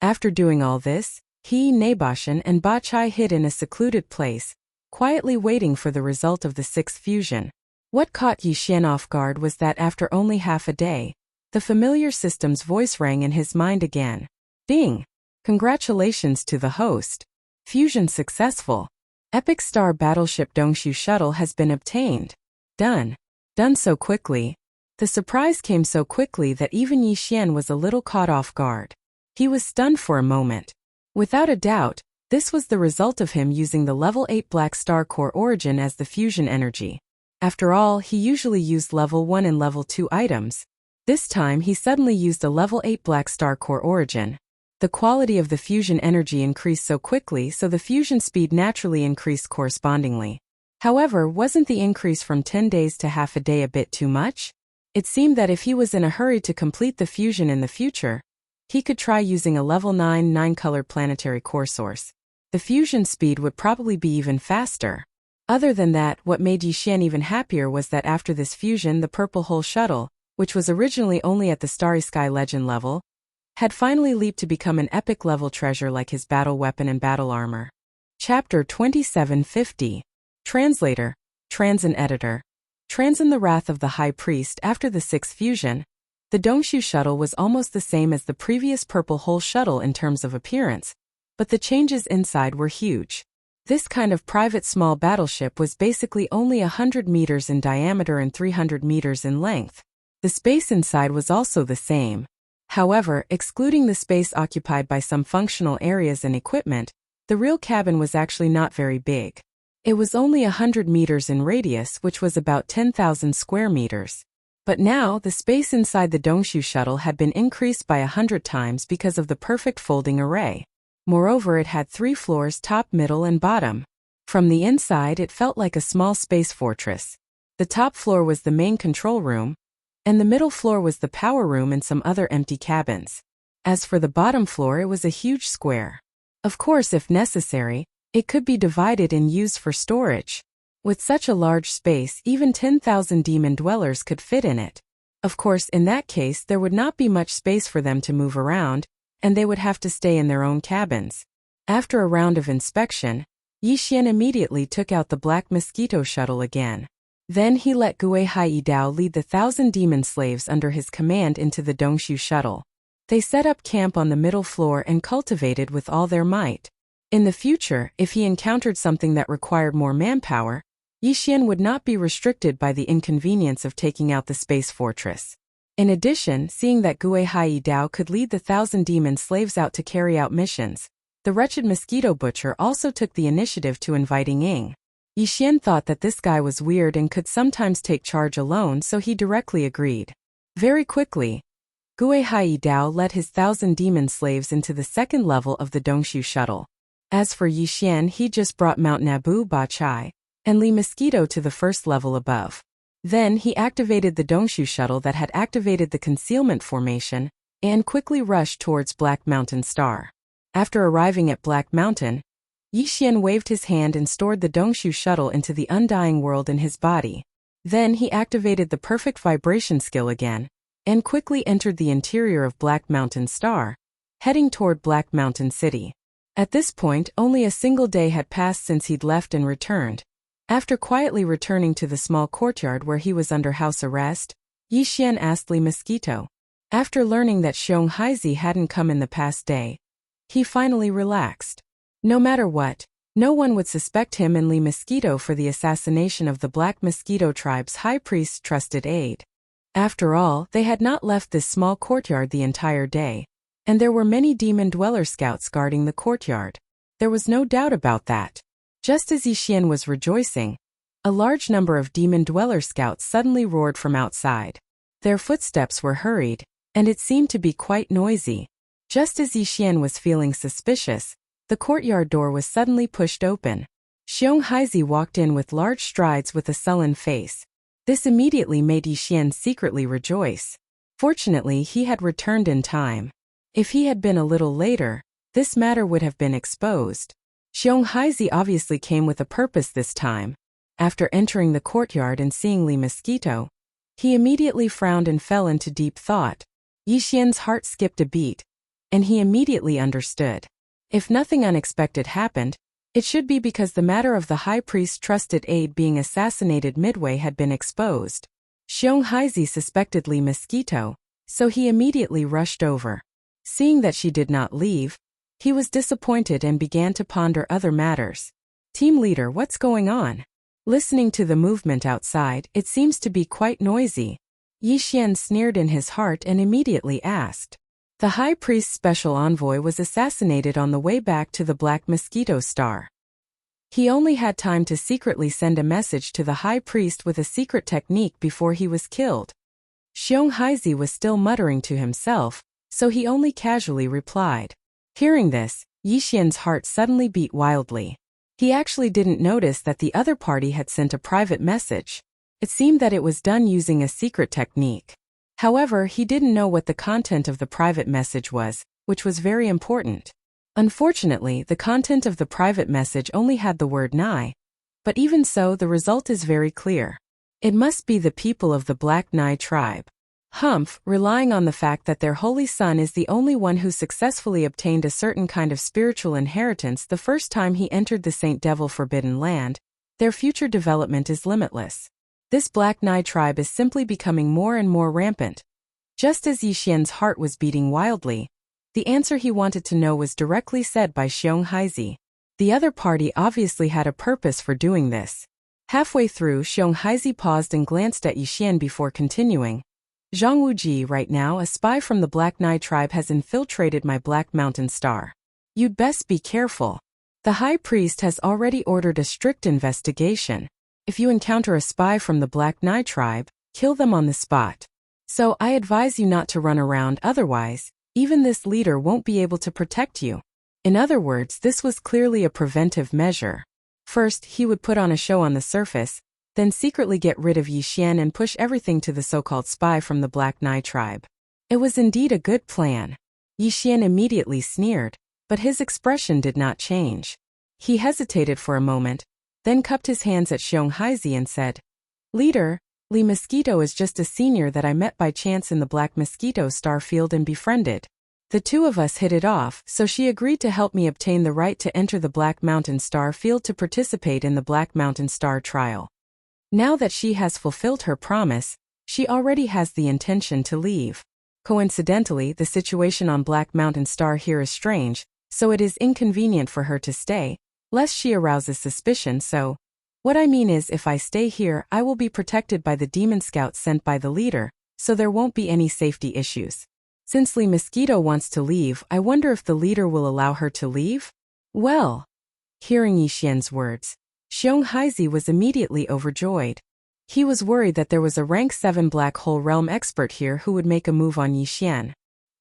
After doing all this, he, Nabashan, and Ba Chai hid in a secluded place, quietly waiting for the result of the 6th fusion. What caught Yixian off guard was that after only half a day, the familiar system's voice rang in his mind again. Ding! Congratulations to the host. Fusion successful. Epic Star Battleship Dongshu Shuttle has been obtained. Done. Done so quickly. The surprise came so quickly that even Yixian was a little caught off guard. He was stunned for a moment. Without a doubt, this was the result of him using the level 8 Black Star Core Origin as the fusion energy. After all, he usually used level 1 and level 2 items. This time he suddenly used a level 8 Black Star Core Origin. The quality of the fusion energy increased so quickly, so the fusion speed naturally increased correspondingly. However, wasn't the increase from 10 days to half a day a bit too much? It seemed that if he was in a hurry to complete the fusion in the future, he could try using a level 9 9-colored planetary core source. The fusion speed would probably be even faster. Other than that, what made Yixian even happier was that after this fusion, the Purple Hole Shuttle, which was originally only at the Starry Sky Legend level, had finally leaped to become an epic level treasure like his battle weapon and battle armor. Chapter 2750. Translator, Transin Editor. Transin the Wrath of the High Priest. After the 6th fusion, the Dongshu shuttle was almost the same as the previous Purple Hole Shuttle in terms of appearance, but the changes inside were huge. This kind of private small battleship was basically only 100 meters in diameter and 300 meters in length. The space inside was also the same. However, excluding the space occupied by some functional areas and equipment, the real cabin was actually not very big. It was only 100 meters in radius, which was about 10,000 square meters. But now, the space inside the Dongshu shuttle had been increased by 100 times because of the perfect folding array. Moreover, it had 3 floors, top, middle, and bottom. From the inside, it felt like a small space fortress. The top floor was the main control room, and the middle floor was the power room and some other empty cabins. As for the bottom floor, it was a huge square. Of course, if necessary, it could be divided and used for storage. With such a large space, even 10,000 demon dwellers could fit in it. Of course, in that case, there would not be much space for them to move around, and they would have to stay in their own cabins. After a round of inspection, Yixian immediately took out the Black Mosquito shuttle again. Then he let Gue Hai Dao lead the 1,000 demon slaves under his command into the Dongshu shuttle. They set up camp on the middle floor and cultivated with all their might. In the future, if he encountered something that required more manpower, Yixian would not be restricted by the inconvenience of taking out the space fortress. In addition, seeing that Gue Hai Dao could lead the 1,000 demon slaves out to carry out missions, the wretched mosquito butcher also took the initiative to inviting Ying. Yixian thought that this guy was weird and could sometimes take charge alone, so he directly agreed. Very quickly, Gue Hai Dao led his 1,000 demon slaves into the 2nd level of the Dongshu shuttle. As for Yixian, he just brought Mount Nabu Ba Chai and Li Mosquito to the 1st level above. Then he activated the Dongshu shuttle that had activated the concealment formation and quickly rushed towards Black Mountain Star. After arriving at Black Mountain, Yixian waved his hand and stored the Dongshu shuttle into the undying world in his body. Then he activated the perfect vibration skill again, and quickly entered the interior of Black Mountain Star, heading toward Black Mountain City. At this point, only a single day had passed since he'd left and returned. After quietly returning to the small courtyard where he was under house arrest, Yixian asked Li Mosquito. After learning that Xiong Haizi hadn't come in the past day, he finally relaxed. No matter what, no one would suspect him and Li Mosquito for the assassination of the Black Mosquito tribe's high priest's trusted aide. After all, they had not left this small courtyard the entire day, and there were many demon dweller scouts guarding the courtyard. There was no doubt about that. Just as Yixian was rejoicing, a large number of demon dweller scouts suddenly roared from outside. Their footsteps were hurried, and it seemed to be quite noisy. Just as Yixian was feeling suspicious, the courtyard door was suddenly pushed open. Xiong Haizi walked in with large strides with a sullen face. This immediately made Yixian secretly rejoice. Fortunately, he had returned in time. If he had been a little later, this matter would have been exposed. Xiong Haizi obviously came with a purpose this time. After entering the courtyard and seeing Li Mosquito, he immediately frowned and fell into deep thought. Yixian's heart skipped a beat, and he immediately understood. If nothing unexpected happened, it should be because the matter of the high priest's trusted aide being assassinated midway had been exposed. Xiong Haizi suspected Li Mosquito, so he immediately rushed over. Seeing that she did not leave, he was disappointed and began to ponder other matters. Team leader, what's going on? Listening to the movement outside, it seems to be quite noisy. Yixian sneered in his heart and immediately asked. The high priest's special envoy was assassinated on the way back to the Black Mosquito Star. He only had time to secretly send a message to the high priest with a secret technique before he was killed. Xiong Haizi was still muttering to himself, so he only casually replied. Hearing this, Yixian's heart suddenly beat wildly. He actually didn't notice that the other party had sent a private message. It seemed that it was done using a secret technique. However, he didn't know what the content of the private message was, which was very important. Unfortunately, the content of the private message only had the word Nai. But even so, the result is very clear. It must be the people of the Black Nai tribe. Humph, relying on the fact that their holy son is the only one who successfully obtained a certain kind of spiritual inheritance the first time he entered the Saint Devil Forbidden Land, their future development is limitless. This Black Nai tribe is simply becoming more and more rampant. Just as Yixian's heart was beating wildly, the answer he wanted to know was directly said by Xiong Haizi. The other party obviously had a purpose for doing this. Halfway through, Xiong Haizi paused and glanced at Yixian before continuing. Zhang Wuji, right now a spy from the Black Nai tribe has infiltrated my Black Mountain Star. You'd best be careful. The High Priest has already ordered a strict investigation. If you encounter a spy from the Black Nai tribe, kill them on the spot. So I advise you not to run around, otherwise, even this leader won't be able to protect you. In other words, this was clearly a preventive measure. First, he would put on a show on the surface, then secretly get rid of Yixian and push everything to the so-called spy from the Black Nai tribe. It was indeed a good plan. Yixian immediately sneered, but his expression did not change. He hesitated for a moment, then cupped his hands at Xiong Haizi and said, "Leader, Li Mosquito is just a senior that I met by chance in the Black Mosquito Star field and befriended. The two of us hit it off, so she agreed to help me obtain the right to enter the Black Mountain Star field to participate in the Black Mountain Star trial. Now that she has fulfilled her promise, she already has the intention to leave. Coincidentally, the situation on Black Mountain Star here is strange, so it is inconvenient for her to stay, lest she arouses suspicion. So, what I mean is, if I stay here, I will be protected by the demon scouts sent by the leader, so there won't be any safety issues. Since Li Mosquito wants to leave, I wonder if the leader will allow her to leave?" Well, hearing Yixian's words, Xiong Haizi was immediately overjoyed. He was worried that there was a rank 7 Black Hole Realm expert here who would make a move on Yixian.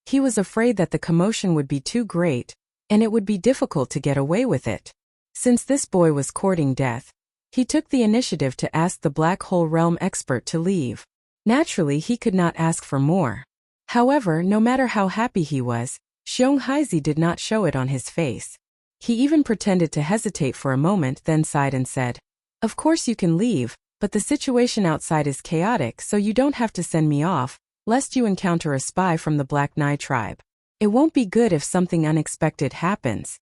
He was afraid that the commotion would be too great, and it would be difficult to get away with it. Since this boy was courting death, he took the initiative to ask the Black Hole Realm expert to leave. Naturally, he could not ask for more. However, no matter how happy he was, Xiong Haizi did not show it on his face. He even pretended to hesitate for a moment, then sighed and said, "Of course you can leave, but the situation outside is chaotic, so you don't have to send me off, lest you encounter a spy from the Black Nai tribe. It won't be good if something unexpected happens."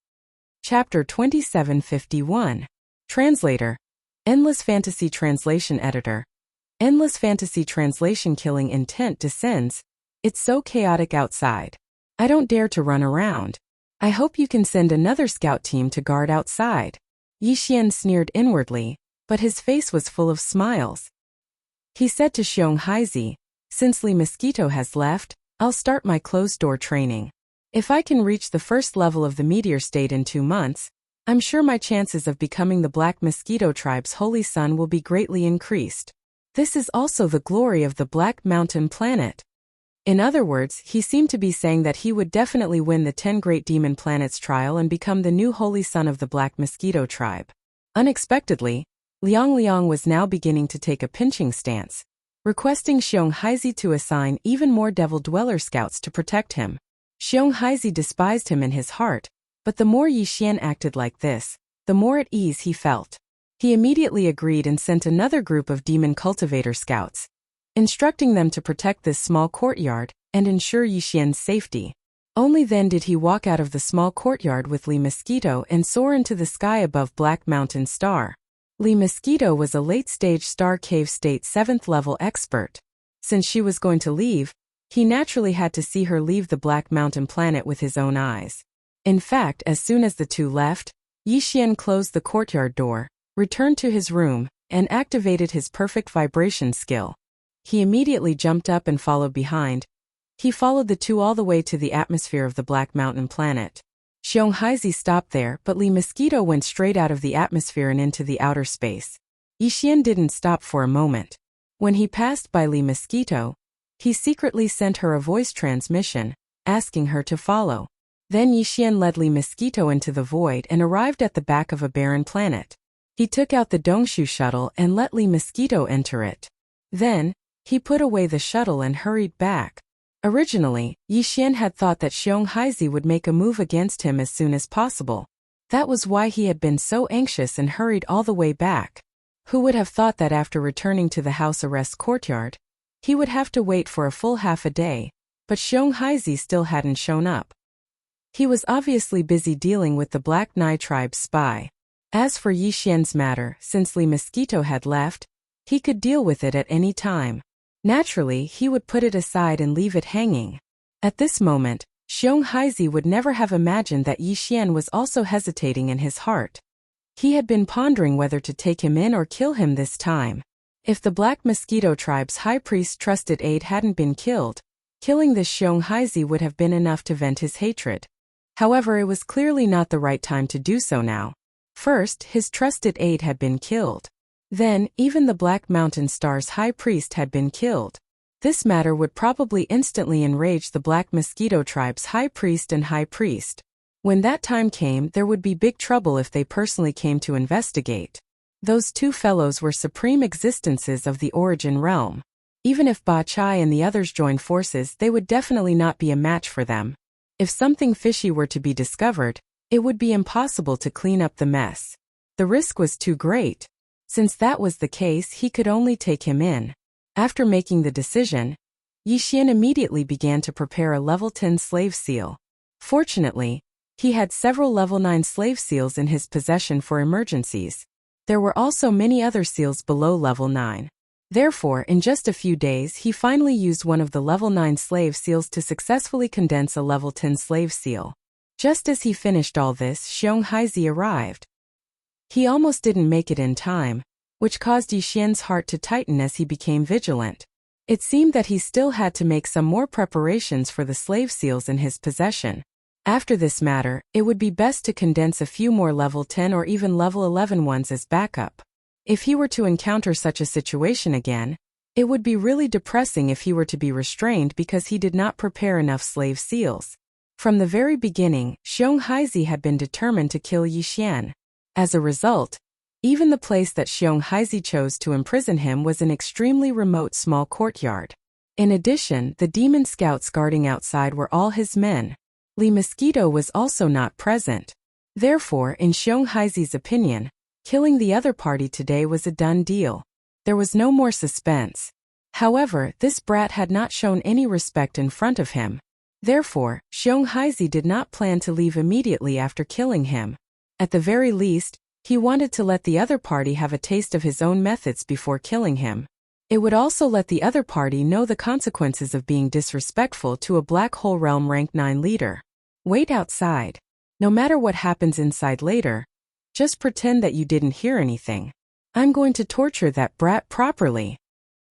Chapter 2751. Translator. Endless Fantasy Translation Editor. Endless Fantasy Translation. Killing intent descends. It's so chaotic outside. I don't dare to run around. I hope you can send another scout team to guard outside. Yixian sneered inwardly, but his face was full of smiles. He said to Xiong Haizi, "Since Li Mosquito has left, I'll start my closed-door training. If I can reach the first level of the meteor state in 2 months, I'm sure my chances of becoming the Black Mosquito tribe's holy son will be greatly increased. This is also the glory of the Black Mountain planet." In other words, he seemed to be saying that he would definitely win the 10 Great Demon Planets trial and become the new holy son of the Black Mosquito tribe. Unexpectedly, Liang was now beginning to take a pinching stance, requesting Xiong Haizi to assign even more Devil Dweller scouts to protect him. Xiong Haizi despised him in his heart, but the more Yixian acted like this, the more at ease he felt. He immediately agreed and sent another group of Demon Cultivator scouts, instructing them to protect this small courtyard and ensure Yixian's safety. Only then did he walk out of the small courtyard with Li Mosquito and soar into the sky above Black Mountain Star. Li Mosquito was a late-stage Star Cave State 7th level expert. Since she was going to leave, he naturally had to see her leave the Black Mountain planet with his own eyes. In fact, as soon as the two left, Yixian closed the courtyard door, returned to his room, and activated his perfect vibration skill. He immediately jumped up and followed behind. He followed the two all the way to the atmosphere of the Black Mountain planet. Xiong Haizi stopped there, but Li Mosquito went straight out of the atmosphere and into the outer space. Yixian didn't stop for a moment. When he passed by Li Mosquito, he secretly sent her a voice transmission, asking her to follow. Then Yixian led Li Mosquito into the void and arrived at the back of a barren planet. He took out the Dongshu shuttle and let Li Mosquito enter it. Then, he put away the shuttle and hurried back. Originally, Yixian had thought that Xiong Haizi would make a move against him as soon as possible. That was why he had been so anxious and hurried all the way back. Who would have thought that after returning to the house arrest courtyard, he would have to wait for a full half a day, but Xiong Haizi still hadn't shown up. He was obviously busy dealing with the Black Nai tribe's spy. As for Yixian's matter, since Li Mosquito had left, he could deal with it at any time. Naturally, he would put it aside and leave it hanging. At this moment, Xiong Haizi would never have imagined that Yixian was also hesitating in his heart. He had been pondering whether to take him in or kill him this time. If the Black Mosquito tribe's high priest's trusted aide hadn't been killed, killing this Xiong Haizi would have been enough to vent his hatred. However, it was clearly not the right time to do so now. First, his trusted aide had been killed. Then, even the Black Mountain Star's high priest had been killed. This matter would probably instantly enrage the Black Mosquito tribe's high priest and high priest. When that time came, there would be big trouble if they personally came to investigate. Those two fellows were supreme existences of the Origin realm. Even if Ba Chai and the others joined forces, they would definitely not be a match for them. If something fishy were to be discovered, it would be impossible to clean up the mess. The risk was too great. Since that was the case, he could only take him in. After making the decision, Yixian immediately began to prepare a level 10 slave seal. Fortunately, he had several level 9 slave seals in his possession for emergencies. There were also many other seals below level 9. Therefore, in just a few days, he finally used one of the level 9 slave seals to successfully condense a level 10 slave seal. Just as he finished all this, Xiong Haizi arrived. He almost didn't make it in time, which caused Yixian's heart to tighten as he became vigilant. It seemed that he still had to make some more preparations for the slave seals in his possession. After this matter, it would be best to condense a few more level 10 or even level 11 ones as backup. If he were to encounter such a situation again, it would be really depressing if he were to be restrained because he did not prepare enough slave seals. From the very beginning, Xiong Haizi had been determined to kill Yixian. As a result, even the place that Xiong Haizi chose to imprison him was an extremely remote small courtyard. In addition, the demon scouts guarding outside were all his men. Li Mosquito was also not present. Therefore, in Xiong Haizi's opinion, killing the other party today was a done deal. There was no more suspense. However, this brat had not shown any respect in front of him. Therefore, Xiong Haizi did not plan to leave immediately after killing him. At the very least, he wanted to let the other party have a taste of his own methods before killing him. It would also let the other party know the consequences of being disrespectful to a Black Hole Realm rank 9 leader. Wait outside. No matter what happens inside later, just pretend that you didn't hear anything. I'm going to torture that brat properly.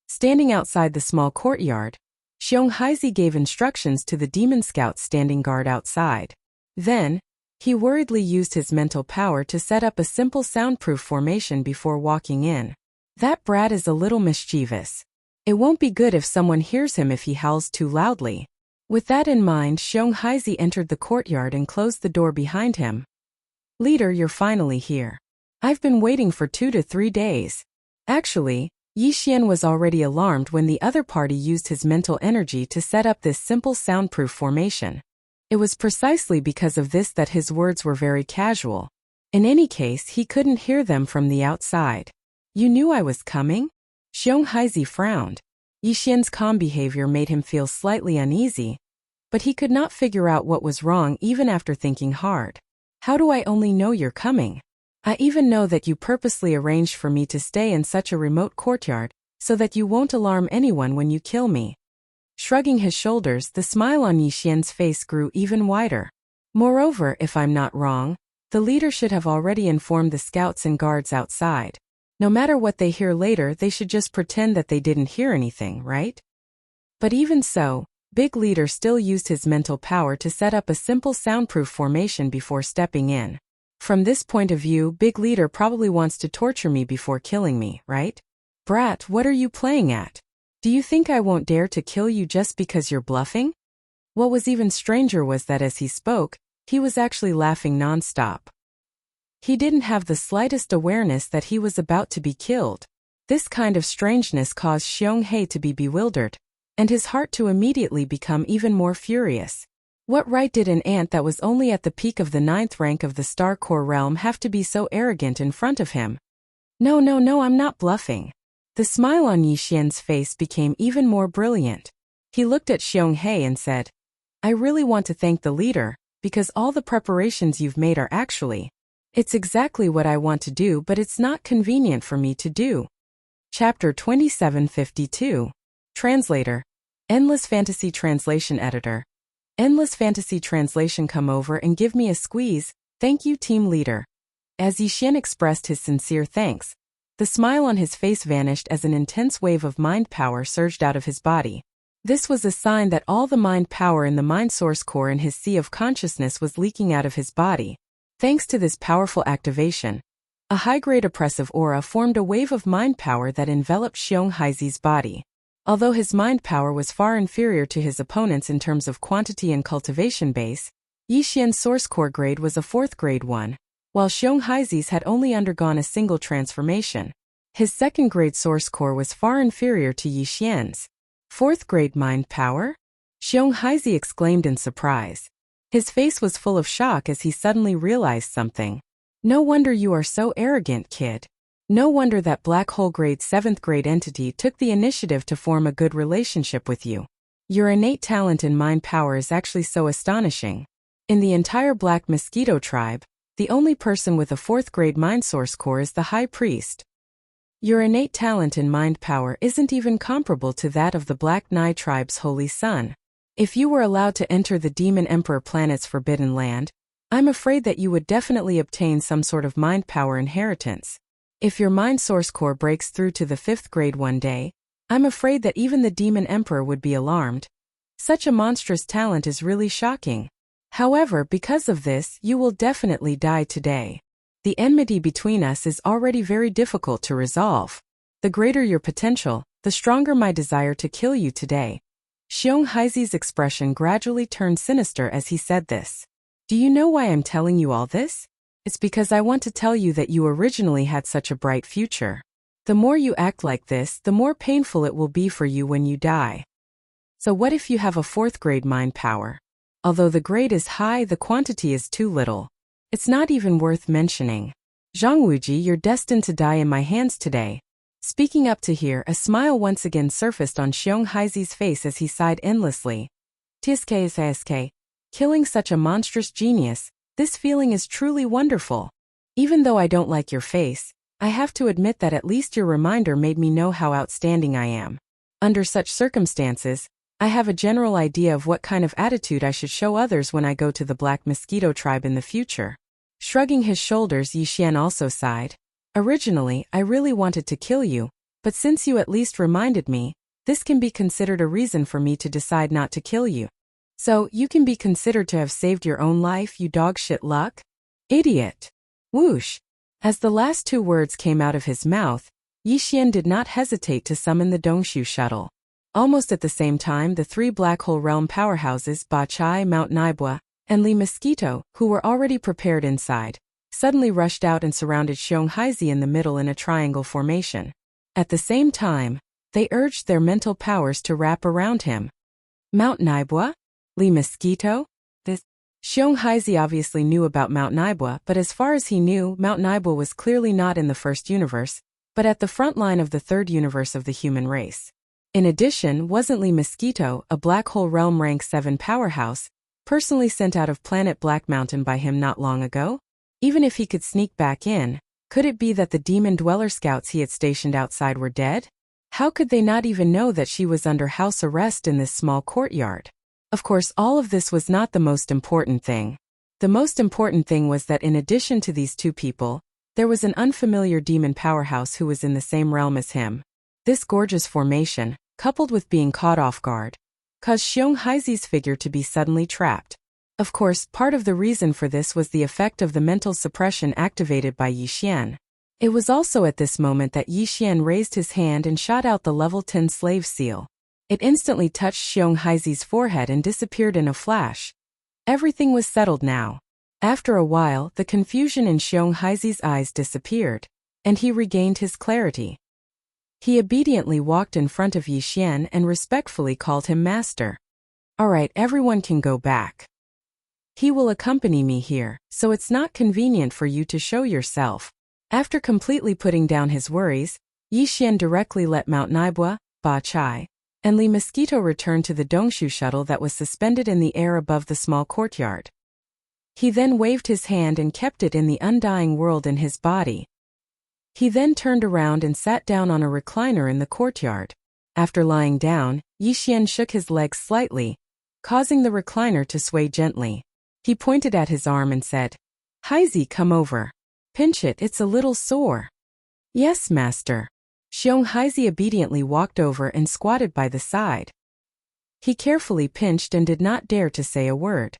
Standing outside the small courtyard, Xiong Haizi gave instructions to the demon scouts standing guard outside. Then, he worriedly used his mental power to set up a simple soundproof formation before walking in. That brat is a little mischievous. It won't be good if someone hears him if he howls too loudly. With that in mind, Xiong Haizi entered the courtyard and closed the door behind him. Leader, you're finally here. I've been waiting for 2 to 3 days. Actually, Yixian was already alarmed when the other party used his mental energy to set up this simple soundproof formation. It was precisely because of this that his words were very casual. In any case, he couldn't hear them from the outside. You knew I was coming? Xiong Haizi frowned. Yixian's calm behavior made him feel slightly uneasy, but he could not figure out what was wrong even after thinking hard. How do I only know you're coming? I even know that you purposely arranged for me to stay in such a remote courtyard, so that you won't alarm anyone when you kill me. Shrugging his shoulders, the smile on Yixian's face grew even wider. Moreover, if I'm not wrong, the leader should have already informed the scouts and guards outside. No matter what they hear later, they should just pretend that they didn't hear anything, right? But even so, Big Leader still used his mental power to set up a simple soundproof formation before stepping in. From this point of view, Big Leader probably wants to torture me before killing me, right? Brat, what are you playing at? Do you think I won't dare to kill you just because you're bluffing? What was even stranger was that as he spoke, He was actually laughing nonstop. He didn't have the slightest awareness that he was about to be killed. This kind of strangeness caused Xiong-hei to be bewildered, and his heart to immediately become even more furious. What right did an ant that was only at the peak of the 9th rank of the Star Core realm have to be so arrogant in front of him? No, I'm not bluffing. The smile on Yi Xian's face became even more brilliant. He looked at Xiong-hei and said, I really want to thank the leader, because all the preparations you've made are actually. It's exactly what I want to do, but it's not convenient for me to do. Chapter 2752. Translator. Endless Fantasy Translation Editor. Endless Fantasy Translation. Come over and give me a squeeze, thank you team leader. As Yi Xian expressed his sincere thanks, the smile on his face vanished as an intense wave of mind power surged out of his body. This was a sign that all the mind power in the mind source core in his sea of consciousness was leaking out of his body. Thanks to this powerful activation, a high-grade oppressive aura formed a wave of mind power that enveloped Xiong-hei's body. Although his mind power was far inferior to his opponents in terms of quantity and cultivation base, Yi Xian's source core grade was a 4th grade one, while Xiong-hei's had only undergone a single transformation. His 2nd grade source core was far inferior to Yi Xian's. 4th grade mind power? Xiong-hei's exclaimed in surprise. His face was full of shock as he suddenly realized something. No wonder you are so arrogant, kid. No wonder that black hole grade 7th grade entity took the initiative to form a good relationship with you. Your innate talent in mind power is actually so astonishing. In the entire Black Mosquito tribe, the only person with a 4th grade mind source core is the High Priest. Your innate talent in mind power isn't even comparable to that of the Black Nai tribe's Holy Sun. If you were allowed to enter the Demon Emperor planet's Forbidden Land, I'm afraid that you would definitely obtain some sort of mind power inheritance. If your mind source core breaks through to the 5th grade one day, I'm afraid that even the Demon Emperor would be alarmed. Such a monstrous talent is really shocking. However, because of this, you will definitely die today. The enmity between us is already very difficult to resolve. The greater your potential, the stronger my desire to kill you today. Xiong-hei's expression gradually turned sinister as he said this. Do you know why I'm telling you all this? It's because I want to tell you that you originally had such a bright future. The more you act like this, the more painful it will be for you when you die. So what if you have a 4th grade mind power? Although the grade is high, the quantity is too little. It's not even worth mentioning. Zhang Wuji, you're destined to die in my hands today. Speaking up to here, a smile once again surfaced on Xiong-hei's face as he sighed endlessly. Tsk. Killing such a monstrous genius, this feeling is truly wonderful. Even though I don't like your face, I have to admit that at least your reminder made me know how outstanding I am. Under such circumstances, I have a general idea of what kind of attitude I should show others when I go to the Black Mosquito tribe in the future. Shrugging his shoulders, Yi Xian also sighed. Originally, I really wanted to kill you, but since you at least reminded me, this can be considered a reason for me to decide not to kill you. So, you can be considered to have saved your own life, you dogshit luck? Idiot! Whoosh! As the last 2 words came out of his mouth, Yi Xian did not hesitate to summon the Dongshu shuttle. Almost at the same time, the 3 Black Hole Realm powerhouses, Ba Chai, Mount Naibua, and Li Mosquito, who were already prepared inside, suddenly rushed out and surrounded Xiong-hei's in the middle in a triangle formation. At the same time, they urged their mental powers to wrap around him. Mount Naibua? Li Mosquito? Xiong-hei's obviously knew about Mount Naibua, but as far as he knew, Mount Naibua was clearly not in the 1st universe, but at the front line of the 3rd universe of the human race. In addition, wasn't Li Mosquito, a Black Hole Realm rank 7 powerhouse, personally sent out of planet Black Mountain by him not long ago? Even if he could sneak back in, could it be that the demon dweller scouts he had stationed outside were dead? How could they not even know that she was under house arrest in this small courtyard? Of course, all of this was not the most important thing. The most important thing was that in addition to these 2 people, there was an unfamiliar demon powerhouse who was in the same realm as him. This gorgeous formation, coupled with being caught off guard, caused Xiong-hei's figure to be suddenly trapped. Of course, part of the reason for this was the effect of the mental suppression activated by Yi Xian. It was also at this moment that Yi Xian raised his hand and shot out the level 10 slave seal. It instantly touched Xiong-hei's forehead and disappeared in a flash. Everything was settled now. After a while, the confusion in Xiong Haizi's eyes disappeared, and he regained his clarity. He obediently walked in front of Yi Xian and respectfully called him master. All right, everyone can go back. He will accompany me here, so it's not convenient for you to show yourself. After completely putting down his worries, Yi Xian directly let Mount Naibua, Ba Chai, and Li Mosquito return to the Dongshu shuttle that was suspended in the air above the small courtyard. He then waved his hand and kept it in the undying world in his body. He then turned around and sat down on a recliner in the courtyard. After lying down, Yi Xian shook his legs slightly, causing the recliner to sway gently. He pointed at his arm and said, "Haizi, come over. Pinch it, it's a little sore." "Yes, master." Xiong Haizi obediently walked over and squatted by the side. He carefully pinched and did not dare to say a word.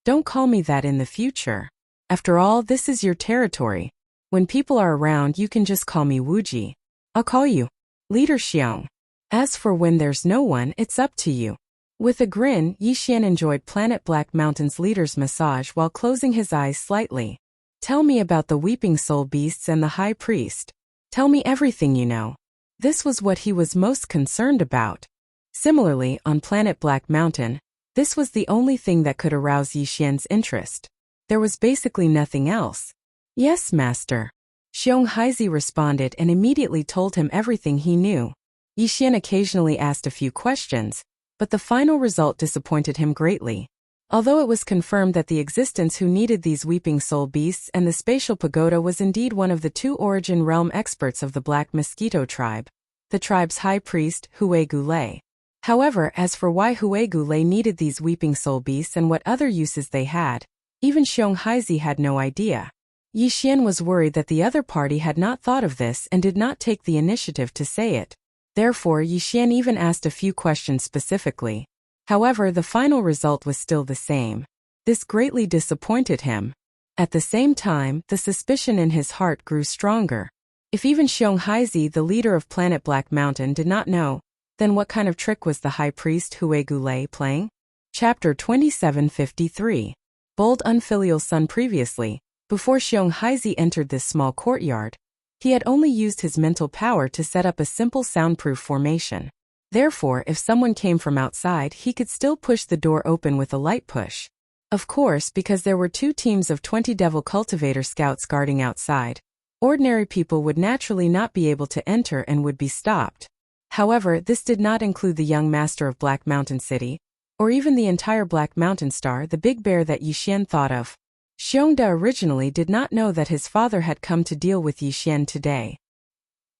"Don't call me that in the future. After all, this is your territory. When people are around, you can just call me Wuji. I'll call you Leader Xiong. As for when there's no one, it's up to you." With a grin, Yi Xian enjoyed Planet Black Mountain's leader's massage while closing his eyes slightly. "Tell me about the Weeping Soul Beasts and the High Priest. Tell me everything you know." This was what he was most concerned about. Similarly, on Planet Black Mountain, this was the only thing that could arouse Yi Xian's interest. There was basically nothing else. "Yes, master." Xiong Haizi responded and immediately told him everything he knew. Yi Xian occasionally asked a few questions, but the final result disappointed him greatly. Although it was confirmed that the existence who needed these weeping soul beasts and the spatial pagoda was indeed one of the two origin realm experts of the Black Mosquito tribe, the tribe's high priest, Hue Gulei. However, as for why Hue Gulei needed these weeping soul beasts and what other uses they had, even Xiong Haizi had no idea. Yi Xian was worried that the other party had not thought of this and did not take the initiative to say it. Therefore, Yi Xian even asked a few questions specifically. However, the final result was still the same. This greatly disappointed him. At the same time, the suspicion in his heart grew stronger. If even Xiong Haizi, the leader of Planet Black Mountain, did not know, then what kind of trick was the high priest Hue Gulei playing? Chapter 2753. Bold unfilial son. Previously, before Xiong Haizi entered this small courtyard, he had only used his mental power to set up a simple soundproof formation. Therefore, if someone came from outside, he could still push the door open with a light push. Of course, because there were 2 teams of 20 Devil Cultivator scouts guarding outside, ordinary people would naturally not be able to enter and would be stopped. However, this did not include the young master of Black Mountain City, or even the entire Black Mountain Star, the big bear that Yi Xian thought of. Xiongda originally did not know that his father had come to deal with Yi Xian today.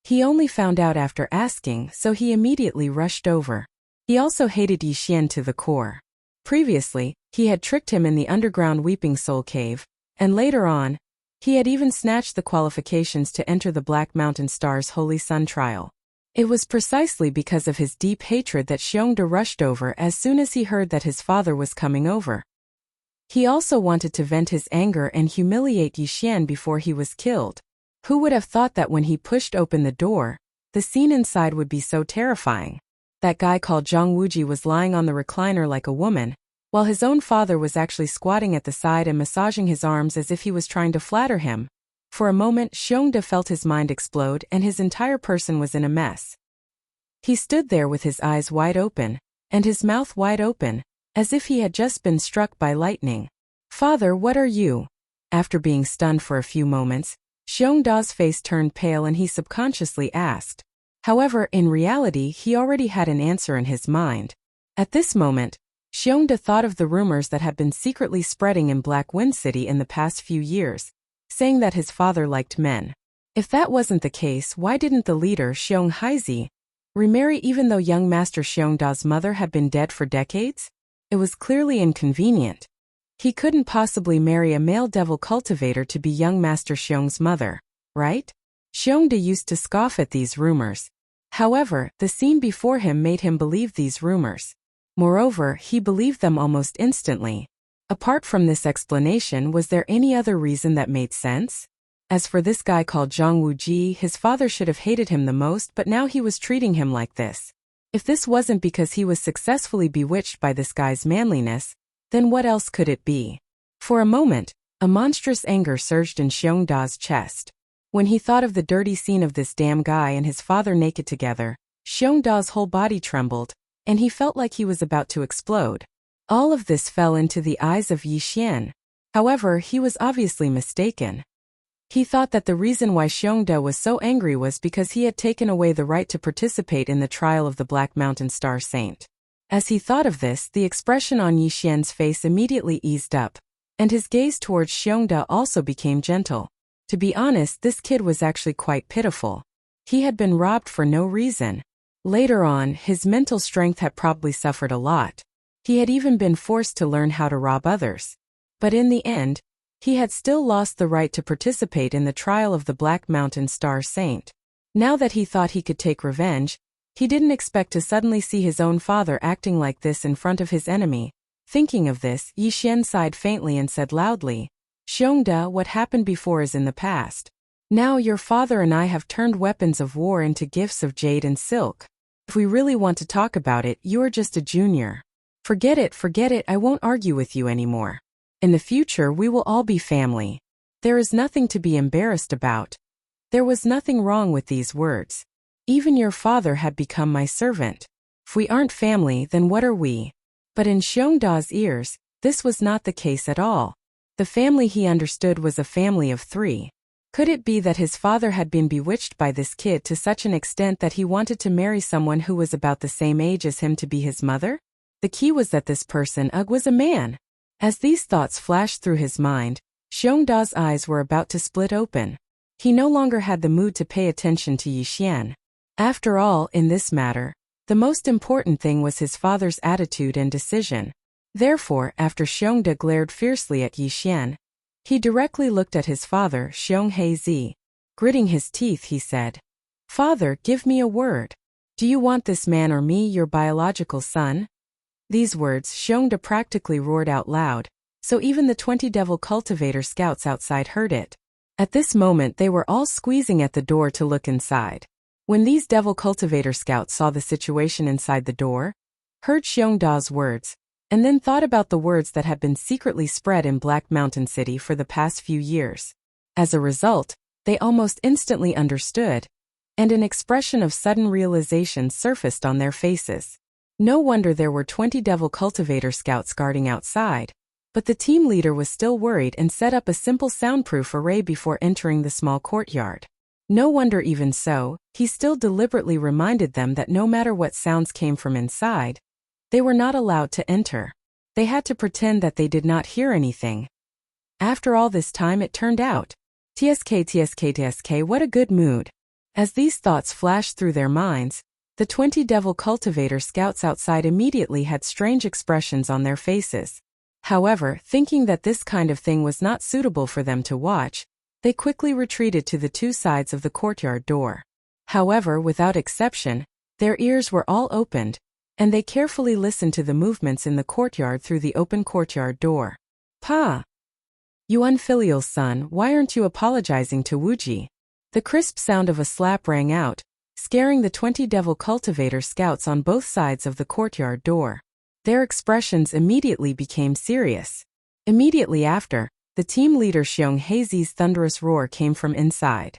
He only found out after asking, so he immediately rushed over. He also hated Yi Xian to the core. Previously, he had tricked him in the underground Weeping Soul Cave, and later on, he had even snatched the qualifications to enter the Black Mountain Star's Holy Sun trial. It was precisely because of his deep hatred that Xiongda rushed over as soon as he heard that his father was coming over. He also wanted to vent his anger and humiliate Yi Xian before he was killed. Who would have thought that when he pushed open the door, the scene inside would be so terrifying? That guy called Zhang Wuji was lying on the recliner like a woman, while his own father was actually squatting at the side and massaging his arms as if he was trying to flatter him. For a moment, Xiongda felt his mind explode and his entire person was in a mess. He stood there with his eyes wide open, and his mouth wide open, as if he had just been struck by lightning. "Father, what are you?" After being stunned for a few moments, Xiongda's face turned pale and he subconsciously asked. However, in reality, he already had an answer in his mind. At this moment, Xiongda thought of the rumors that had been secretly spreading in Black Wind City in the past few years, saying that his father liked men. If that wasn't the case, why didn't the leader, Xiong Haizi, remarry even though young Master Xiongda's mother had been dead for decades? It was clearly inconvenient. He couldn't possibly marry a male devil cultivator to be young Master Xiong's mother, right? Xiongda used to scoff at these rumors. However, the scene before him made him believe these rumors. Moreover, he believed them almost instantly. Apart from this explanation, was there any other reason that made sense? As for this guy called Zhang Wuji, his father should have hated him the most, but now he was treating him like this. If this wasn't because he was successfully bewitched by this guy's manliness, Then what else could it be? For a moment, a monstrous anger surged in Xiongda's chest. When he thought of the dirty scene of this damn guy and his father naked together, Xiongda's whole body trembled, and he felt like he was about to explode. All of this fell into the eyes of Yi Xian. However, he was obviously mistaken. He thought that the reason why Xiongda was so angry was because he had taken away the right to participate in the trial of the Black Mountain Star Saint. As he thought of this, the expression on Yi Xian's face immediately eased up, and his gaze towards Xiongda also became gentle. To be honest, this kid was actually quite pitiful. He had been robbed for no reason. Later on, his mental strength had probably suffered a lot. He had even been forced to learn how to rob others. But in the end, he had still lost the right to participate in the trial of the Black Mountain Star Saint. Now that he thought he could take revenge, he didn't expect to suddenly see his own father acting like this in front of his enemy. Thinking of this, Yi Xian sighed faintly and said loudly, "Xiongda, what happened before is in the past. Now your father and I have turned weapons of war into gifts of jade and silk. If we really want to talk about it, you are just a junior. Forget it, I won't argue with you anymore. In the future we will all be family. There is nothing to be embarrassed about." There was nothing wrong with these words. Even your father had become my servant. If we aren't family, then what are we? But in Xiongda's ears, this was not the case at all. The family he understood was a family of 3. Could it be that his father had been bewitched by this kid to such an extent that he wanted to marry someone who was about the same age as him to be his mother? The key was that this person, was a man. As these thoughts flashed through his mind, Xiongda's eyes were about to split open. He no longer had the mood to pay attention to Yi Xian. After all, in this matter, the most important thing was his father's attitude and decision. Therefore, after Xiongda glared fiercely at Yi Xian, he directly looked at his father, Xiong Heizi. Gritting his teeth, he said, "Father, give me a word. Do you want this man or me, your biological son?" These words Xiongda practically roared out loud, so even the 20 Devil Cultivator scouts outside heard it. At this moment they were all squeezing at the door to look inside. When these Devil Cultivator scouts saw the situation inside the door, heard Xiongda's words, and then thought about the words that had been secretly spread in Black Mountain City for the past few years. As a result, they almost instantly understood, and an expression of sudden realization surfaced on their faces. No wonder there were 20 Devil Cultivator scouts guarding outside, but the team leader was still worried and set up a simple soundproof array before entering the small courtyard. No wonder even so, he still deliberately reminded them that no matter what sounds came from inside, they were not allowed to enter. They had to pretend that they did not hear anything. After all this time it turned out, TSK, what a good mood. As these thoughts flashed through their minds, the 20 Devil Cultivator scouts outside immediately had strange expressions on their faces. However, thinking that this kind of thing was not suitable for them to watch, they quickly retreated to the 2 sides of the courtyard door. However, without exception, their ears were all opened, and they carefully listened to the movements in the courtyard through the open courtyard door. "Pa! You unfilial son, why aren't you apologizing to Wuji?" The crisp sound of a slap rang out, scaring the 20 Devil Cultivator scouts on both sides of the courtyard door. Their expressions immediately became serious. Immediately after, the team leader Xiong Heizi's thunderous roar came from inside.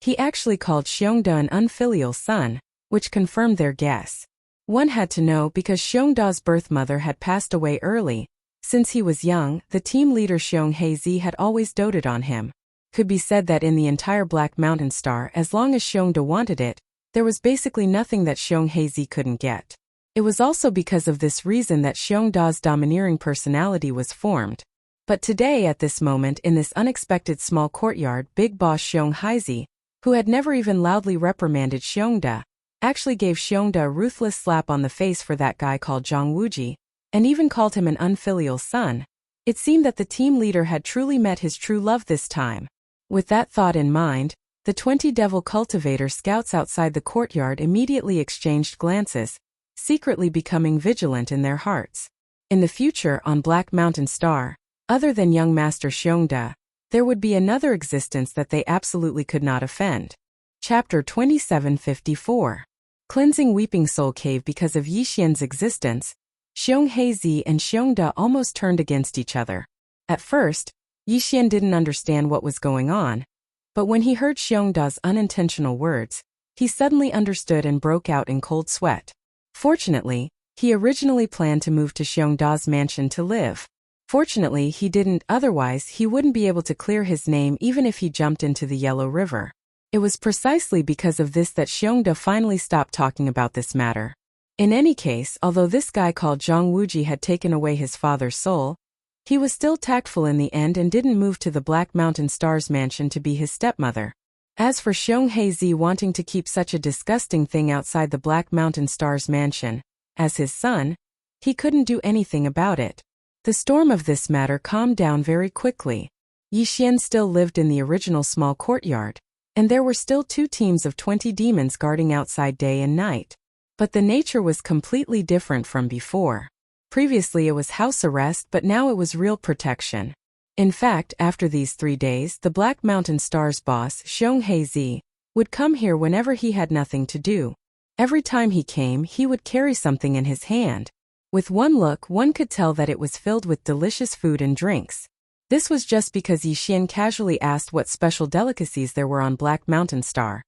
He actually called Xiongda an unfilial son, which confirmed their guess. One had to know because Xiongda's birth mother had passed away early. Since he was young, the team leader Xiong Heizi had always doted on him. Could be said that in the entire Black Mountain Star, as long as Xiongda wanted it, there was basically nothing that Xiong Heizi couldn't get. It was also because of this reason that Xiongda's domineering personality was formed. But today, at this moment, in this unexpected small courtyard, Big Boss Xiong Heizi, who had never even loudly reprimanded Xiongda, actually gave Xiongda a ruthless slap on the face for that guy called Zhang Wuji, and even called him an unfilial son. It seemed that the team leader had truly met his true love this time. With that thought in mind, the 20 Devil Cultivator scouts outside the courtyard immediately exchanged glances, secretly becoming vigilant in their hearts. In the future on Black Mountain Star, other than young Master Xiongda, there would be another existence that they absolutely could not offend. Chapter 2754. Cleansing Weeping Soul Cave. Because of Yi Xian's existence, Xionghazi and Xiongda almost turned against each other. At first, Yixian didn't understand what was going on, but when he heard Xiongda's unintentional words, he suddenly understood and broke out in cold sweat. Fortunately, he originally planned to move to Xiongda's mansion to live. Fortunately, he didn't, otherwise he wouldn't be able to clear his name even if he jumped into the Yellow River. It was precisely because of this that Xiongda finally stopped talking about this matter. In any case, although this guy called Zhang Wuji had taken away his father's soul, he was still tactful in the end and didn't move to the Black Mountain Star's mansion to be his stepmother. As for Xionghazi wanting to keep such a disgusting thing outside the Black Mountain Star's mansion, as his son, he couldn't do anything about it. The storm of this matter calmed down very quickly. Yixian still lived in the original small courtyard, and there were still 2 teams of 20 demons guarding outside day and night. But the nature was completely different from before. Previously it was house arrest, but now it was real protection. In fact, after these 3 days, the Black Mountain Star's boss, Xionghazi, would come here whenever he had nothing to do. Every time he came, he would carry something in his hand. With one look, one could tell that it was filled with delicious food and drinks. This was just because Yixian casually asked what special delicacies there were on Black Mountain Star.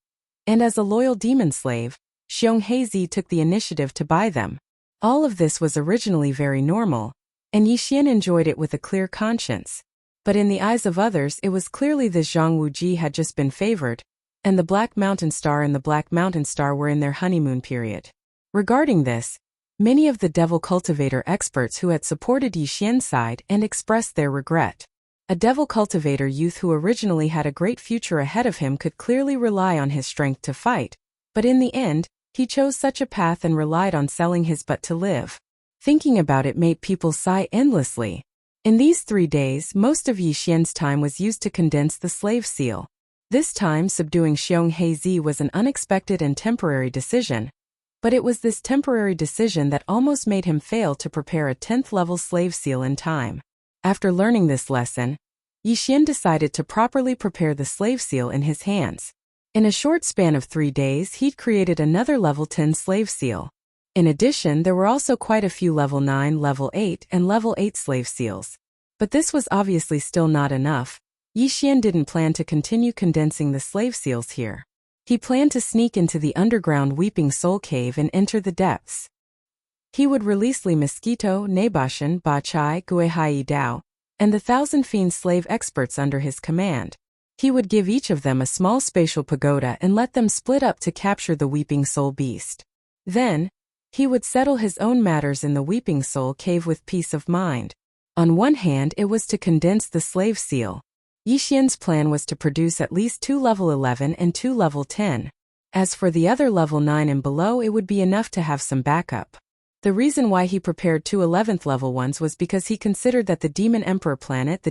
And as a loyal demon slave, Xionghazi took the initiative to buy them. All of this was originally very normal, and Yixian enjoyed it with a clear conscience. But in the eyes of others, it was clearly that Zhang Wuji had just been favored, and the Black Mountain Star and the Black Mountain Star were in their honeymoon period. Regarding this, many of the devil cultivator experts who had supported Yixian's side and expressed their regret. A devil cultivator youth who originally had a great future ahead of him could clearly rely on his strength to fight, but in the end, he chose such a path and relied on selling his butt to live. Thinking about it made people sigh endlessly. In these 3 days, most of Yixian's time was used to condense the slave seal. This time, subduing Xionghazi was an unexpected and temporary decision. But it was this temporary decision that almost made him fail to prepare a 10th level slave seal in time. After learning this lesson, Yixian decided to properly prepare the slave seal in his hands. In a short span of 3 days, he'd created another level 10 slave seal. In addition, there were also quite a few level 9, level 8, and level 8 slave seals. But this was obviously still not enough. Yixian didn't plan to continue condensing the slave seals here. He planned to sneak into the underground Weeping Soul Cave and enter the depths. He would release Li Mosquito, Nebashan, Ba Chai, Guihai Dao, and the 1,000 fiend slave experts under his command. He would give each of them a small spatial pagoda and let them split up to capture the Weeping Soul Beast. Then, he would settle his own matters in the Weeping Soul Cave with peace of mind. On one hand, it was to condense the slave seal. Yixian's plan was to produce at least 2 level 11 and 2 level 10. As for the other level 9 and below, it would be enough to have some backup. The reason why he prepared 2 11th level ones was because he considered that the Demon Emperor planet,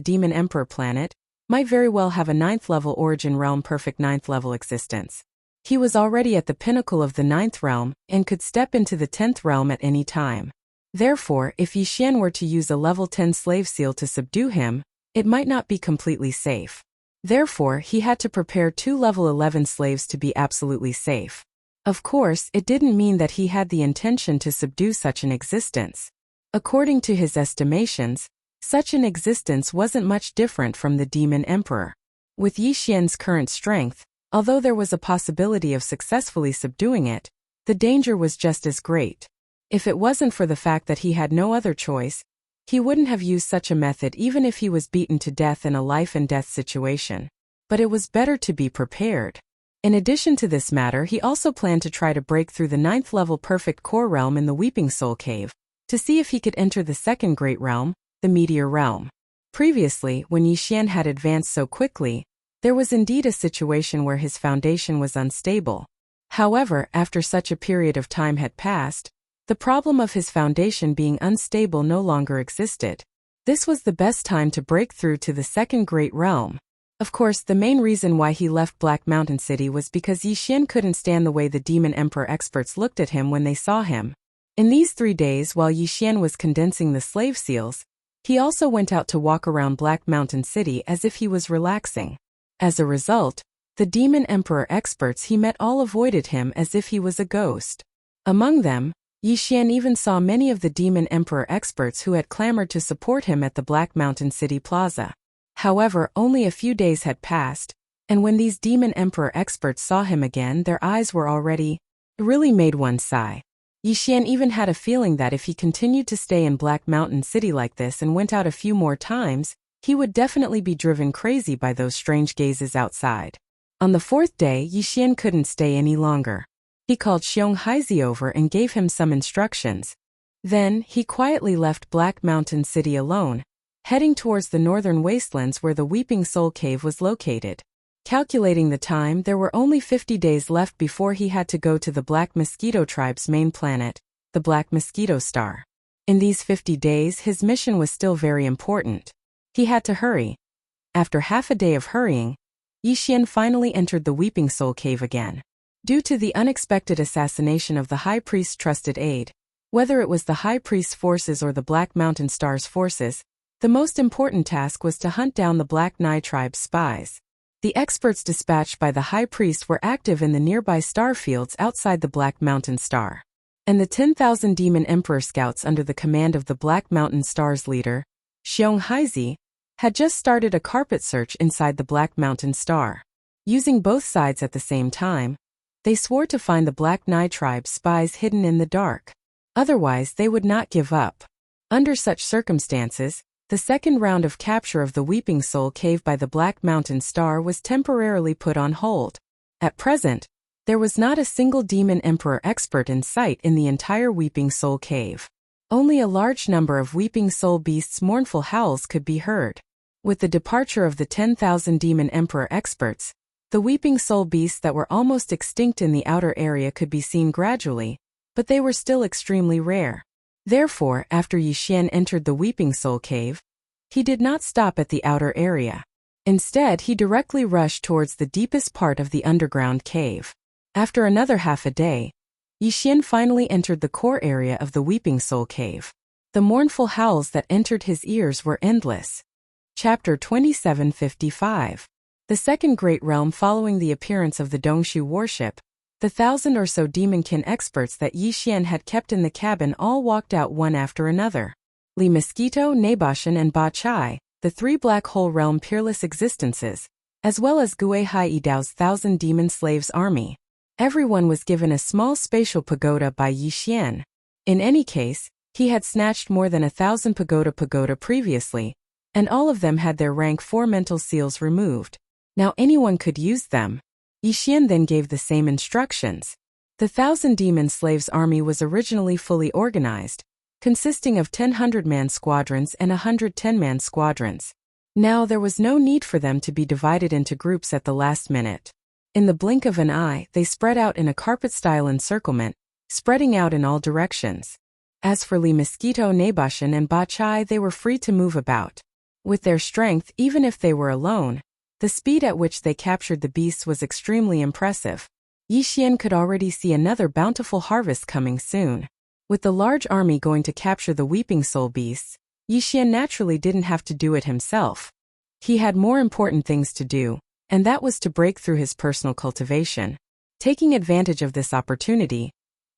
might very well have a 9th level origin realm, perfect 9th level existence. He was already at the pinnacle of the 9th realm and could step into the 10th realm at any time. Therefore, if Yixian were to use a level 10 slave seal to subdue him, it might not be completely safe. Therefore, he had to prepare 2 level 11 slaves to be absolutely safe. Of course, it didn't mean that he had the intention to subdue such an existence. According to his estimations, such an existence wasn't much different from the Demon Emperor. With Yixian's current strength, although there was a possibility of successfully subduing it, the danger was just as great. If it wasn't for the fact that he had no other choice, he wouldn't have used such a method even if he was beaten to death in a life-and-death situation. But it was better to be prepared. In addition to this matter, he also planned to try to break through the 9th level perfect core realm in the Weeping Soul Cave, to see if he could enter the second great realm, the Meteor Realm. Previously, when Yixian had advanced so quickly, there was indeed a situation where his foundation was unstable. However, after such a period of time had passed, the problem of his foundation being unstable no longer existed. This was the best time to break through to the second great realm. Of course, the main reason why he left Black Mountain City was because Yixian couldn't stand the way the Demon Emperor experts looked at him when they saw him. In these 3 days, while Yixian was condensing the slave seals, he also went out to walk around Black Mountain City as if he was relaxing. As a result, the Demon Emperor experts he met all avoided him as if he was a ghost. Among them, Yixian even saw many of the Demon Emperor experts who had clamored to support him at the Black Mountain City Plaza. However, only a few days had passed, and when these Demon Emperor experts saw him again, their eyes were already... It really made one sigh. Yixian even had a feeling that if he continued to stay in Black Mountain City like this and went out a few more times, he would definitely be driven crazy by those strange gazes outside. On the fourth day, Yixian couldn't stay any longer. He called Xiong Haizi over and gave him some instructions. Then, he quietly left Black Mountain City alone, heading towards the northern wastelands where the Weeping Soul Cave was located. Calculating the time, there were only 50 days left before he had to go to the Black Mosquito Tribe's main planet, the Black Mosquito Star. In these 50 days, his mission was still very important. He had to hurry. After half a day of hurrying, Yixian finally entered the Weeping Soul Cave again. Due to the unexpected assassination of the High Priest's trusted aide, whether it was the High Priest's forces or the Black Mountain Star's forces, the most important task was to hunt down the Black Nai Tribe's spies. The experts dispatched by the High Priest were active in the nearby star fields outside the Black Mountain Star. And the 10,000 Demon Emperor scouts under the command of the Black Mountain Star's leader, Xiong Haizi, had just started a carpet search inside the Black Mountain Star. Using both sides at the same time, they swore to find the Black Nai Tribe spies hidden in the dark. Otherwise, they would not give up. Under such circumstances, the second round of capture of the Weeping Soul Cave by the Black Mountain Star was temporarily put on hold. At present, there was not a single Demon Emperor expert in sight in the entire Weeping Soul Cave. Only a large number of Weeping Soul Beasts' mournful howls could be heard. With the departure of the 10,000 Demon Emperor experts, the Weeping Soul Beasts that were almost extinct in the outer area could be seen gradually, but they were still extremely rare. Therefore, after Yixian entered the Weeping Soul Cave, he did not stop at the outer area. Instead, he directly rushed towards the deepest part of the underground cave. After another half a day, Yixian finally entered the core area of the Weeping Soul Cave. The mournful howls that entered his ears were endless. Chapter 2755. The second great realm. Following the appearance of the Dongshu warship, the 1,000 or so demonkin experts that Yixian had kept in the cabin all walked out one after another. Li Mosquito, Nabashan and Ba Chai, the three black hole realm peerless existences, as well as Gue Hai Idao's 1,000 demon slaves army. Everyone was given a small spatial pagoda by Yixian. In any case, he had snatched more than 1,000 pagoda previously, and all of them had their rank 4 mental seals removed. Now anyone could use them. Yixian then gave the same instructions. The 1,000 demon slaves army was originally fully organized, consisting of 10 100-man squadrons and 110-man squadrons. Now there was no need for them to be divided into groups at the last minute. In the blink of an eye, they spread out in a carpet-style encirclement, spreading out in all directions. As for Li Mosquito, Nabashan and Ba Chai, they were free to move about. With their strength, even if they were alone, the speed at which they captured the beasts was extremely impressive. Yixian could already see another bountiful harvest coming soon. With the large army going to capture the Weeping Soul beasts, Yixian naturally didn't have to do it himself. He had more important things to do, and that was to break through his personal cultivation. Taking advantage of this opportunity,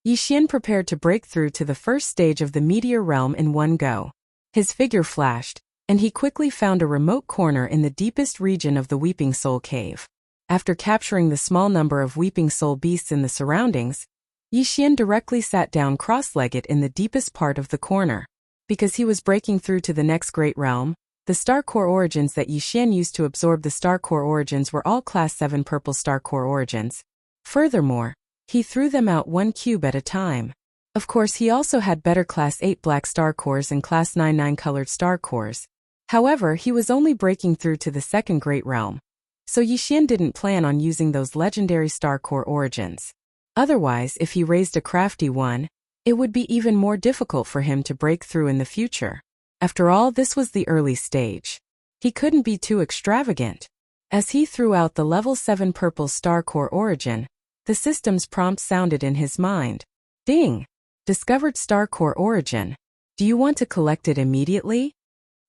Yixian prepared to break through to the first stage of the Meteor Realm in one go. His figure flashed, and he quickly found a remote corner in the deepest region of the Weeping Soul Cave. After capturing the small number of Weeping Soul beasts in the surroundings, Yixian directly sat down cross-legged in the deepest part of the corner. Because he was breaking through to the next great realm, the star core origins that Yixian used to absorb the star core origins were all Class 7 purple star core origins. Furthermore, he threw them out one cube at a time. Of course, he also had better Class 8 black star cores and Class 9 colored star cores. However, he was only breaking through to the second great realm, so Yixian didn't plan on using those legendary star core origins. Otherwise, if he raised a crafty one, it would be even more difficult for him to break through in the future. After all, this was the early stage. He couldn't be too extravagant. As he threw out the level 7 purple star core origin, the system's prompt sounded in his mind. Ding! Discovered star core origin. Do you want to collect it immediately?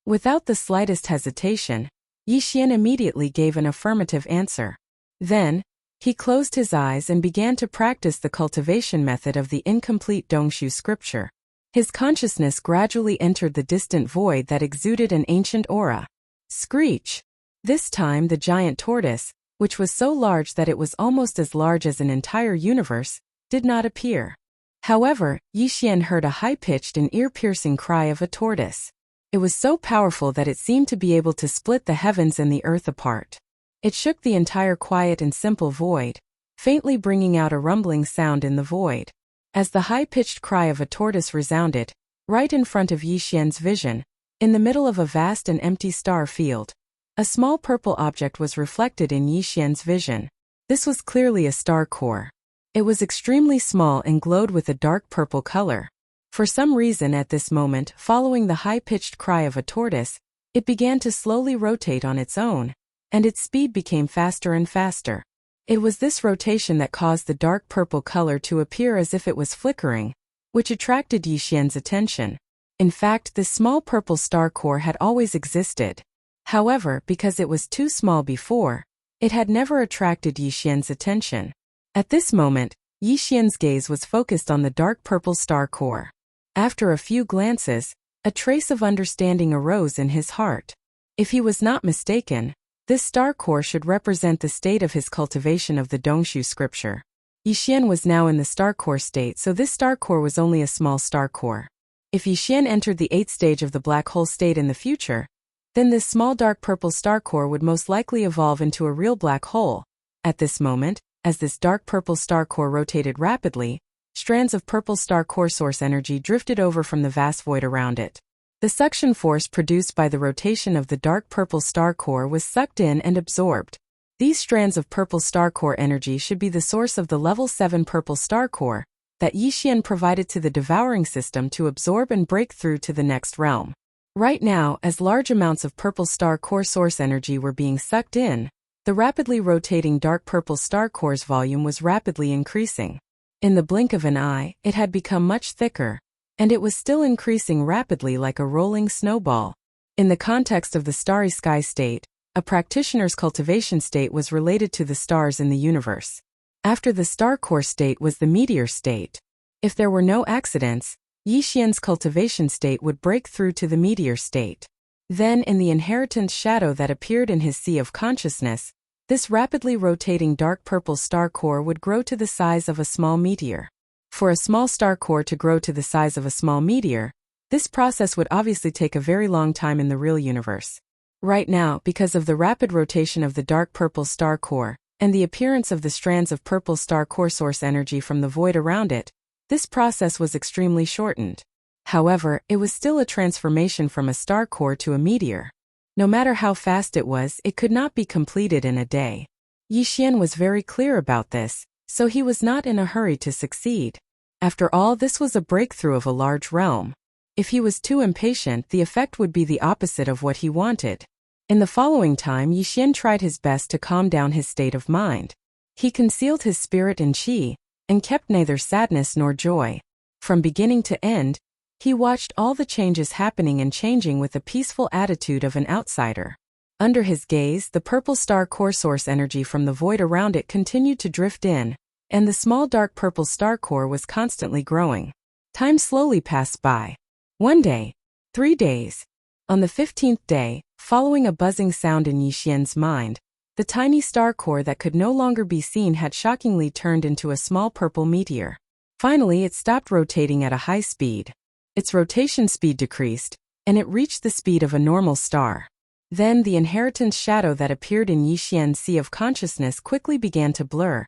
Without the slightest hesitation, Yixian immediately gave an affirmative answer. Then, He closed his eyes and began to practice the cultivation method of the incomplete Dongshu scripture. His consciousness gradually entered the distant void that exuded an ancient aura. Screech! This time the giant tortoise, which was so large that it was almost as large as an entire universe, did not appear. However, Yixian heard a high-pitched and ear-piercing cry of a tortoise. It was so powerful that it seemed to be able to split the heavens and the earth apart. It shook the entire quiet and simple void, faintly bringing out a rumbling sound in the void. As the high-pitched cry of a tortoise resounded, right in front of Yixian's vision, in the middle of a vast and empty star field, a small purple object was reflected in Yixian's vision. This was clearly a star core. It was extremely small and glowed with a dark purple color. For some reason at this moment, following the high-pitched cry of a tortoise, it began to slowly rotate on its own, and its speed became faster and faster. It was this rotation that caused the dark purple color to appear as if it was flickering, which attracted Yixian's attention. In fact, this small purple star core had always existed. However, because it was too small before, it had never attracted Yixian's attention. At this moment, Yixian's gaze was focused on the dark purple star core. After a few glances, a trace of understanding arose in his heart. If he was not mistaken, this star core should represent the state of his cultivation of the Dongshu scripture. Yixian was now in the star core state, so this star core was only a small star core. If Yixian entered the 8th stage of the black hole state in the future, then this small dark purple star core would most likely evolve into a real black hole. At this moment, as this dark purple star core rotated rapidly, strands of purple star core source energy drifted over from the vast void around it. The suction force produced by the rotation of the dark purple star core was sucked in and absorbed. These strands of purple star core energy should be the source of the level 7 purple star core that Yixian provided to the Devouring system to absorb and break through to the next realm. Right now, as large amounts of purple star core source energy were being sucked in, the rapidly rotating dark purple star core's volume was rapidly increasing. In the blink of an eye, it had become much thicker, and it was still increasing rapidly like a rolling snowball. In the context of the starry sky state, a practitioner's cultivation state was related to the stars in the universe. After the star core state was the meteor state. If there were no accidents, Yixian's cultivation state would break through to the meteor state. Then, in the inheritance shadow that appeared in his sea of consciousness, this rapidly rotating dark purple star core would grow to the size of a small meteor. For a small star core to grow to the size of a small meteor, this process would obviously take a very long time in the real universe. Right now, because of the rapid rotation of the dark purple star core, and the appearance of the strands of purple star core source energy from the void around it, this process was extremely shortened. However, it was still a transformation from a star core to a meteor. No matter how fast it was, it could not be completed in a day. Yixian was very clear about this, so he was not in a hurry to succeed. After all, this was a breakthrough of a large realm. If he was too impatient, the effect would be the opposite of what he wanted. In the following time, Yixian tried his best to calm down his state of mind. He concealed his spirit in qi, and kept neither sadness nor joy. From beginning to end, he watched all the changes happening and changing with the peaceful attitude of an outsider. Under his gaze, the purple star core source energy from the void around it continued to drift in, and the small dark purple star core was constantly growing. Time slowly passed by. 1 day, 3 days. On the 15th day, following a buzzing sound in Yixian's mind, the tiny star core that could no longer be seen had shockingly turned into a small purple meteor. Finally, it stopped rotating at a high speed. Its rotation speed decreased, and it reached the speed of a normal star. Then the inheritance shadow that appeared in Yixian's sea of consciousness quickly began to blur,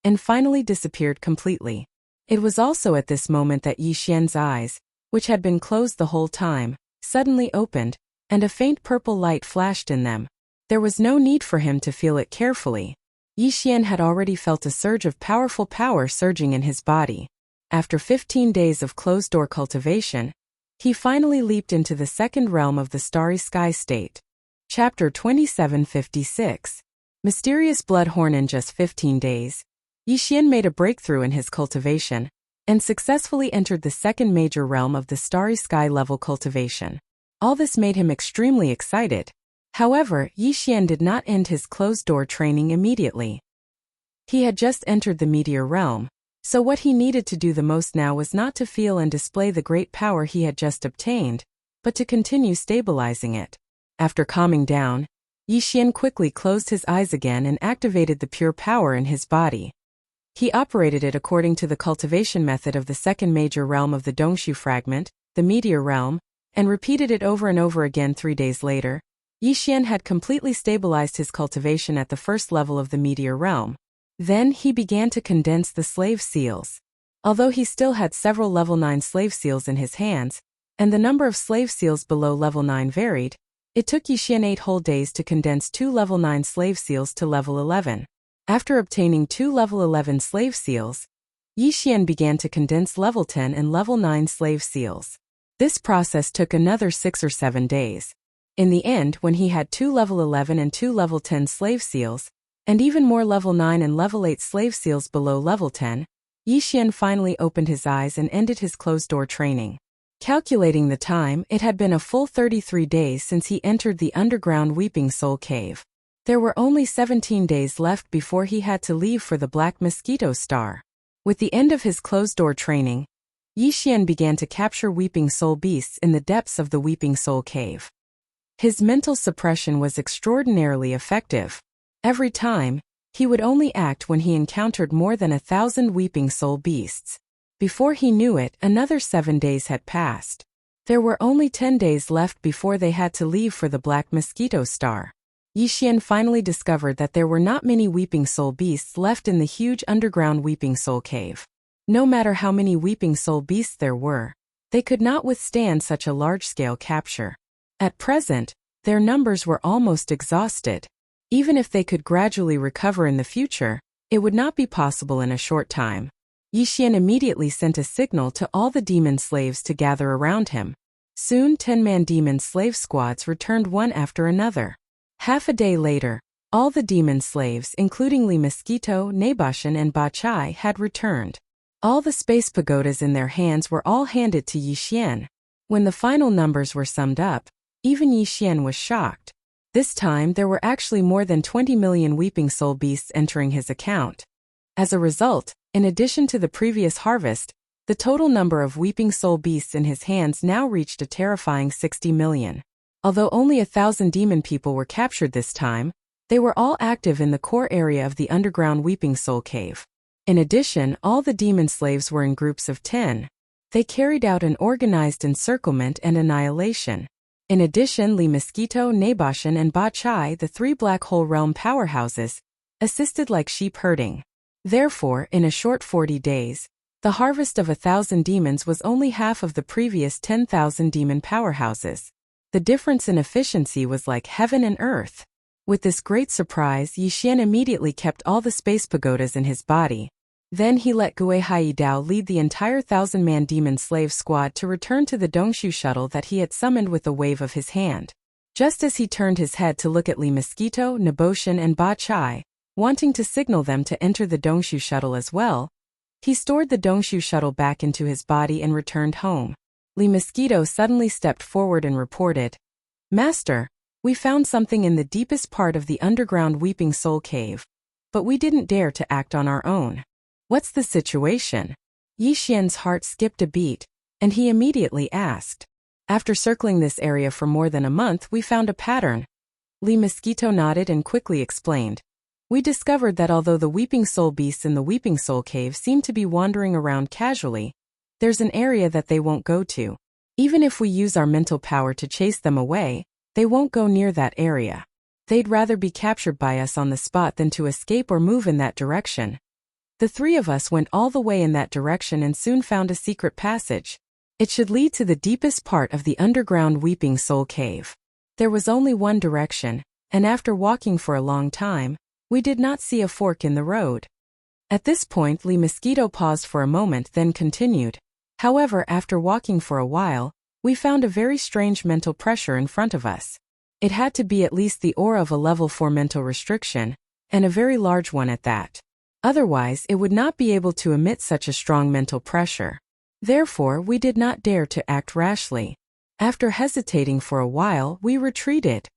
and finally disappeared completely. It was also at this moment that Yixian's eyes, which had been closed the whole time, suddenly opened, and a faint purple light flashed in them. There was no need for him to feel it carefully. Yixian had already felt a surge of powerful power surging in his body. After 15 days of closed-door cultivation, he finally leaped into the second realm of the starry sky state. Chapter 2756. Mysterious Bloodhorn. In just 15 days, Yixian made a breakthrough in his cultivation, and successfully entered the second major realm of the starry sky level cultivation. All this made him extremely excited. However, Yixian did not end his closed-door training immediately. He had just entered the meteor realm, so what he needed to do the most now was not to feel and display the great power he had just obtained, but to continue stabilizing it. After calming down, Yixian quickly closed his eyes again and activated the pure power in his body. He operated it according to the cultivation method of the second major realm of the Dongshu fragment, the meteor realm, and repeated it over and over again. 3 days later, Yixian had completely stabilized his cultivation at the first level of the meteor realm. Then he began to condense the slave seals. Although he still had several level 9 slave seals in his hands, and the number of slave seals below level 9 varied, it took Yixian 8 whole days to condense 2 level 9 slave seals to level 11. After obtaining 2 level 11 slave seals, Yixian began to condense level 10 and level 9 slave seals. This process took another 6 or 7 days. In the end, when he had 2 level 11 and 2 level 10 slave seals, and even more level 9 and level 8 slave seals below level 10, Yixian finally opened his eyes and ended his closed-door training. Calculating the time, it had been a full 33 days since he entered the underground Weeping Soul Cave. There were only 17 days left before he had to leave for the Black Mosquito Star. With the end of his closed-door training, Yixian began to capture Weeping Soul beasts in the depths of the Weeping Soul Cave. His mental suppression was extraordinarily effective. Every time, he would only act when he encountered more than 1,000 Weeping Soul beasts. Before he knew it, another 7 days had passed. There were only 10 days left before they had to leave for the Black Mosquito Star. Yixian finally discovered that there were not many Weeping Soul beasts left in the huge underground Weeping Soul Cave. No matter how many Weeping Soul beasts there were, they could not withstand such a large-scale capture. At present, their numbers were almost exhausted. Even if they could gradually recover in the future, it would not be possible in a short time. Yixian immediately sent a signal to all the demon slaves to gather around him. Soon 10-man demon slave squads returned one after another. Half a day later, all the demon slaves, including Li Mosquito, Nabashan and Ba Chai, had returned. All the space pagodas in their hands were all handed to Yixian. When the final numbers were summed up, even Yixian was shocked. This time there were actually more than 20 million Weeping Soul beasts entering his account. As a result, in addition to the previous harvest, the total number of Weeping Soul beasts in his hands now reached a terrifying 60 million. Although only 1,000 demon people were captured this time, they were all active in the core area of the underground Weeping Soul Cave. In addition, all the demon slaves were in groups of 10. They carried out an organized encirclement and annihilation. In addition, Li Mosquito, Nabashan and Ba Chai, the 3 Black Hole Realm powerhouses, assisted like sheep herding. Therefore, in a short 40 days, the harvest of 1,000 demons was only half of the previous 10,000 demon powerhouses. The difference in efficiency was like heaven and earth. With this great surprise, Yixian immediately kept all the space pagodas in his body. Then he let Gue Haidao lead the entire 1,000-man demon slave squad to return to the Dongshu shuttle that he had summoned with a wave of his hand. Just as he turned his head to look at Li Mosquito, Naboshan and Ba Chai, wanting to signal them to enter the Dongshu shuttle as well, he stored the Dongshu shuttle back into his body and returned home. Li Mosquito suddenly stepped forward and reported, "Master, we found something in the deepest part of the underground Weeping Soul Cave, but we didn't dare to act on our own. What's the situation?" Yixian's heart skipped a beat, and he immediately asked. "After circling this area for more than a month, we found a pattern." Li Mosquito nodded and quickly explained. "We discovered that although the Weeping Soul beasts in the Weeping Soul Cave seem to be wandering around casually, there's an area that they won't go to. Even if we use our mental power to chase them away, they won't go near that area. They'd rather be captured by us on the spot than to escape or move in that direction." The 3 of us went all the way in that direction and soon found a secret passage. It should lead to the deepest part of the underground Weeping Soul Cave. There was only one direction, and after walking for a long time, we did not see a fork in the road. At this point, Li Mosquito paused for a moment, then continued. "However, after walking for a while, we found a very strange mental pressure in front of us. It had to be at least the aura of a level 4 mental restriction, and a very large one at that. Otherwise, it would not be able to emit such a strong mental pressure. Therefore, we did not dare to act rashly. After hesitating for a while, we retreated."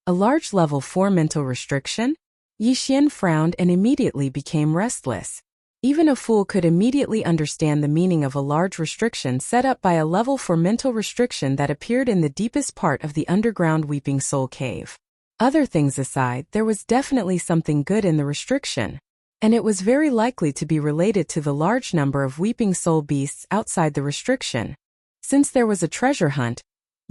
"A large level 4 mental restriction?" Yixian frowned and immediately became restless. Even a fool could immediately understand the meaning of a large restriction set up by a level for mental restriction that appeared in the deepest part of the underground Weeping Soul Cave. Other things aside, there was definitely something good in the restriction, and it was very likely to be related to the large number of Weeping Soul beasts outside the restriction. Since there was a treasure hunt,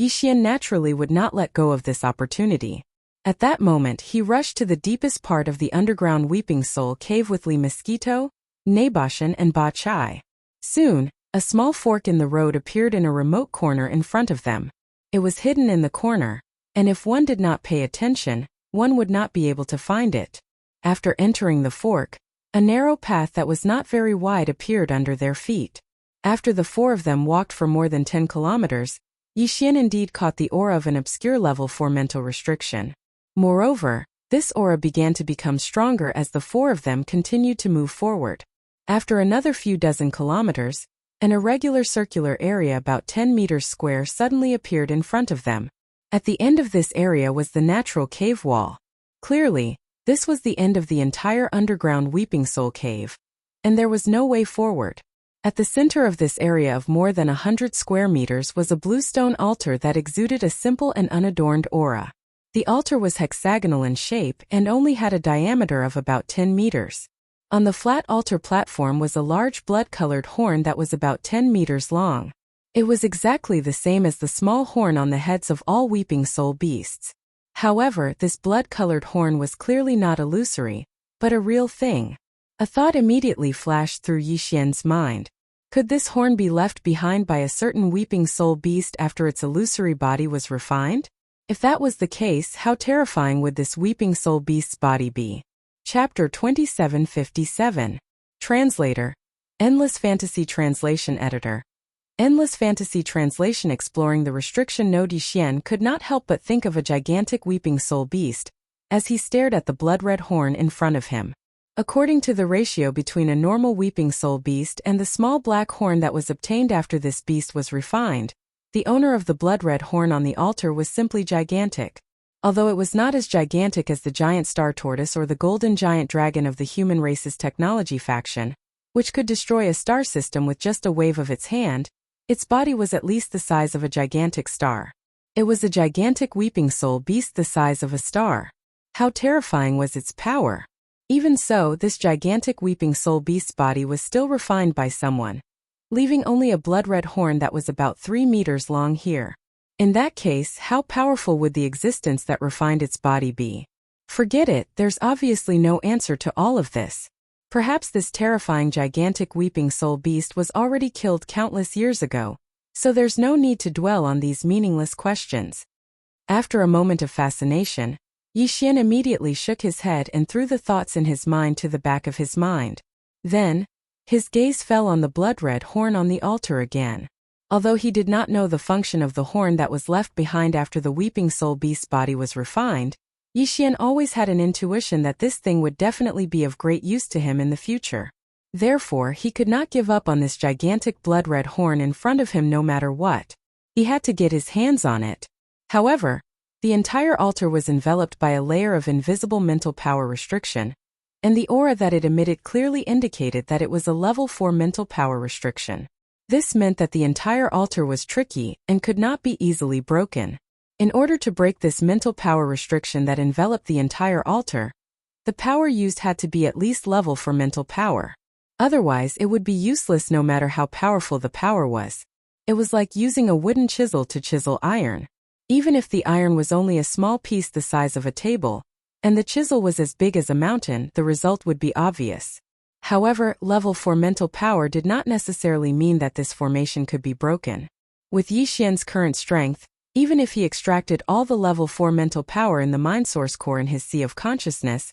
Yixian naturally would not let go of this opportunity. At that moment he rushed to the deepest part of the underground Weeping Soul Cave with Li Mosquito, Naboshan and Ba Chai. Soon, a small fork in the road appeared in a remote corner in front of them. It was hidden in the corner, and if one did not pay attention, one would not be able to find it. After entering the fork, a narrow path that was not very wide appeared under their feet. After the four of them walked for more than 10 kilometers, Yixian indeed caught the aura of an obscure level 4 mental restriction. Moreover, this aura began to become stronger as the four of them continued to move forward. After another few dozen kilometers, an irregular circular area about 10 meters square suddenly appeared in front of them. At the end of this area was the natural cave wall. Clearly, this was the end of the entire underground Weeping Soul Cave, and there was no way forward. At the center of this area of more than 100 square meters was a bluestone altar that exuded a simple and unadorned aura. The altar was hexagonal in shape and only had a diameter of about 10 meters. On the flat altar platform was a large blood-colored horn that was about 10 meters long. It was exactly the same as the small horn on the heads of all Weeping Soul beasts. However, this blood-colored horn was clearly not illusory, but a real thing. A thought immediately flashed through Yixian's mind. Could this horn be left behind by a certain Weeping Soul beast after its illusory body was refined? If that was the case, how terrifying would this Weeping Soul beast's body be? Chapter 2757. Translator. Endless Fantasy Translation Editor. Endless Fantasy Translation. Exploring the restriction node, Yixian could not help but think of a gigantic Weeping Soul beast as he stared at the blood-red horn in front of him. According to the ratio between a normal Weeping Soul beast and the small black horn that was obtained after this beast was refined, the owner of the blood-red horn on the altar was simply gigantic. Although it was not as gigantic as the giant star tortoise or the golden giant dragon of the human race's technology faction, which could destroy a star system with just a wave of its hand, its body was at least the size of a gigantic star. It was a gigantic Weeping Soul beast the size of a star. How terrifying was its power! Even so, this gigantic Weeping Soul beast's body was still refined by someone, leaving only a blood-red horn that was about 3 meters long here. In that case, how powerful would the existence that refined its body be? Forget it, there's obviously no answer to all of this. Perhaps this terrifying gigantic Weeping Soul beast was already killed countless years ago, so there's no need to dwell on these meaningless questions. After a moment of fascination, Yixian immediately shook his head and threw the thoughts in his mind to the back of his mind. Then, his gaze fell on the blood-red horn on the altar again. Although he did not know the function of the horn that was left behind after the Weeping Soul beast's body was refined, Yixian always had an intuition that this thing would definitely be of great use to him in the future. Therefore, he could not give up on this gigantic blood-red horn in front of him no matter what. He had to get his hands on it. However, the entire altar was enveloped by a layer of invisible mental power restriction, and the aura that it emitted clearly indicated that it was a level 4 mental power restriction. This meant that the entire altar was tricky and could not be easily broken. In order to break this mental power restriction that enveloped the entire altar, the power used had to be at least level 4 mental power. Otherwise, it would be useless no matter how powerful the power was. It was like using a wooden chisel to chisel iron. Even if the iron was only a small piece the size of a table, and the chisel was as big as a mountain, the result would be obvious. However, level 4 mental power did not necessarily mean that this formation could be broken. With Yixian's current strength, even if he extracted all the level 4 mental power in the mind source core in his sea of consciousness,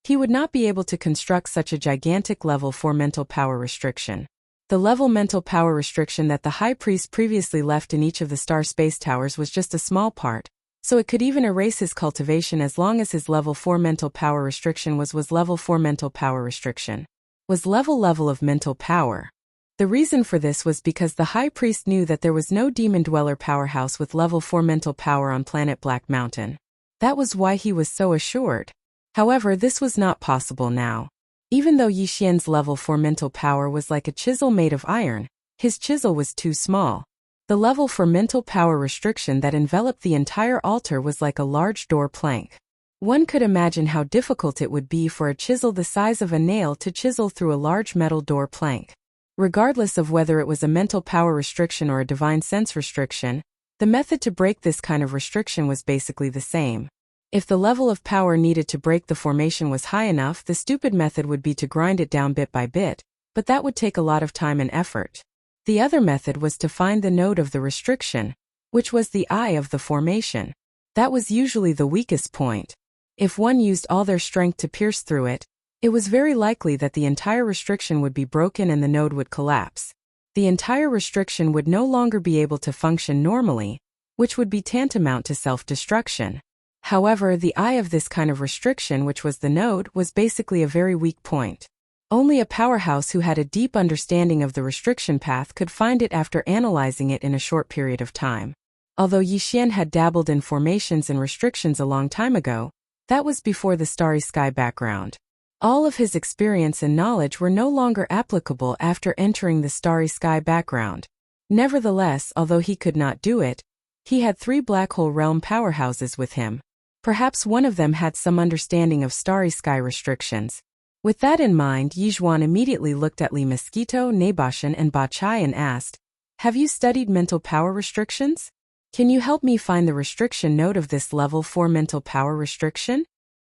he would not be able to construct such a gigantic level 4 mental power restriction. The level mental power restriction that the High Priest previously left in each of the star space towers was just a small part, so it could even erase his cultivation as long as his level 4 mental power restriction was level 4 mental power restriction. Was level of mental power. The reason for this was because the High Priest knew that there was no Demon Dweller powerhouse with level 4 mental power on planet Black Mountain. That was why he was so assured. However, this was not possible now. Even though Yixian's level 4 mental power was like a chisel made of iron, his chisel was too small. The level 4 mental power restriction that enveloped the entire altar was like a large door plank. One could imagine how difficult it would be for a chisel the size of a nail to chisel through a large metal door plank. Regardless of whether it was a mental power restriction or a divine sense restriction, the method to break this kind of restriction was basically the same. If the level of power needed to break the formation was high enough, the stupid method would be to grind it down bit by bit, but that would take a lot of time and effort. The other method was to find the node of the restriction, which was the eye of the formation. That was usually the weakest point. If one used all their strength to pierce through it, it was very likely that the entire restriction would be broken and the node would collapse. The entire restriction would no longer be able to function normally, which would be tantamount to self-destruction. However, the eye of this kind of restriction, which was the node, was basically a very weak point. Only a powerhouse who had a deep understanding of the restriction path could find it after analyzing it in a short period of time. Although Yixian had dabbled in formations and restrictions a long time ago, that was before the starry sky background. All of his experience and knowledge were no longer applicable after entering the starry sky background. Nevertheless, although he could not do it, he had 3 black hole realm powerhouses with him. Perhaps one of them had some understanding of starry sky restrictions. With that in mind, Yizhuan immediately looked at Li Mosquito, Nabashan and Ba Chai and asked, "Have you studied mental power restrictions? Can you help me find the restriction node of this level 4 mental power restriction?"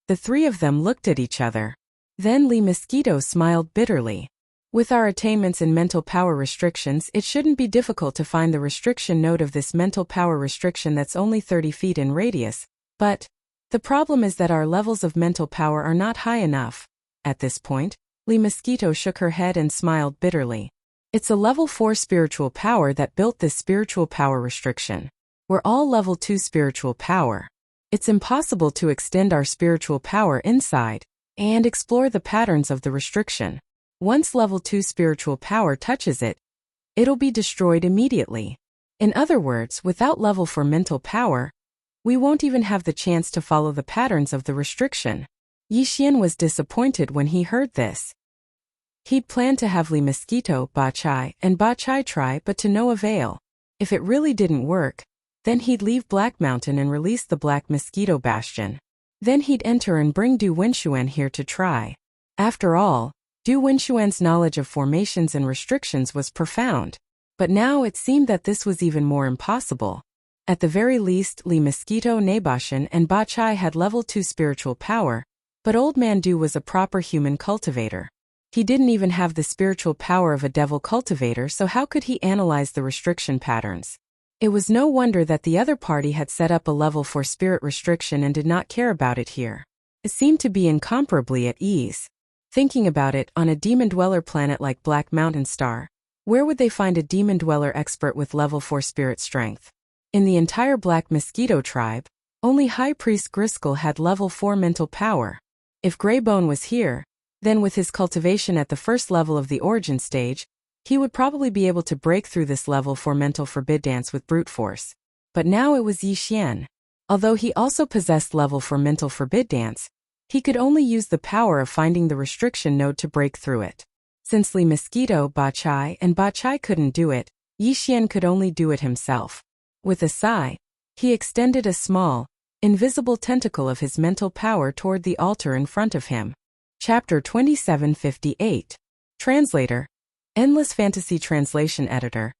The 3 of them looked at each other. Then Li Mosquito smiled bitterly. "With our attainments in mental power restrictions, it shouldn't be difficult to find the restriction node of this mental power restriction that's only 30 feet in radius, but the problem is that our levels of mental power are not high enough." At this point, Li Mosquito shook her head and smiled bitterly. "It's a level 4 spiritual power that built this spiritual power restriction. We're all level 2 spiritual power. It's impossible to extend our spiritual power inside and explore the patterns of the restriction. Once level 2 spiritual power touches it, it'll be destroyed immediately. In other words, without level 4 mental power, we won't even have the chance to follow the patterns of the restriction." Yixian was disappointed when he heard this. He'd planned to have Li Mosquito, Ba Chai, and Ba Chai try, but to no avail. If it really didn't work, then he'd leave Black Mountain and release the Black Mosquito Bastion. Then he'd enter and bring Du Wenxuan here to try. After all, Du Wenxuan's knowledge of formations and restrictions was profound. But now it seemed that this was even more impossible. At the very least, Li Mosquito, Nabashan, and Ba Chai had level 2 spiritual power, but Old Man Du was a proper human cultivator. He didn't even have the spiritual power of a devil cultivator, so how could he analyze the restriction patterns? It was no wonder that the other party had set up a level 4 spirit restriction and did not care about it here. It seemed to be incomparably at ease. Thinking about it, on a demon dweller planet like Black Mountain Star, where would they find a demon dweller expert with level 4 spirit strength? In the entire Black Mosquito tribe, only High Priest Griskel had level 4 mental power. If Greybone was here, then with his cultivation at the first level of the origin stage, he would probably be able to break through this level 4 mental forbid dance with brute force. But now it was Yixian. Although he also possessed level 4 mental forbid dance, he could only use the power of finding the restriction node to break through it. Since Li Mosquito, Ba Chai, and Ba Chai couldn't do it, Yixian could only do it himself. With a sigh, he extended a small, invisible tentacle of his mental power toward the altar in front of him. Chapter 2758. Translator. Endless Fantasy Translation Editor.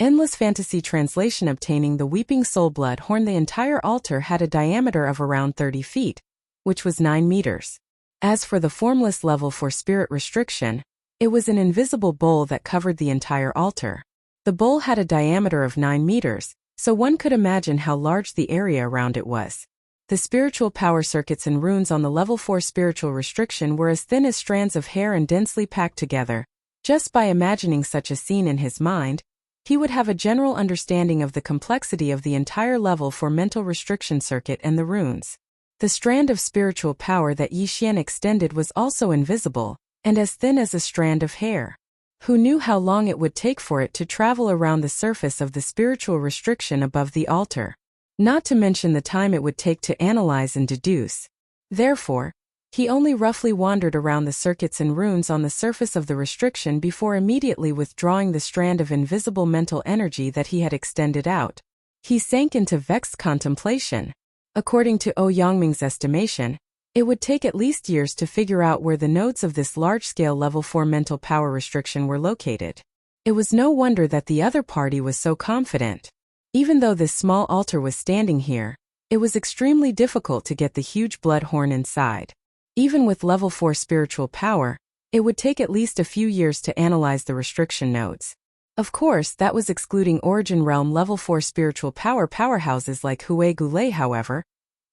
Endless Fantasy Translation. Obtaining the Weeping Soul Blood Horn. The entire altar had a diameter of around 30 feet, which was 9 meters. As for the formless level 4 spirit restriction, it was an invisible bowl that covered the entire altar. The bowl had a diameter of 9 meters, so one could imagine how large the area around it was. The spiritual power circuits and runes on the level 4 spiritual restriction were as thin as strands of hair and densely packed together. Just by imagining such a scene in his mind, he would have a general understanding of the complexity of the entire level 4 mental restriction circuit and the runes. The strand of spiritual power that Yixian extended was also invisible, and as thin as a strand of hair. Who knew how long it would take for it to travel around the surface of the spiritual restriction above the altar? Not to mention the time it would take to analyze and deduce. Therefore, He only roughly wandered around the circuits and runes on the surface of the restriction before immediately withdrawing the strand of invisible mental energy that he had extended out. He sank into vexed contemplation. According to Yangming's estimation, it would take at least years to figure out where the nodes of this large-scale level 4 mental power restriction were located. It was no wonder that the other party was so confident. Even though this small altar was standing here, it was extremely difficult to get the huge blood horn inside. Even with level 4 spiritual power, it would take at least a few years to analyze the restriction nodes. Of course, that was excluding Origin Realm level 4 spiritual power powerhouses like Hue Gulei. However,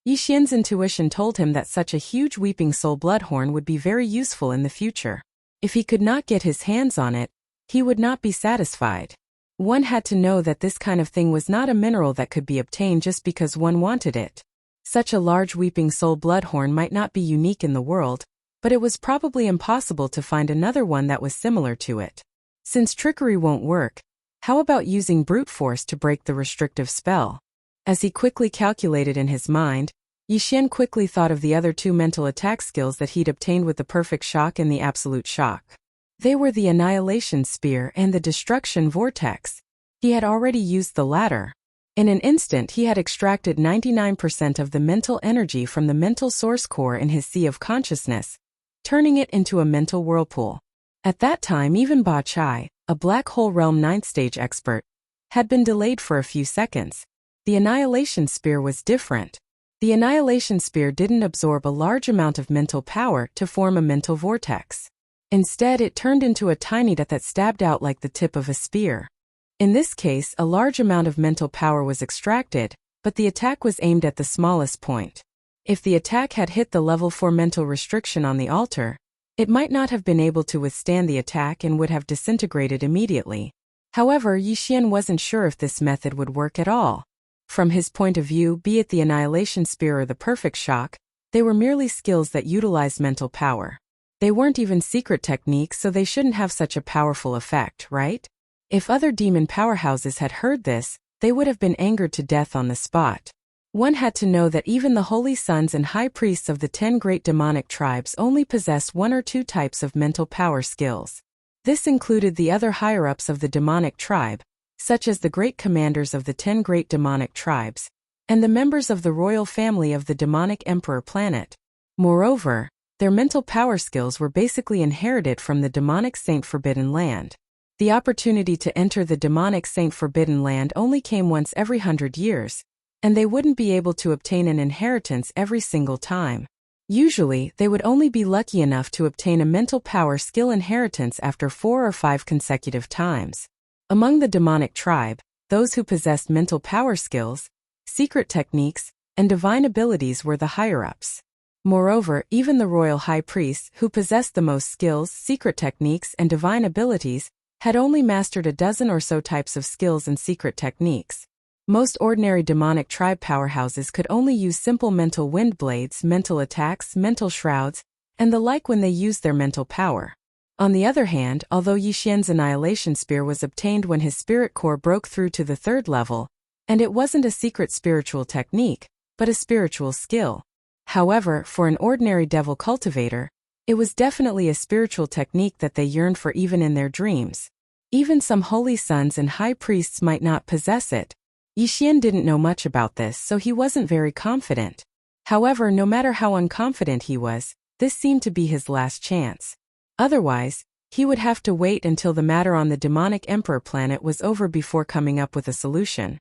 Yixian's intuition told him that such a huge Weeping Soul bloodhorn would be very useful in the future. If he could not get his hands on it, he would not be satisfied. One had to know that this kind of thing was not a mineral that could be obtained just because one wanted it. Such a large Weeping Soul bloodhorn might not be unique in the world, but it was probably impossible to find another one that was similar to it. Since trickery won't work, how about using brute force to break the restrictive spell? As he quickly calculated in his mind, Yixian quickly thought of the other two mental attack skills that he'd obtained with the Perfect Shock and the Absolute Shock. They were the Annihilation Spear and the Destruction Vortex. He had already used the latter. In an instant he had extracted 99% of the mental energy from the mental source core in his sea of consciousness, turning it into a mental whirlpool. At that time even Ba Chai, a Black Hole Realm 9th stage expert, had been delayed for a few seconds. The Annihilation Spear was different. The Annihilation Spear didn't absorb a large amount of mental power to form a mental vortex. Instead it turned into a tiny dot that stabbed out like the tip of a spear. In this case, a large amount of mental power was extracted, but the attack was aimed at the smallest point. If the attack had hit the level 4 mental restriction on the altar, it might not have been able to withstand the attack and would have disintegrated immediately. However, Yixian wasn't sure if this method would work at all. From his point of view, be it the Annihilation Spear or the Perfect Shock, they were merely skills that utilized mental power. They weren't even secret techniques, so they shouldn't have such a powerful effect, right? If other demon powerhouses had heard this, they would have been angered to death on the spot. One had to know that even the holy sons and high priests of the 10 great demonic tribes only possess 1 or 2 types of mental power skills. This included the other higher-ups of the demonic tribe, such as the great commanders of the 10 great demonic tribes, and the members of the royal family of the demonic emperor planet. Moreover, their mental power skills were basically inherited from the demonic Saint Forbidden Land. The opportunity to enter the demonic Saint Forbidden Land only came once every 100 years, and they wouldn't be able to obtain an inheritance every single time. Usually, they would only be lucky enough to obtain a mental power skill inheritance after 4 or 5 consecutive times. Among the demonic tribe, those who possessed mental power skills, secret techniques, and divine abilities were the higher-ups. Moreover, even the royal high priests, who possessed the most skills, secret techniques, and divine abilities, had only mastered a dozen or so types of skills and secret techniques. Most ordinary demonic tribe powerhouses could only use simple mental wind blades, mental attacks, mental shrouds, and the like when they used their mental power. On the other hand, although Yixian's Annihilation Spear was obtained when his spirit core broke through to the 3rd level, and it wasn't a secret spiritual technique, but a spiritual skill. However, for an ordinary devil cultivator, it was definitely a spiritual technique that they yearned for even in their dreams. Even some holy sons and high priests might not possess it. Yixian didn't know much about this, so he wasn't very confident. However, no matter how unconfident he was, this seemed to be his last chance. Otherwise, he would have to wait until the matter on the demonic emperor planet was over before coming up with a solution.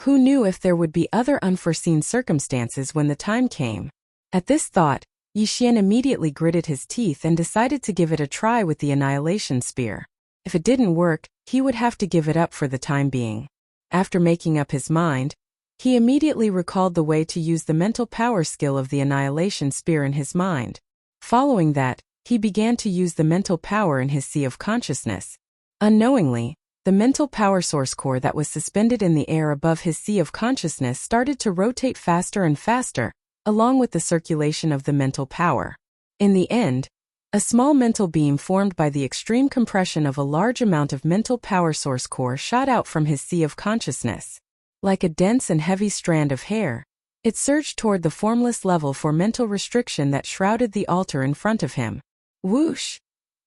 Who knew if there would be other unforeseen circumstances when the time came? At this thought, Yixian immediately gritted his teeth and decided to give it a try with the Annihilation Spear. If it didn't work, he would have to give it up for the time being. After making up his mind, he immediately recalled the way to use the mental power skill of the Annihilation Spear in his mind. Following that, he began to use the mental power in his sea of consciousness. Unknowingly, the mental power source core that was suspended in the air above his sea of consciousness started to rotate faster and faster, along with the circulation of the mental power. In the end, a small mental beam formed by the extreme compression of a large amount of mental power source core shot out from his sea of consciousness. Like a dense and heavy strand of hair, It surged toward the formless level for mental restriction that shrouded the altar in front of him. Whoosh!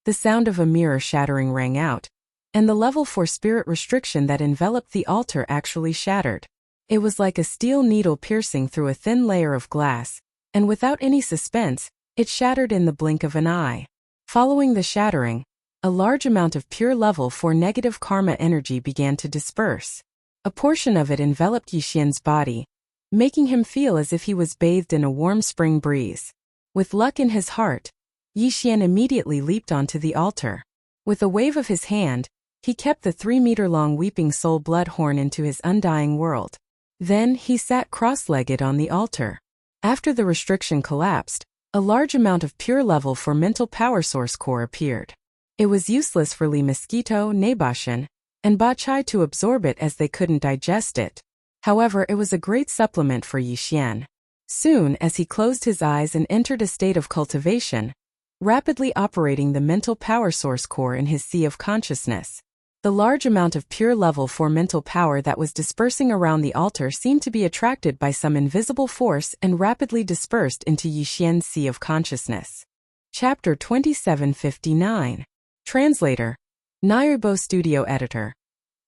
The sound of a mirror shattering rang out, and the level for spirit restriction that enveloped the altar actually shattered. It was like a steel needle piercing through a thin layer of glass, and without any suspense, it shattered in the blink of an eye. Following the shattering, a large amount of pure level 4 negative karma energy began to disperse. A portion of it enveloped Yixian's body, making him feel as if he was bathed in a warm spring breeze. With luck in his heart, Yixian immediately leaped onto the altar. With a wave of his hand, he kept the 3-meter-long weeping soul blood horn into his undying world. Then he sat cross-legged on the altar. After the restriction collapsed, a large amount of pure level for mental power source core appeared. It was useless for Li Mosquito, Nabashan, and Ba Chai to absorb it as they couldn't digest it. However, it was a great supplement for Yixian. Soon as he closed his eyes and entered a state of cultivation, rapidly operating the mental power source core in his sea of consciousness. The large amount of pure level 4 mental power that was dispersing around the altar seemed to be attracted by some invisible force and rapidly dispersed into Yixian's sea of consciousness. Chapter 2759. Translator. Nayurbo Studio Editor.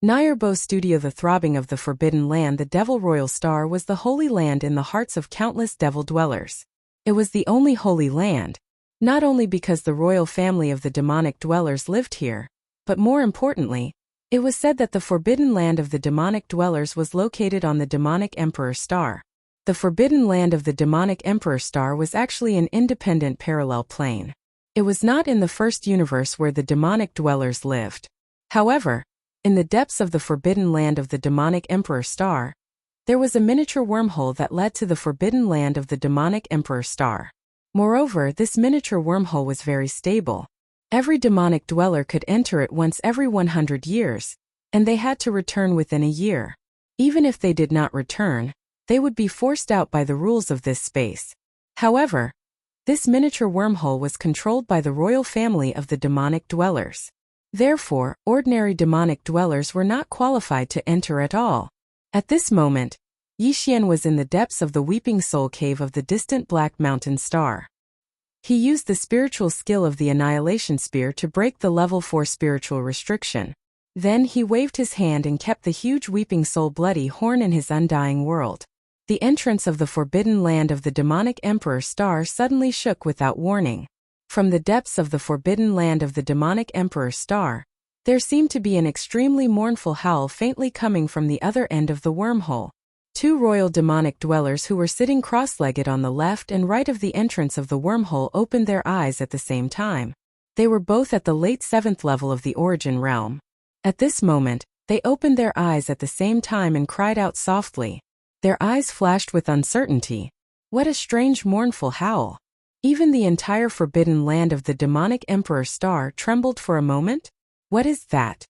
Nayurbo Studio. The throbbing of the Forbidden Land. The Devil Royal Star was the holy land in the hearts of countless devil dwellers. It was the only holy land, not only because the royal family of the demonic dwellers lived here, but more importantly, it was said that the Forbidden Land of the demonic dwellers was located on the demonic Emperor Star. The Forbidden Land of the demonic Emperor Star was actually an independent parallel plane. It was not in the first universe where the demonic dwellers lived. However, in the depths of the Forbidden Land of the demonic Emperor Star, there was a miniature wormhole that led to the Forbidden Land of the demonic Emperor Star. Moreover, this miniature wormhole was very stable. Every demonic dweller could enter it once every 100 years, and they had to return within a year. Even if they did not return, they would be forced out by the rules of this space. However, this miniature wormhole was controlled by the royal family of the demonic dwellers. Therefore, ordinary demonic dwellers were not qualified to enter at all. At this moment, Yixian was in the depths of the Weeping Soul Cave of the distant Black Mountain Star. He used the spiritual skill of the Annihilation Spear to break the level 4 spiritual restriction. Then he waved his hand and kept the huge Weeping Soul Bloody Horn in his undying world. The entrance of the Forbidden Land of the demonic Emperor Star suddenly shook without warning. From the depths of the Forbidden Land of the demonic Emperor Star, there seemed to be an extremely mournful howl faintly coming from the other end of the wormhole. 2 royal demonic dwellers who were sitting cross-legged on the left and right of the entrance of the wormhole opened their eyes at the same time. They were both at the late 7th level of the Origin Realm. At this moment, they opened their eyes at the same time and cried out softly. Their eyes flashed with uncertainty. What a strange mournful howl. Even the entire Forbidden Land of the demonic Emperor Star trembled for a moment. What is that?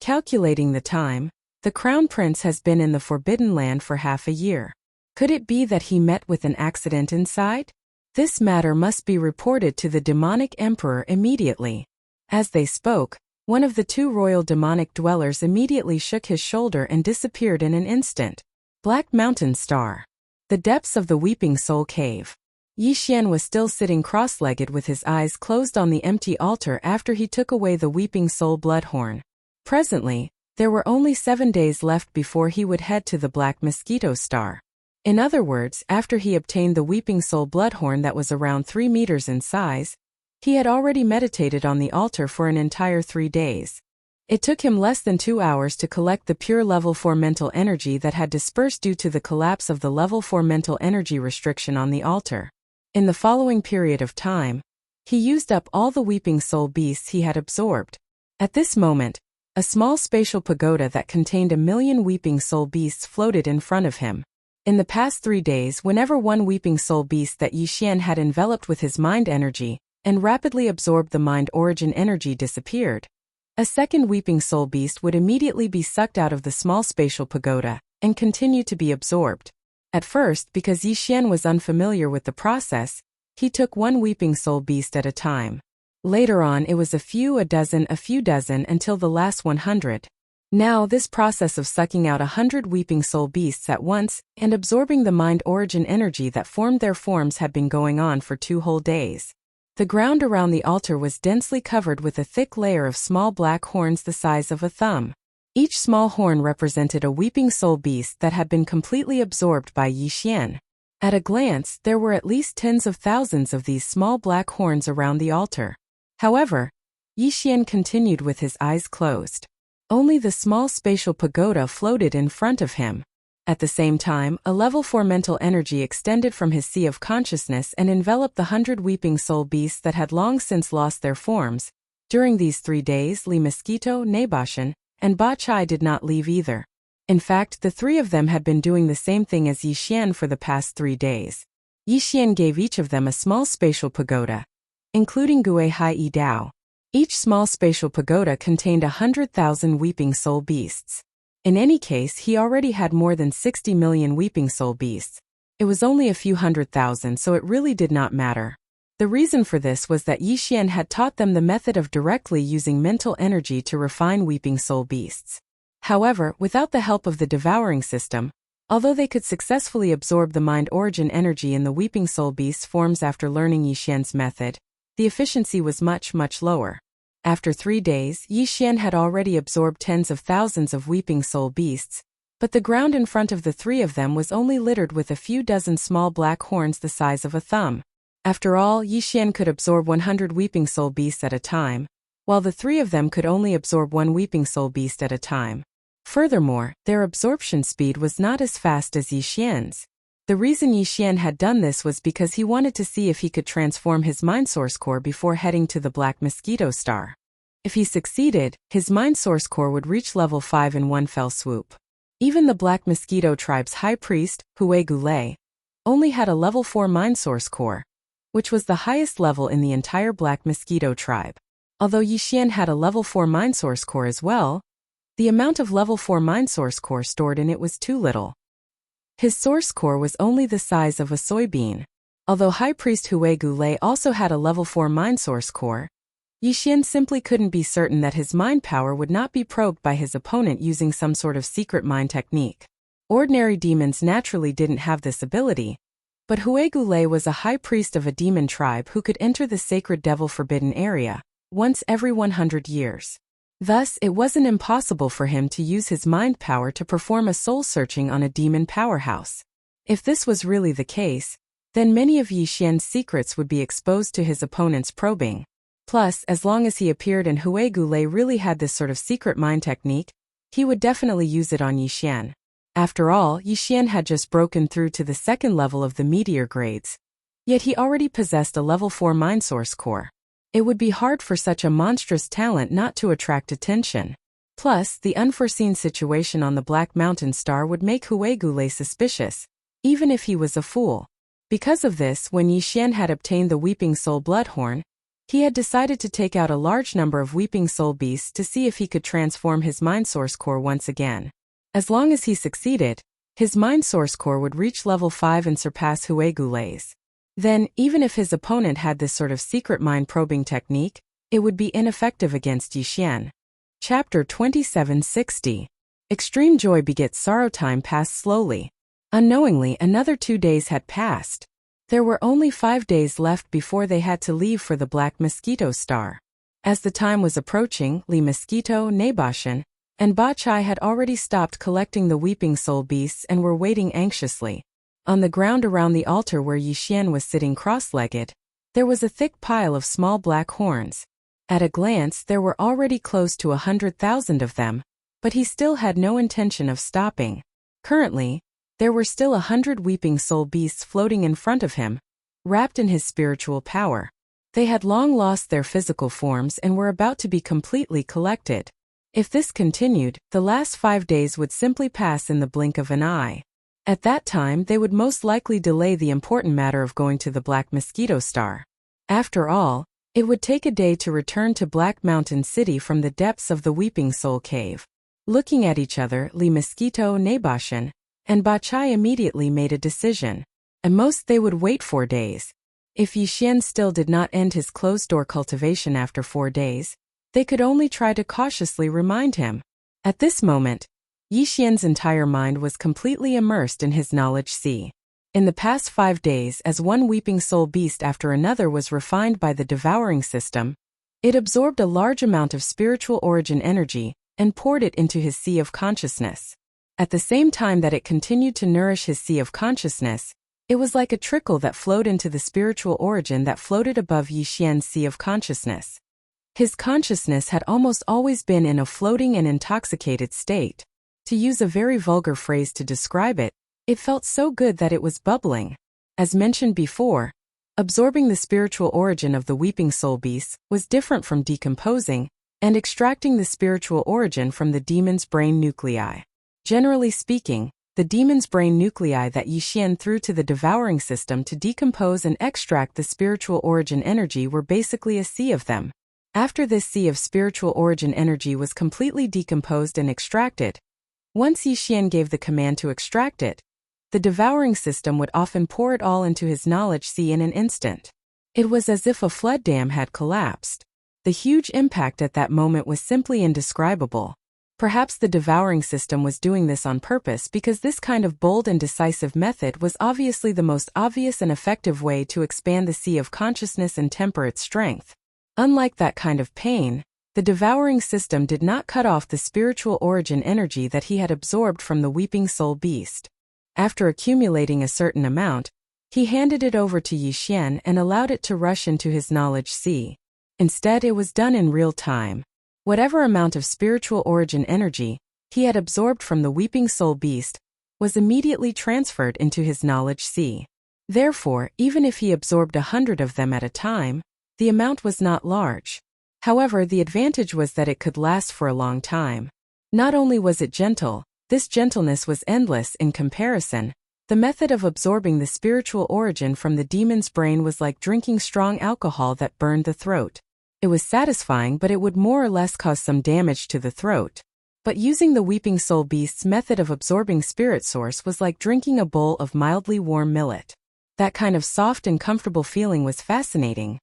Calculating the time, the Crown Prince has been in the Forbidden Land for half a year. Could it be that he met with an accident inside? This matter must be reported to the demonic Emperor immediately. As they spoke, one of the 2 royal demonic dwellers immediately shook his shoulder and disappeared in an instant. Black Mountain Star. The depths of the Weeping Soul Cave. Yixian was still sitting cross-legged with his eyes closed on the empty altar after he took away the Weeping Soul Bloodhorn. Presently, there were only 7 days left before he would head to the Black Mosquito Star. In other words, after he obtained the Weeping Soul Bloodhorn that was around 3 meters in size, he had already meditated on the altar for an entire 3 days. It took him less than 2 hours to collect the pure level 4 mental energy that had dispersed due to the collapse of the level 4 mental energy restriction on the altar. In the following period of time, he used up all the Weeping Soul beasts he had absorbed. At this moment, a small spatial pagoda that contained 1,000,000 Weeping Soul beasts floated in front of him. In the past 3 days, whenever one Weeping Soul beast that Yixian had enveloped with his mind energy and rapidly absorbed the mind origin energy disappeared, a second Weeping Soul beast would immediately be sucked out of the small spatial pagoda and continue to be absorbed. At first, because Yixian was unfamiliar with the process, he took one Weeping Soul beast at a time. Later on it was a few dozen until the last 100. Now, this process of sucking out 100 weeping soul beasts at once and absorbing the mind origin energy that formed their forms had been going on for 2 whole days. The ground around the altar was densely covered with a thick layer of small black horns the size of a thumb. Each small horn represented a weeping soul beast that had been completely absorbed by Yi Xian. At a glance, there were at least tens of thousands of these small black horns around the altar. However, Yi Xian continued with his eyes closed. Only the small spatial pagoda floated in front of him. At the same time, a level 4 mental energy extended from his sea of consciousness and enveloped the 100 weeping soul beasts that had long since lost their forms. During these 3 days, Li Mosquito, Nabashan, and Ba Chai did not leave either. In fact, the 3 of them had been doing the same thing as Yi Xian for the past 3 days. Yi Xian gave each of them a small spatial pagoda, including Gui Hai Yi Dao. Each small spatial pagoda contained 100,000 weeping soul beasts. In any case, he already had more than 60 million weeping soul beasts. It was only a few 100,000, so it really did not matter. The reason for this was that Yi Xian had taught them the method of directly using mental energy to refine weeping soul beasts. However, without the help of the devouring system, although they could successfully absorb the mind origin energy in the weeping soul beasts' forms after learning Yi Xian's method, the efficiency was much, much lower. After 3 days, Yi Xian had already absorbed tens of thousands of weeping soul beasts, but the ground in front of the 3 of them was only littered with a few dozen small black horns the size of a thumb. After all, Yi Xian could absorb 100 weeping soul beasts at a time, while the 3 of them could only absorb 1 weeping soul beast at a time. Furthermore, their absorption speed was not as fast as Yi Xian's. The reason Yi Xian had done this was because he wanted to see if he could transform his mind source core before heading to the Black Mosquito Star. If he succeeded, his mind source core would reach level 5 in one fell swoop. Even the Black Mosquito tribe's high priest, Hue Gulei, only had a level 4 mind source core, which was the highest level in the entire Black Mosquito tribe. Although Yi Xian had a level 4 mind source core as well, the amount of level 4 mind source core stored in it was too little. His source core was only the size of a soybean. Although High Priest Hue Gulei also had a level 4 mind source core, Yi Xian simply couldn't be certain that his mind power would not be probed by his opponent using some sort of secret mind technique. Ordinary demons naturally didn't have this ability, but Hue Gulei was a high priest of a demon tribe who could enter the sacred devil forbidden area once every 100 years. Thus, it wasn't impossible for him to use his mind power to perform a soul searching on a demon powerhouse. If this was really the case, then many of Yi Xian's secrets would be exposed to his opponent's probing. Plus, as long as he appeared and Hue Gulei really had this sort of secret mind technique, he would definitely use it on Yi Xian. After all, Yi Xian had just broken through to the second level of the meteor grades, yet he already possessed a level 4 mind source core. It would be hard for such a monstrous talent not to attract attention. Plus, the unforeseen situation on the Black Mountain Star would make Hue Gulei suspicious, even if he was a fool. Because of this, when Yi Xian had obtained the Weeping Soul Bloodhorn, he had decided to take out a large number of Weeping Soul beasts to see if he could transform his mind source core once again. As long as he succeeded, his mind source core would reach level 5 and surpass Hue Gulei's. Then, even if his opponent had this sort of secret mind probing technique, it would be ineffective against Yi Xian. Chapter 2760. Extreme joy begets sorrow. Time passed slowly. Unknowingly, another 2 days had passed. There were only 5 days left before they had to leave for the Black Mosquito Star. As the time was approaching, Li Mosquito, Nabashan, and Ba Chai had already stopped collecting the Weeping Soul beasts and were waiting anxiously. On the ground around the altar where Yi Xian was sitting cross-legged, there was a thick pile of small black horns. At a glance, there were already close to 100,000 of them, but he still had no intention of stopping. Currently, there were still 100 weeping soul beasts floating in front of him, wrapped in his spiritual power. They had long lost their physical forms and were about to be completely collected. If this continued, the last 5 days would simply pass in the blink of an eye. At that time, they would most likely delay the important matter of going to the Black Mosquito Star. After all, it would take a day to return to Black Mountain City from the depths of the Weeping Soul Cave. Looking at each other, Li Mosquito, Nabashan, and Ba Chai immediately made a decision. At most they would wait 4 days. If Yi Xian still did not end his closed-door cultivation after 4 days, they could only try to cautiously remind him. At this moment, Yixian's entire mind was completely immersed in his knowledge sea. In the past 5 days, as one weeping soul beast after another was refined by the devouring system, it absorbed a large amount of spiritual origin energy and poured it into his sea of consciousness. At the same time that it continued to nourish his sea of consciousness, it was like a trickle that flowed into the spiritual origin that floated above Yixian's sea of consciousness. His consciousness had almost always been in a floating and intoxicated state. To use a very vulgar phrase to describe it, it felt so good that it was bubbling. As mentioned before, absorbing the spiritual origin of the weeping soul beasts was different from decomposing and extracting the spiritual origin from the demon's brain nuclei. Generally speaking, the demon's brain nuclei that Yixian threw to the devouring system to decompose and extract the spiritual origin energy were basically a sea of them. After this sea of spiritual origin energy was completely decomposed and extracted, once Yixian gave the command to extract it, the devouring system would often pour it all into his knowledge sea in an instant. It was as if a flood dam had collapsed. The huge impact at that moment was simply indescribable. Perhaps the devouring system was doing this on purpose because this kind of bold and decisive method was obviously the most obvious and effective way to expand the sea of consciousness and temper its strength. Unlike that kind of pain, the devouring system did not cut off the spiritual origin energy that he had absorbed from the weeping soul beast. After accumulating a certain amount, he handed it over to Yixian and allowed it to rush into his knowledge sea. Instead, it was done in real time. Whatever amount of spiritual origin energy he had absorbed from the weeping soul beast was immediately transferred into his knowledge sea. Therefore, even if he absorbed 100 of them at a time, the amount was not large. However, the advantage was that it could last for a long time. Not only was it gentle, this gentleness was endless in comparison. The method of absorbing the spiritual origin from the demon's brain was like drinking strong alcohol that burned the throat. It was satisfying, but it would more or less cause some damage to the throat. But using the weeping soul beast's method of absorbing spirit source was like drinking a bowl of mildly warm millet. That kind of soft and comfortable feeling was fascinating.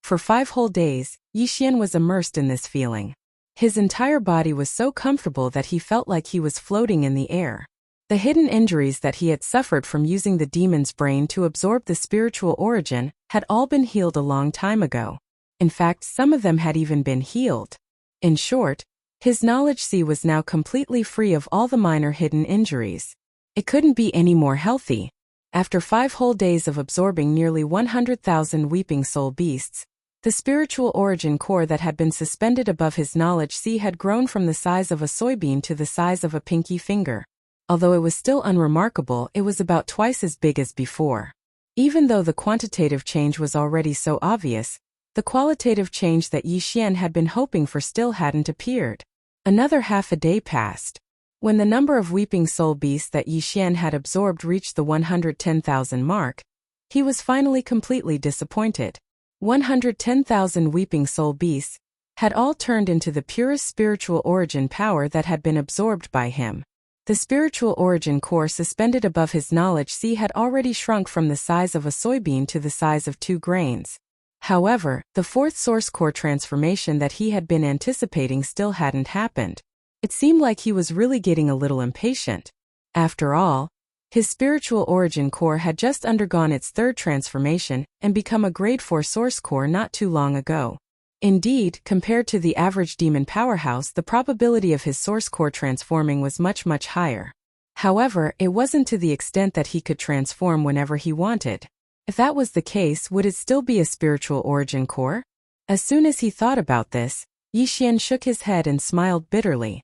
For 5 whole days, Yixian was immersed in this feeling. His entire body was so comfortable that he felt like he was floating in the air. The hidden injuries that he had suffered from using the demon's brain to absorb the spiritual origin had all been healed a long time ago. In fact, some of them had even been healed. In short, his knowledge sea was now completely free of all the minor hidden injuries. It couldn't be any more healthy. After 5 whole days of absorbing nearly 100,000 weeping soul beasts, the spiritual origin core that had been suspended above his knowledge sea had grown from the size of a soybean to the size of a pinky finger. Although it was still unremarkable, it was about twice as big as before. Even though the quantitative change was already so obvious, the qualitative change that Yixian had been hoping for still hadn't appeared. Another half a day passed. When the number of weeping soul beasts that Yixian had absorbed reached the 110,000 mark, he was finally completely disappointed. 110,000 weeping soul beasts had all turned into the purest spiritual origin power that had been absorbed by him. The spiritual origin core suspended above his knowledge sea had already shrunk from the size of a soybean to the size of 2 grains. However, the 4th source core transformation that he had been anticipating still hadn't happened. It seemed like he was really getting a little impatient. After all, his spiritual origin core had just undergone its 3rd transformation and become a grade 4 source core not too long ago. Indeed, compared to the average demon powerhouse, the probability of his source core transforming was much higher. However, it wasn't to the extent that he could transform whenever he wanted. If that was the case, would it still be a spiritual origin core? As soon as he thought about this, Yixian shook his head and smiled bitterly.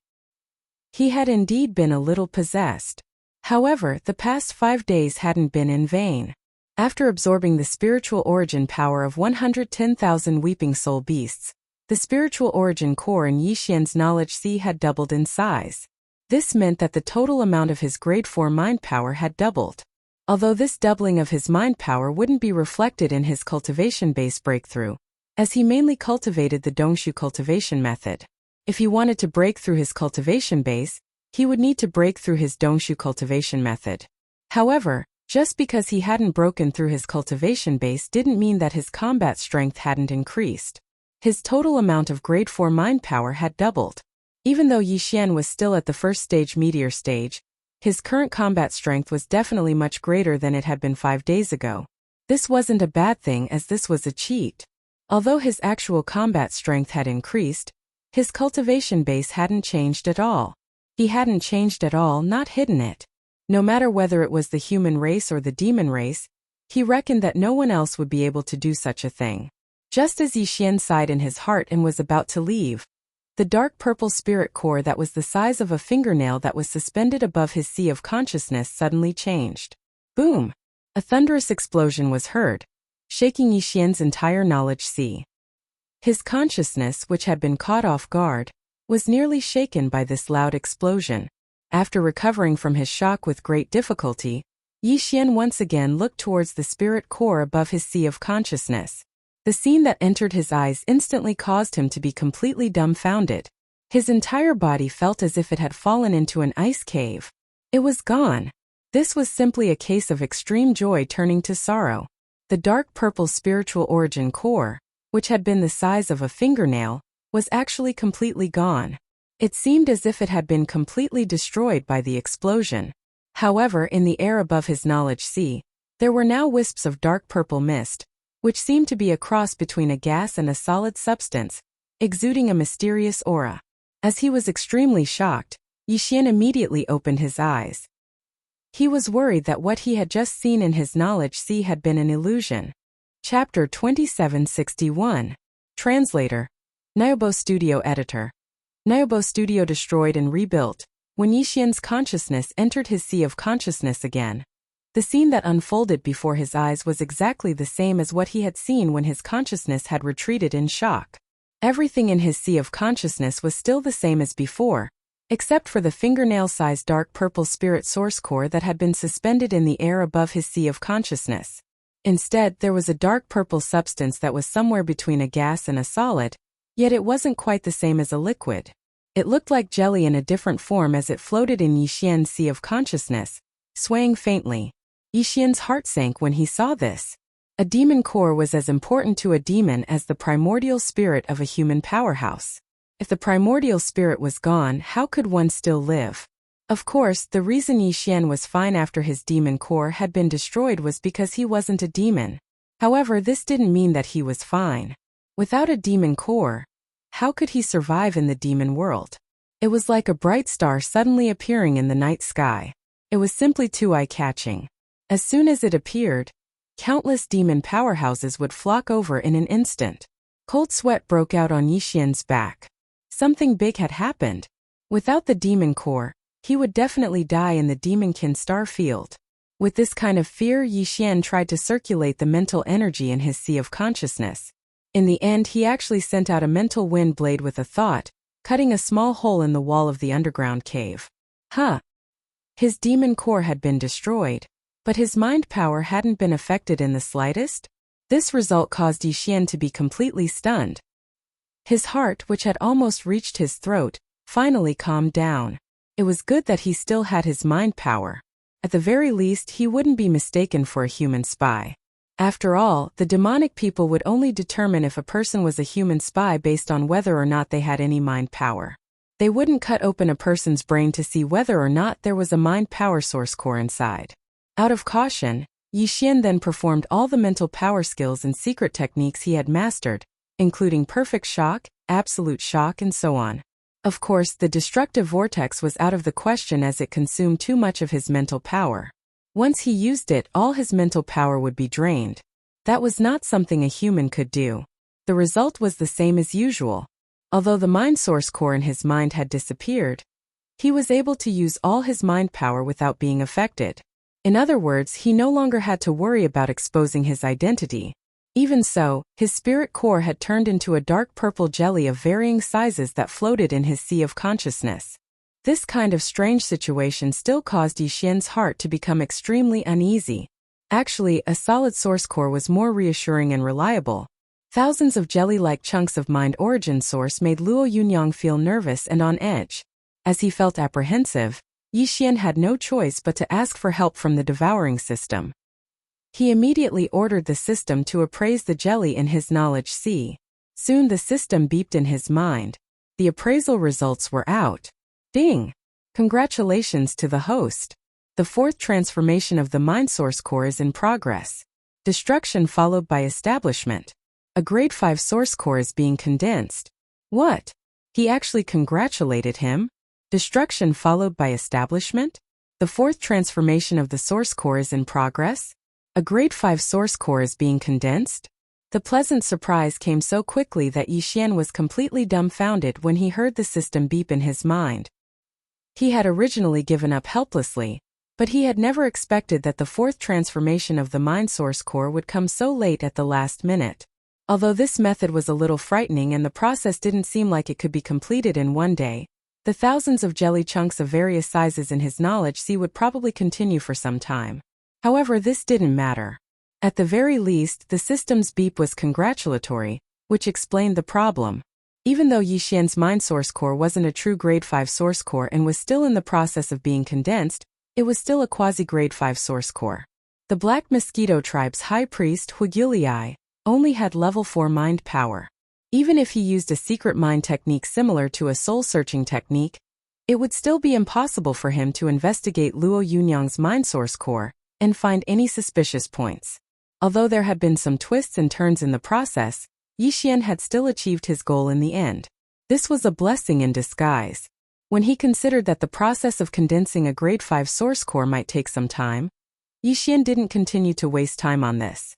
He had indeed been a little possessed. However, the past 5 days hadn't been in vain. After absorbing the spiritual origin power of 110,000 weeping soul beasts, the spiritual origin core in Yixian's knowledge sea had doubled in size. This meant that the total amount of his grade 4 mind power had doubled. Although this doubling of his mind power wouldn't be reflected in his cultivation base breakthrough, as he mainly cultivated the Dongshu cultivation method. If he wanted to break through his cultivation base, he would need to break through his Dongshu cultivation method. However, just because he hadn't broken through his cultivation base didn't mean that his combat strength hadn't increased. His total amount of grade 4 mind power had doubled. Even though Yixian was still at the first stage meteor stage, his current combat strength was definitely much greater than it had been 5 days ago. This wasn't a bad thing as this was a cheat. Although his actual combat strength had increased, his cultivation base hadn't changed at all. He hadn't changed at all, not hidden it. No matter whether it was the human race or the demon race, he reckoned that no one else would be able to do such a thing. Just as Yixian sighed in his heart and was about to leave, the dark purple spirit core that was the size of a fingernail that was suspended above his sea of consciousness suddenly changed. Boom! A thunderous explosion was heard, shaking Yixian's entire knowledge sea. His consciousness, which had been caught off guard, was nearly shaken by this loud explosion. After recovering from his shock with great difficulty, Yixian once again looked towards the spirit core above his sea of consciousness. The scene that entered his eyes instantly caused him to be completely dumbfounded. His entire body felt as if it had fallen into an ice cave. It was gone. This was simply a case of extreme joy turning to sorrow. The dark purple spiritual origin core, which had been the size of a fingernail, was actually completely gone. It seemed as if it had been completely destroyed by the explosion. However, in the air above his knowledge sea, there were now wisps of dark purple mist, which seemed to be a cross between a gas and a solid substance, exuding a mysterious aura. As he was extremely shocked, Yixian immediately opened his eyes. He was worried that what he had just seen in his knowledge sea had been an illusion. Chapter 2761. Translator. Nyobo Studio Editor. Nyobo Studio destroyed and rebuilt. When Yixian's consciousness entered his sea of consciousness again, the scene that unfolded before his eyes was exactly the same as what he had seen when his consciousness had retreated in shock. Everything in his sea of consciousness was still the same as before, except for the fingernail-sized dark purple spirit source core that had been suspended in the air above his sea of consciousness. Instead, there was a dark purple substance that was somewhere between a gas and a solid, yet it wasn't quite the same as a liquid. It looked like jelly in a different form as it floated in Yixian's sea of consciousness, swaying faintly. Yixian's heart sank when he saw this. A demon core was as important to a demon as the primordial spirit of a human powerhouse. If the primordial spirit was gone, how could one still live? Of course, the reason Yixian was fine after his demon core had been destroyed was because he wasn't a demon. However, this didn't mean that he was fine. Without a demon core, how could he survive in the demon world? It was like a bright star suddenly appearing in the night sky. It was simply too eye-catching. As soon as it appeared, countless demon powerhouses would flock over in an instant. Cold sweat broke out on Yixian's back. Something big had happened. Without the demon core, he would definitely die in the demonkin star field. With this kind of fear, Yixian tried to circulate the mental energy in his sea of consciousness. In the end, he actually sent out a mental wind blade with a thought, cutting a small hole in the wall of the underground cave. His demon core had been destroyed, but his mind power hadn't been affected in the slightest. This result caused Yixian to be completely stunned. His heart, which had almost reached his throat, finally calmed down. It was good that he still had his mind power. At the very least, he wouldn't be mistaken for a human spy. After all, the demonic people would only determine if a person was a human spy based on whether or not they had any mind power. They wouldn't cut open a person's brain to see whether or not there was a mind power source core inside. Out of caution, Yixian then performed all the mental power skills and secret techniques he had mastered, including perfect shock, absolute shock, and so on. Of course, the destructive vortex was out of the question as it consumed too much of his mental power. Once he used it, all his mental power would be drained. That was not something a human could do. The result was the same as usual. Although the mind source core in his mind had disappeared, he was able to use all his mind power without being affected. In other words, he no longer had to worry about exposing his identity. Even so, his spirit core had turned into a dark purple jelly of varying sizes that floated in his sea of consciousness. This kind of strange situation still caused Yixian's heart to become extremely uneasy. Actually, a solid source core was more reassuring and reliable. Thousands of jelly-like chunks of mind origin source made Luo Yunyang feel nervous and on edge. As he felt apprehensive, Yixian had no choice but to ask for help from the devouring system. He immediately ordered the system to appraise the jelly in his knowledge sea. Soon the system beeped in his mind. The appraisal results were out. Ding! Congratulations to the host. The fourth transformation of the mind source core is in progress. Destruction followed by establishment. A grade 5 source core is being condensed. What? He actually congratulated him? Destruction followed by establishment? The fourth transformation of the source core is in progress? A grade 5 source core is being condensed? The pleasant surprise came so quickly that Yixian was completely dumbfounded when he heard the system beep in his mind. He had originally given up helplessly, but he had never expected that the fourth transformation of the mind source core would come so late at the last minute. Although this method was a little frightening and the process didn't seem like it could be completed in one day, the thousands of jelly chunks of various sizes in his knowledge sea would probably continue for some time. However, this didn't matter. At the very least, the system's beep was congratulatory, which explained the problem. Even though Yixian's mind source core wasn't a true grade 5 source core and was still in the process of being condensed, it was still a quasi-grade 5 source core. The Black Mosquito tribe's high priest Huigulii only had level 4 mind power. Even if he used a secret mind technique similar to a soul-searching technique, it would still be impossible for him to investigate Luo Yunyang's mind source core and find any suspicious points. Although there had been some twists and turns in the process, Yixian had still achieved his goal in the end. This was a blessing in disguise. When he considered that the process of condensing a grade 5 source core might take some time, Yixian didn't continue to waste time on this.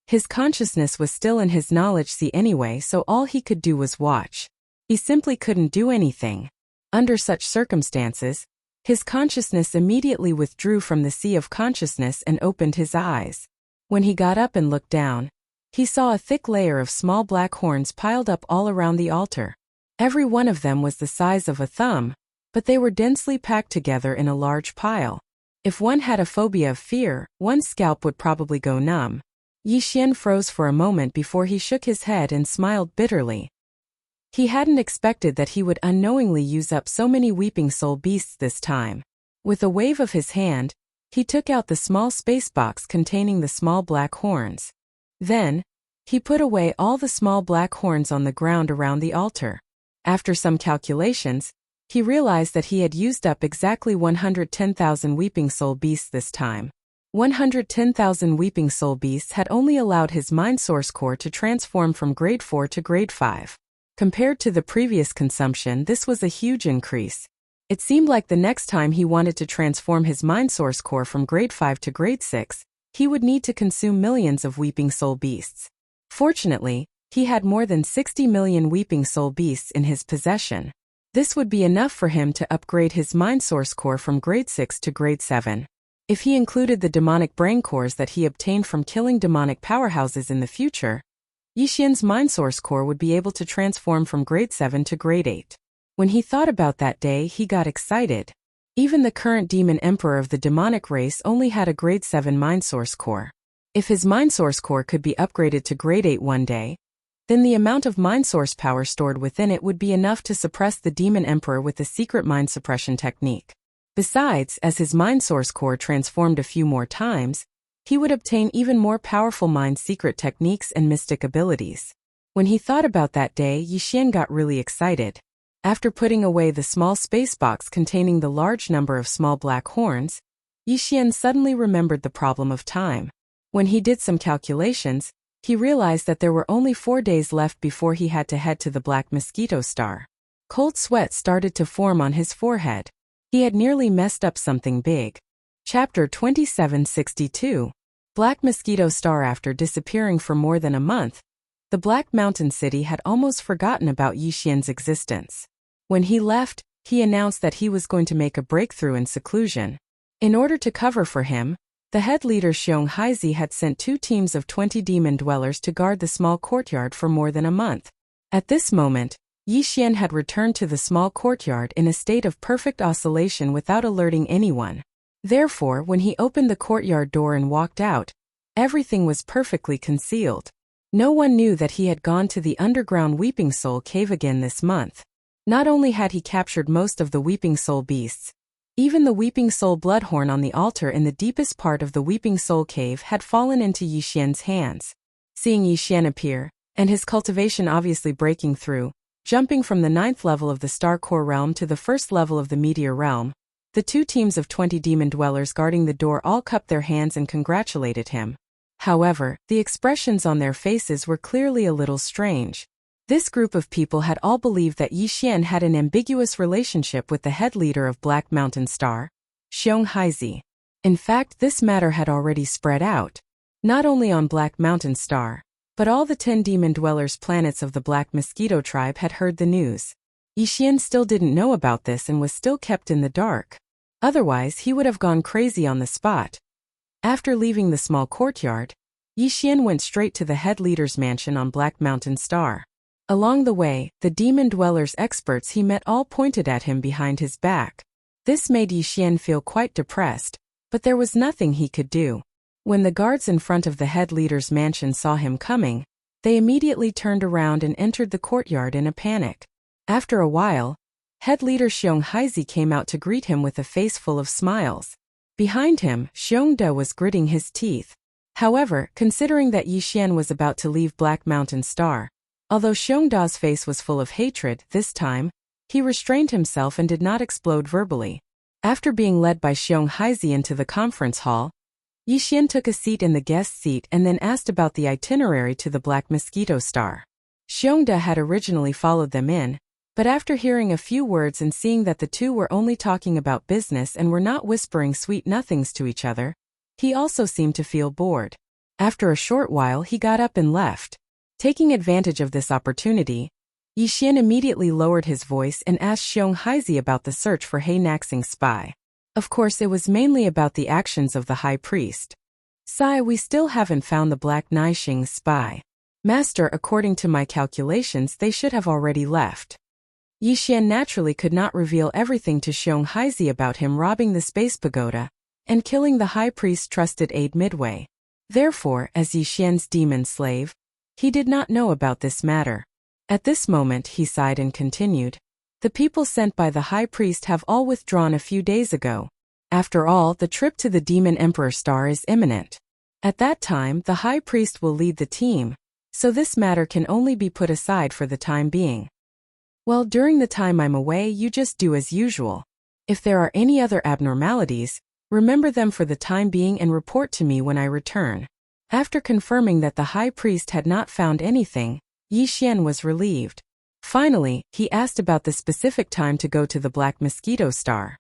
His consciousness was still in his knowledge sea anyway, so all he could do was watch. He simply couldn't do anything. Under such circumstances, his consciousness immediately withdrew from the sea of consciousness and opened his eyes. When he got up and looked down, he saw a thick layer of small black horns piled up all around the altar. Every one of them was the size of a thumb, but they were densely packed together in a large pile. If one had a phobia of fear, one's scalp would probably go numb. Yixian froze for a moment before he shook his head and smiled bitterly. He hadn't expected that he would unknowingly use up so many weeping soul beasts this time. With a wave of his hand, he took out the small space box containing the small black horns. Then, he put away all the small black horns on the ground around the altar. After some calculations, he realized that he had used up exactly 110,000 weeping soul beasts this time. 110,000 weeping soul beasts had only allowed his mind source core to transform from grade 4 to grade 5. Compared to the previous consumption, this was a huge increase. It seemed like the next time he wanted to transform his mind source core from grade 5 to grade 6, he would need to consume millions of weeping soul beasts. Fortunately, he had more than 60 million weeping soul beasts in his possession. This would be enough for him to upgrade his mind source core from grade 6 to grade 7. If he included the demonic brain cores that he obtained from killing demonic powerhouses in the future, Yixian's mind source core would be able to transform from grade 7 to grade 8. When he thought about that day, he got excited. Even the current demon emperor of the demonic race only had a grade 7 mind source core. If his mind source core could be upgraded to grade 8 one day, then the amount of mind source power stored within it would be enough to suppress the demon emperor with the secret mind suppression technique. Besides, as his mind source core transformed a few more times, he would obtain even more powerful mind secret techniques and mystic abilities. When he thought about that day, Yixian got really excited. After putting away the small space box containing the large number of small black horns, Yixian suddenly remembered the problem of time. When he did some calculations, he realized that there were only 4 days left before he had to head to the Black Mosquito Star. Cold sweat started to form on his forehead. He had nearly messed up something big. Chapter 2762. Black Mosquito Star. After disappearing for more than a month, the Black Mountain City had almost forgotten about Yixian's existence. When he left, he announced that he was going to make a breakthrough in seclusion. In order to cover for him, the head leader Xiong Haizi had sent 2 teams of 20 demon dwellers to guard the small courtyard for more than a month. At this moment, Yixian had returned to the small courtyard in a state of perfect oscillation without alerting anyone. Therefore, when he opened the courtyard door and walked out, everything was perfectly concealed. No one knew that he had gone to the underground Weeping Soul Cave again this month. Not only had he captured most of the Weeping Soul beasts, even the Weeping Soul Bloodhorn on the altar in the deepest part of the Weeping Soul Cave had fallen into Yixian's hands. Seeing Yixian appear, and his cultivation obviously breaking through, Jumping from the 9th level of the Star Core realm to the 1st level of the Meteor realm, the 2 teams of 20 demon dwellers guarding the door all cupped their hands and congratulated him. However, the expressions on their faces were clearly a little strange. This group of people had all believed that Yi Xian had an ambiguous relationship with the head leader of Black Mountain Star, Xiong Haizi. In fact, this matter had already spread out, not only on Black Mountain Star, but all the 10 demon dwellers' planets of the Black Mosquito tribe had heard the news. Yi Xian still didn't know about this and was still kept in the dark. Otherwise, he would have gone crazy on the spot. After leaving the small courtyard, Yi Xian went straight to the head leader's mansion on Black Mountain Star. Along the way, the demon dwellers' experts he met all pointed at him behind his back. This made Yi Xian feel quite depressed, but there was nothing he could do. When the guards in front of the head leader's mansion saw him coming, they immediately turned around and entered the courtyard in a panic. After a while, head leader Xiong Haizi came out to greet him with a face full of smiles. Behind him, Xiongda was gritting his teeth. However, considering that Yi Xian was about to leave Black Mountain Star, although Xiongda's face was full of hatred, this time, he restrained himself and did not explode verbally. After being led by Xiong Haizi into the conference hall, Yi Xian took a seat in the guest seat and then asked about the itinerary to the Black Mosquito Star. Xiongda had originally followed them in, but after hearing a few words and seeing that the two were only talking about business and were not whispering sweet nothings to each other, he also seemed to feel bored. After a short while he got up and left. Taking advantage of this opportunity, Yi Xian immediately lowered his voice and asked Xiong Haizi about the search for He Naxing's spy. Of course, it was mainly about the actions of the high priest. "Sai, we still haven't found the Black Naxing's spy. Master, according to my calculations, they should have already left." Yi Xian naturally could not reveal everything to Xiong Haizi about him robbing the space pagoda and killing the high priest's trusted aide midway. Therefore, as Yi Xian's demon slave, he did not know about this matter. At this moment he sighed and continued, "The people sent by the high priest have all withdrawn a few days ago. After all, the trip to the Demon Emperor Star is imminent. At that time, the high priest will lead the team, so this matter can only be put aside for the time being. Well, during the time I'm away, you just do as usual. If there are any other abnormalities, remember them for the time being and report to me when I return." After confirming that the high priest had not found anything, Yi Xian was relieved. Finally, he asked about the specific time to go to the Black Mosquito Star.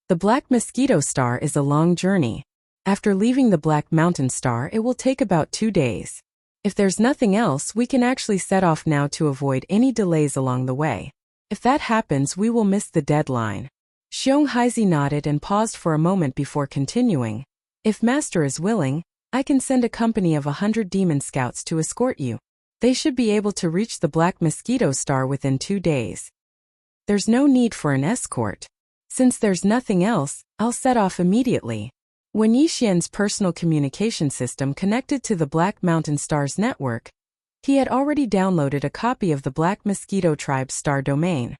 The Black Mosquito Star is a long journey. After leaving the Black Mountain Star, it will take about 2 days. If there's nothing else, we can actually set off now to avoid any delays along the way. If that happens, we will miss the deadline. Xiong Haizi nodded and paused for a moment before continuing. "If Master is willing, I can send a company of 100 demon scouts to escort you. They should be able to reach the Black Mosquito Star within 2 days. There's no need for an escort. Since there's nothing else, I'll set off immediately." When Yi Xian's personal communication system connected to the Black Mountain Star's network, he had already downloaded a copy of the Black Mosquito Tribe's star domain.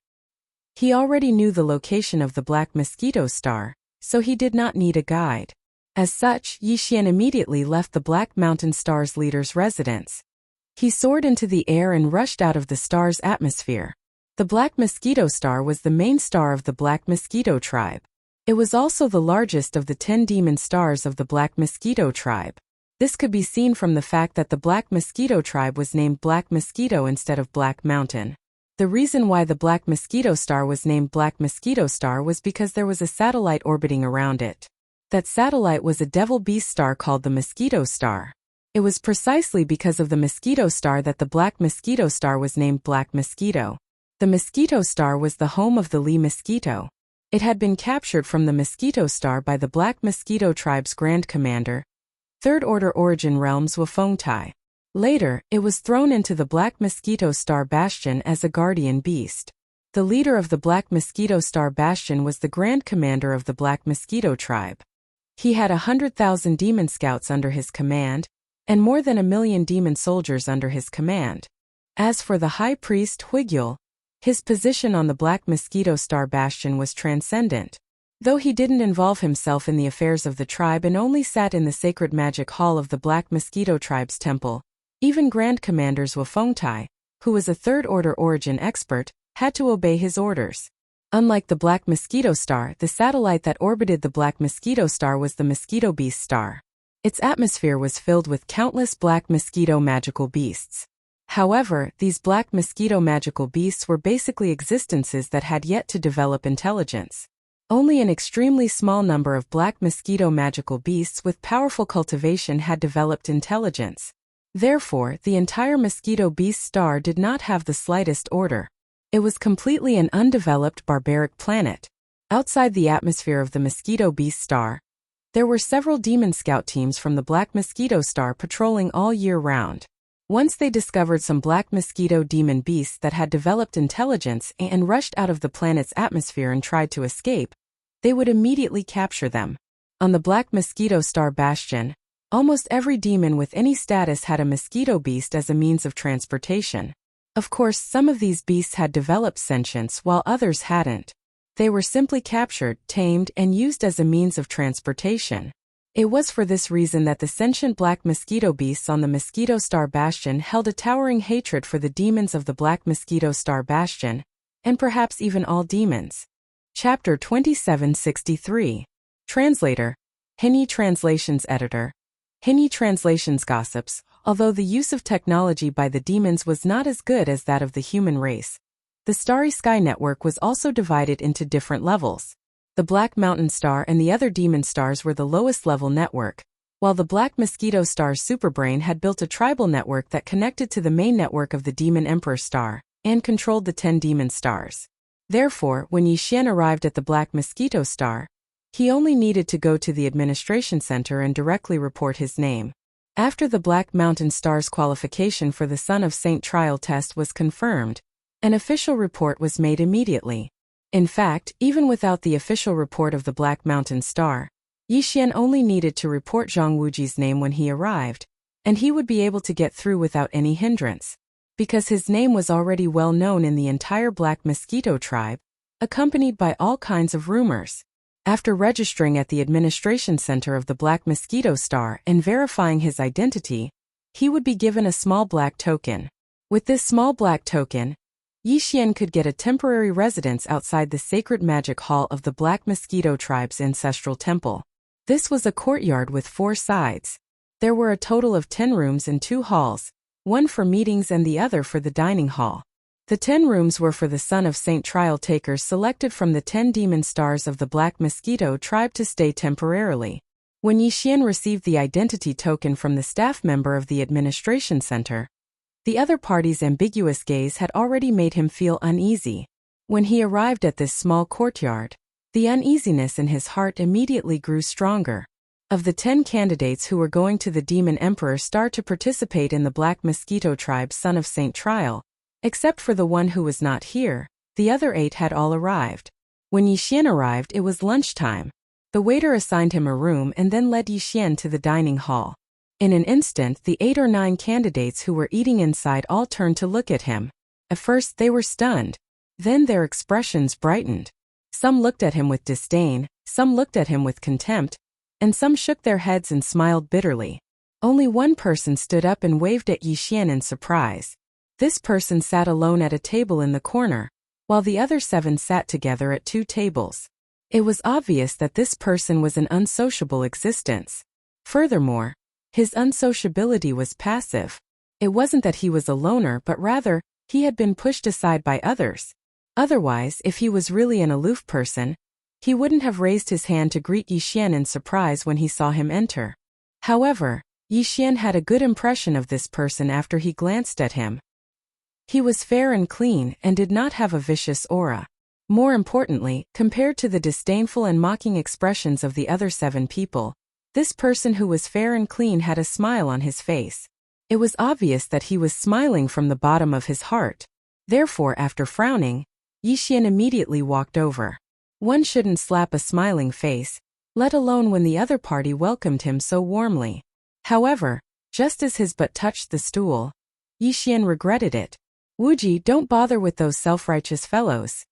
He already knew the location of the Black Mosquito Star, so he did not need a guide. As such, Yi Xian immediately left the Black Mountain Star's leader's residence. He soared into the air and rushed out of the star's atmosphere. The Black Mosquito Star was the main star of the Black Mosquito Tribe. It was also the largest of the 10 demon stars of the Black Mosquito Tribe. This could be seen from the fact that the Black Mosquito Tribe was named Black Mosquito instead of Black Mountain. The reason why the Black Mosquito Star was named Black Mosquito Star was because there was a satellite orbiting around it. That satellite was a devil beast star called the Mosquito Star. It was precisely because of the Mosquito Star that the Black Mosquito Star was named Black Mosquito. The Mosquito Star was the home of the Li Mosquito. It had been captured from the Mosquito Star by the Black Mosquito Tribe's Grand Commander, Third Order Origin Realms Wafengtai. Later, it was thrown into the Black Mosquito Star Bastion as a guardian beast. The leader of the Black Mosquito Star Bastion was the Grand Commander of the Black Mosquito Tribe. He had 100,000 demon scouts under his command, and more than 1,000,000 demon soldiers under his command. As for the High Priest Huigyul, his position on the Black Mosquito Star Bastion was transcendent. Though he didn't involve himself in the affairs of the tribe and only sat in the sacred magic hall of the Black Mosquito Tribe's temple, even Grand Commanders Wafengtai, who was a third-order origin expert, had to obey his orders. Unlike the Black Mosquito Star, the satellite that orbited the Black Mosquito Star was the Mosquito Beast Star. Its atmosphere was filled with countless black mosquito magical beasts. However, these black mosquito magical beasts were basically existences that had yet to develop intelligence. Only an extremely small number of black mosquito magical beasts with powerful cultivation had developed intelligence. Therefore, the entire Mosquito Beast Star did not have the slightest order. It was completely an undeveloped barbaric planet. Outside the atmosphere of the Mosquito Beast Star, there were several demon scout teams from the Black Mosquito Star patrolling all year round. Once they discovered some black mosquito demon beasts that had developed intelligence and rushed out of the planet's atmosphere and tried to escape, they would immediately capture them. On the Black Mosquito Star Bastion, almost every demon with any status had a mosquito beast as a means of transportation. Of course, some of these beasts had developed sentience while others hadn't. They were simply captured, tamed, and used as a means of transportation. It was for this reason that the sentient black mosquito beasts on the Mosquito Star Bastion held a towering hatred for the demons of the Black Mosquito Star Bastion, and perhaps even all demons. Chapter 2763. Translator. Hinny Translations Editor. Hinny Translations Gossips. Although the use of technology by the demons was not as good as that of the human race, the Starry Sky Network was also divided into different levels. The Black Mountain Star and the other demon stars were the lowest level network, while the Black Mosquito Star's superbrain had built a tribal network that connected to the main network of the Demon Emperor Star, and controlled the 10 demon stars. Therefore, when Yi Xian arrived at the Black Mosquito Star, he only needed to go to the administration center and directly report his name. After the Black Mountain Star's qualification for the Son of Saint trial test was confirmed, an official report was made immediately. In fact, even without the official report of the Black Mountain Star, Yi Xian only needed to report Zhang Wuji's name when he arrived, and he would be able to get through without any hindrance, because his name was already well known in the entire Black Mosquito tribe, accompanied by all kinds of rumors. After registering at the administration center of the Black Mosquito Star and verifying his identity, he would be given a small black token. With this small black token, Yi Xian could get a temporary residence outside the sacred magic hall of the Black Mosquito tribe's ancestral temple. This was a courtyard with 4 sides. There were a total of 10 rooms and 2 halls, one for meetings and the other for the dining hall. The 10 rooms were for the Son of Saint trial takers selected from the 10 demon stars of the Black Mosquito tribe to stay temporarily. When Yi Xian received the identity token from the staff member of the administration center, the other party's ambiguous gaze had already made him feel uneasy. When he arrived at this small courtyard, the uneasiness in his heart immediately grew stronger. Of the 10 candidates who were going to the Demon Emperor Star to participate in the Black Mosquito tribe's Son of Saint trial, except for the one who was not here, the other 8 had all arrived. When Yi Xian arrived, it was lunchtime. The waiter assigned him a room and then led Yi Xian to the dining hall. In an instant, the 8 or 9 candidates who were eating inside all turned to look at him. At first they were stunned. Then their expressions brightened. Some looked at him with disdain, some looked at him with contempt, and some shook their heads and smiled bitterly. Only one person stood up and waved at Yi Xian in surprise. This person sat alone at a table in the corner, while the other 7 sat together at 2 tables. It was obvious that this person was an unsociable existence. Furthermore, his unsociability was passive. It wasn't that he was a loner, but rather, he had been pushed aside by others. Otherwise, if he was really an aloof person, he wouldn't have raised his hand to greet Yi Xian in surprise when he saw him enter. However, Yi Xian had a good impression of this person after he glanced at him. He was fair and clean and did not have a vicious aura. More importantly, compared to the disdainful and mocking expressions of the other 7 people, this person who was fair and clean had a smile on his face. It was obvious that he was smiling from the bottom of his heart. Therefore, after frowning, Yi Xian immediately walked over. One shouldn't slap a smiling face, let alone when the other party welcomed him so warmly. However, just as his butt touched the stool, Yi Xian regretted it. Wuji, don't bother with those self-righteous fellows.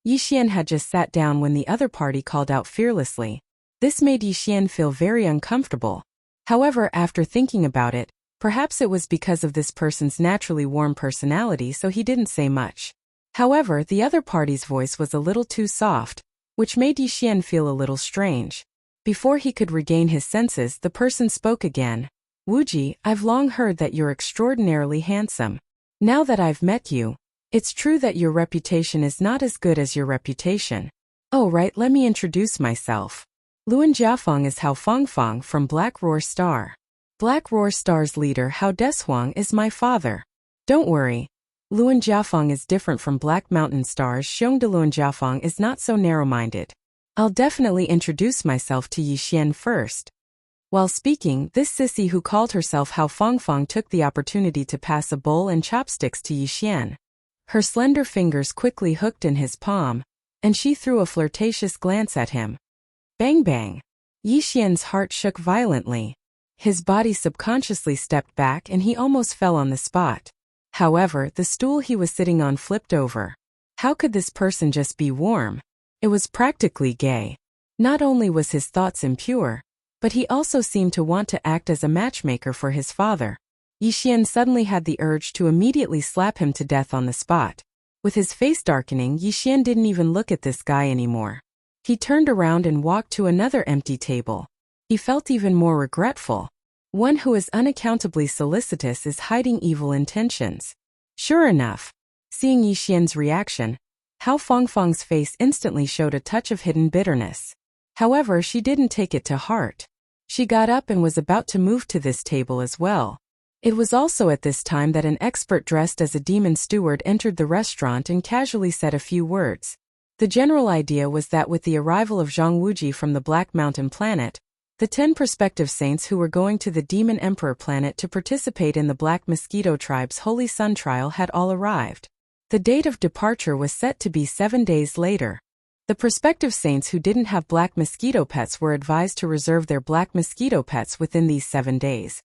Yi Xian had just sat down when the other party called out fearlessly. This made Yi Xian feel very uncomfortable. However, after thinking about it, Perhaps it was because of this person's naturally warm personality, so he didn't say much. However, the other party's voice was a little too soft, which made Yixian feel a little strange. Before he could regain his senses, the person spoke again. Wuji, I've long heard that you're extraordinarily handsome. Now that I've met you, it's true that your reputation is not as good as your reputation. Oh right, let me introduce myself. Luan Jiafeng is Hao Fangfang from Black Roar Star. Black Roar Star's leader Hao Deshuang is my father. Don't worry. Luan Jiafeng is different from Black Mountain Star's Xiong de Luan Jiafeng is not so narrow-minded. I'll definitely introduce myself to Yixian first. While speaking, this sissy who called herself Hao Fangfang took the opportunity to pass a bowl and chopsticks to Yixian. Her slender fingers quickly hooked in his palm, and she threw a flirtatious glance at him. Bang bang! Yixian's heart shook violently. His body subconsciously stepped back and he almost fell on the spot. However, the stool he was sitting on flipped over. How could this person just be warm? It was practically gay. Not only was his thoughts impure, but he also seemed to want to act as a matchmaker for his father. Yixian suddenly had the urge to immediately slap him to death on the spot. With his face darkening, Yixian didn't even look at this guy anymore. He turned around and walked to another empty table. He felt even more regretful. One who is unaccountably solicitous is hiding evil intentions. Sure enough, seeing Yixian's reaction, Hao Fangfang's face instantly showed a touch of hidden bitterness. However, she didn't take it to heart. She got up and was about to move to this table as well. It was also at this time that an expert dressed as a demon steward entered the restaurant and casually said a few words. The general idea was that with the arrival of Zhang Wuji from the Black Mountain planet, the 10 prospective saints who were going to the Demon Emperor planet to participate in the Black Mosquito Tribe's Holy Sun trial had all arrived. The date of departure was set to be 7 days later. The prospective saints who didn't have black mosquito pets were advised to reserve their black mosquito pets within these 7 days,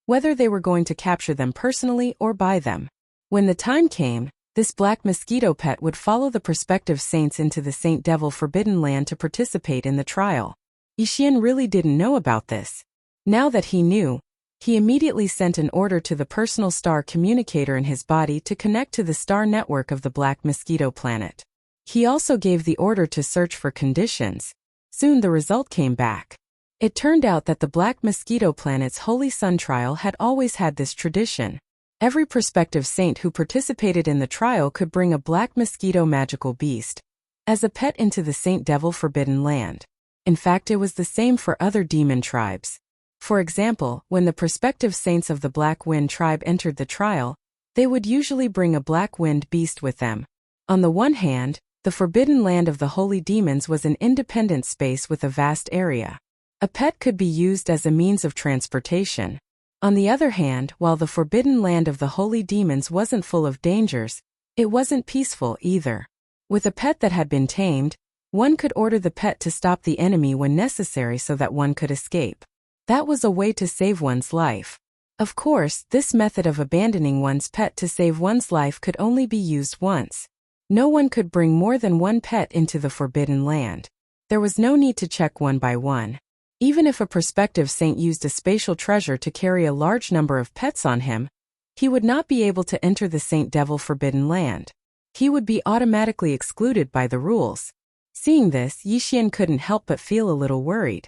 whether they were going to capture them personally or buy them. When the time came, this black mosquito pet would follow the prospective saints into the Saint Devil Forbidden Land to participate in the trial. Yixian really didn't know about this. Now that he knew, he immediately sent an order to the personal star communicator in his body to connect to the star network of the Black Mosquito Planet. He also gave the order to search for conditions. Soon the result came back. It turned out that the Black Mosquito Planet's Holy Sun trial had always had this tradition. Every prospective saint who participated in the trial could bring a black mosquito magical beast as a pet into the Saint Devil Forbidden Land. In fact, it was the same for other demon tribes. For example, when the prospective saints of the Black Wind tribe entered the trial, they would usually bring a black wind beast with them. On the one hand, the Forbidden Land of the Holy Demons was an independent space with a vast area. A pet could be used as a means of transportation. On the other hand, while the Forbidden Land of the Holy Demons wasn't full of dangers, it wasn't peaceful either. With a pet that had been tamed, one could order the pet to stop the enemy when necessary so that one could escape. That was a way to save one's life. Of course, this method of abandoning one's pet to save one's life could only be used once. No one could bring more than one pet into the Forbidden Land. There was no need to check one by one. Even if a prospective saint used a spatial treasure to carry a large number of pets on him, he would not be able to enter the Saint Devil Forbidden Land. He would be automatically excluded by the rules. Seeing this, Yixian couldn't help but feel a little worried.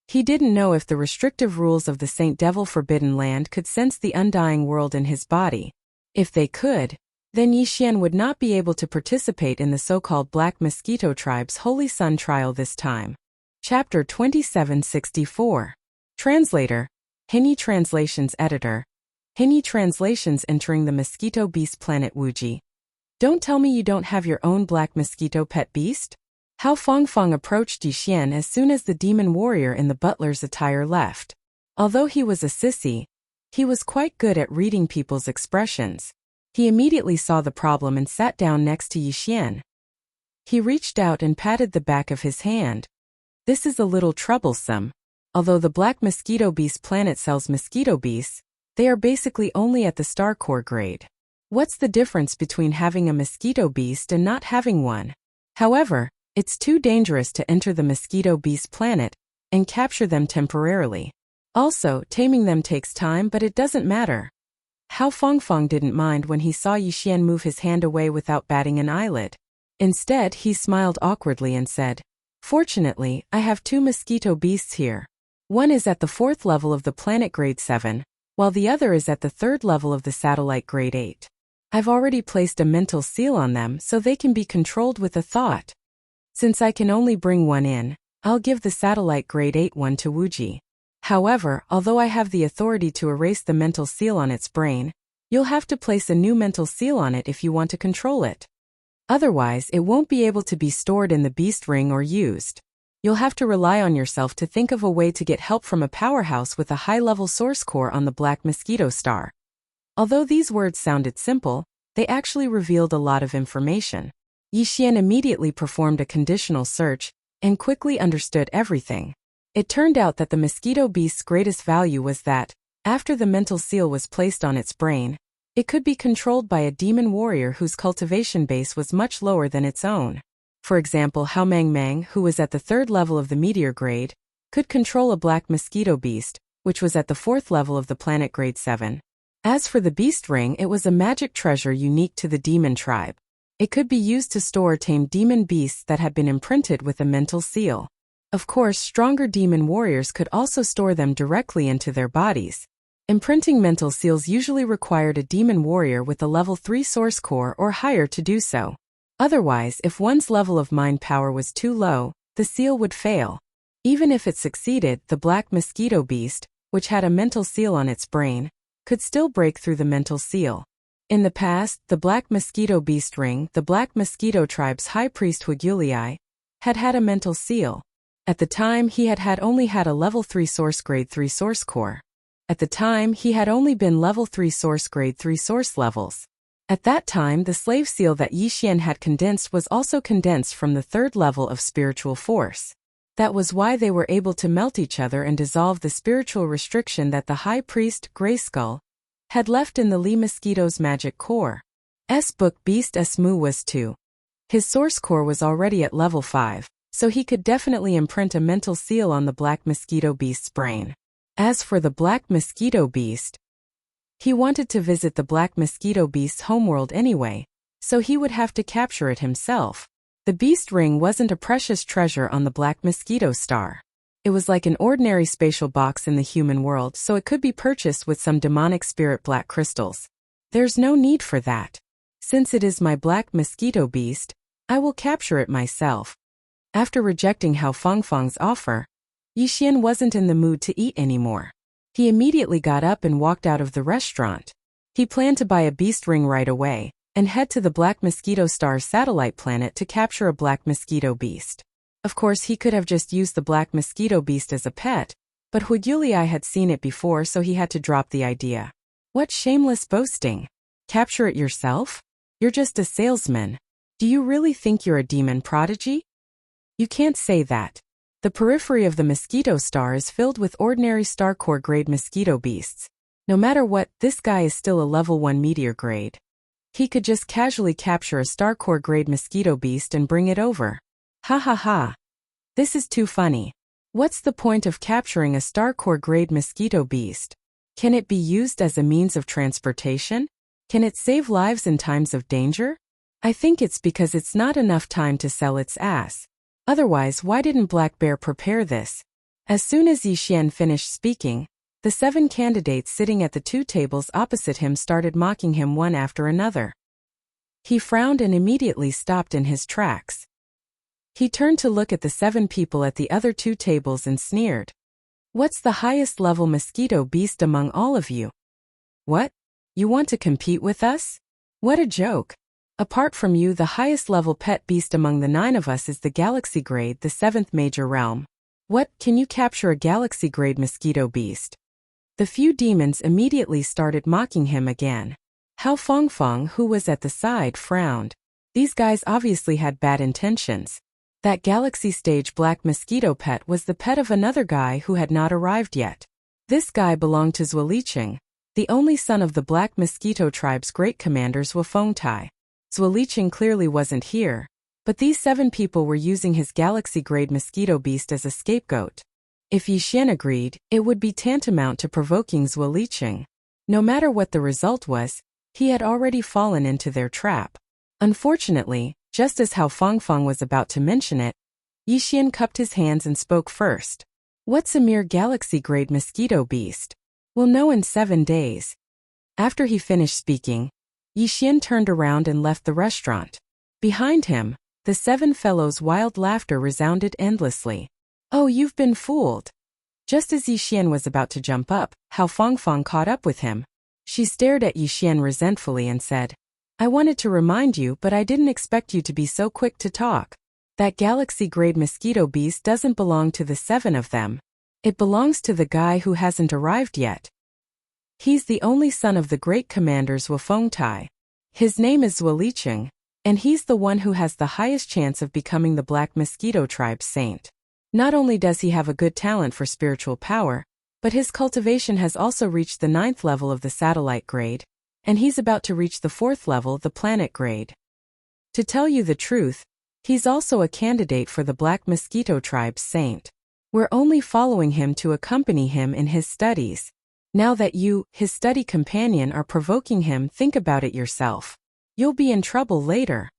He didn't know if the restrictive rules of the Saint Devil Forbidden Land could sense the undying world in his body. If they could, then Yixian would not be able to participate in the so-called Black Mosquito Tribe's Holy Sun trial this time. Chapter 2764. Translator. Hinyi Translations Editor. Hinyi Translations entering the Mosquito Beast Planet Wuji. Don't tell me you don't have your own black mosquito pet beast? Hao Fangfang approached Yixian as soon as the demon warrior in the butler's attire left. Although he was a sissy, he was quite good at reading people's expressions. He immediately saw the problem and sat down next to Yixian. He reached out and patted the back of his hand. This is a little troublesome. Although the Black Mosquito Beast Planet sells mosquito beasts, they are basically only at the Star Core grade. What's the difference between having a mosquito beast and not having one? However, it's too dangerous to enter the Mosquito Beast Planet and capture them temporarily. Also, taming them takes time, but it doesn't matter. Hao Fengfeng didn't mind when he saw Yixian move his hand away without batting an eyelid. Instead, he smiled awkwardly and said, "Fortunately, I have 2 mosquito beasts here. One is at the 4th level of the planet grade 7, while the other is at the 3rd level of the satellite grade 8. I've already placed a mental seal on them so they can be controlled with a thought. Since I can only bring one in, I'll give the satellite grade 8 one to Wuji. However, although I have the authority to erase the mental seal on its brain, you'll have to place a new mental seal on it if you want to control it. Otherwise, it won't be able to be stored in the beast ring or used. You'll have to rely on yourself to think of a way to get help from a powerhouse with a high-level source core on the Black Mosquito Star." Although these words sounded simple, they actually revealed a lot of information. Yixian immediately performed a conditional search and quickly understood everything. It turned out that the mosquito beast's greatest value was that, after the mental seal was placed on its brain, it could be controlled by a demon warrior whose cultivation base was much lower than its own. For example, Hao Mangmang, who was at the 3rd level of the meteor grade, could control a black mosquito beast, which was at the 4th level of the planet grade 7. As for the beast ring, it was a magic treasure unique to the demon tribe. It could be used to store or tame demon beasts that had been imprinted with a mental seal. Of course, stronger demon warriors could also store them directly into their bodies. Imprinting mental seals usually required a demon warrior with a level 3 source core or higher to do so. Otherwise, if one's level of mind power was too low, the seal would fail. Even if it succeeded, the black mosquito beast, which had a mental seal on its brain, could still break through the mental seal. In the past, the black mosquito beast ring, the black mosquito tribe's high priest Huigulei, had had a mental seal. At the time, he had only had a level 3 source grade 3 source core. At the time, he had only been level 3 source grade 3 source levels. At that time, the slave seal that Yixian had condensed was also condensed from the 3rd level of spiritual force. That was why they were able to melt each other and dissolve the spiritual restriction that the high priest, Grayskull, had left in the Lee Mosquito's magic core. Book Beast Mu was 2. His source core was already at level 5, so he could definitely imprint a mental seal on the black mosquito beast's brain. As for the black mosquito beast, he wanted to visit the black mosquito beast's homeworld anyway, so he would have to capture it himself. The beast ring wasn't a precious treasure on the Black Mosquito Star. It was like an ordinary spatial box in the human world, so it could be purchased with some demonic spirit black crystals. There's no need for that. Since it is my black mosquito beast, I will capture it myself. After rejecting Hao Fengfeng's offer, Yixian wasn't in the mood to eat anymore. He immediately got up and walked out of the restaurant. He planned to buy a beast ring right away and head to the Black Mosquito Star's satellite planet to capture a black mosquito beast. Of course, he could have just used the black mosquito beast as a pet, but Huigulei had seen it before, so he had to drop the idea. What shameless boasting! Capture it yourself? You're just a salesman. Do you really think you're a demon prodigy? You can't say that. The periphery of the mosquito star is filled with ordinary star core grade mosquito beasts. No matter what, this guy is still a level 1 meteor grade. He could just casually capture a star core grade mosquito beast and bring it over. Ha ha ha. This is too funny. What's the point of capturing a star core grade mosquito beast? Can it be used as a means of transportation? Can it save lives in times of danger? I think it's because it's not enough time to sell its ass. Otherwise, why didn't Black Bear prepare this? As soon as Yixian finished speaking, the 7 candidates sitting at the 2 tables opposite him started mocking him one after another. He frowned and immediately stopped in his tracks. He turned to look at the 7 people at the other 2 tables and sneered. What's the highest level mosquito beast among all of you? What? You want to compete with us? What a joke. Apart from you, the highest level pet beast among the 9 of us is the Galaxy Grade, the 7th major realm. What, can you capture a Galaxy Grade mosquito beast? The few demons immediately started mocking him again. Hao Fengfeng, who was at the side, frowned. These guys obviously had bad intentions. That Galaxy Stage black mosquito pet was the pet of another guy who had not arrived yet. This guy belonged to Zuolicheng, the only son of the Black Mosquito Tribe's great commander Zhuofengtai. Zuolicheng clearly wasn't here, but these 7 people were using his Galaxy-grade mosquito beast as a scapegoat. If Yixian agreed, it would be tantamount to provoking Zuolicheng. No matter what the result was, he had already fallen into their trap. Unfortunately, just as Hao Fangfang was about to mention it, Yixian cupped his hands and spoke first. What's a mere galaxy-grade mosquito beast? We'll know in 7 days. After he finished speaking, Yixian turned around and left the restaurant. Behind him, the 7 fellows' wild laughter resounded endlessly. Oh, you've been fooled. Just as Yixian was about to jump up, Hao Fangfang caught up with him. She stared at Yixian resentfully and said, I wanted to remind you, but I didn't expect you to be so quick to talk. That galaxy-grade mosquito beast doesn't belong to the 7 of them. It belongs to the guy who hasn't arrived yet. He's the only son of the great commander Zhuofengtai. His name is Zuolicheng, and he's the one who has the highest chance of becoming the Black Mosquito Tribe's saint. Not only does he have a good talent for spiritual power, but his cultivation has also reached the 9th level of the satellite grade, and he's about to reach the 4th level, the planet grade. To tell you the truth, he's also a candidate for the Black Mosquito Tribe's saint. We're only following him to accompany him in his studies. Now that you, his study companion, are provoking him, think about it yourself. You'll be in trouble later.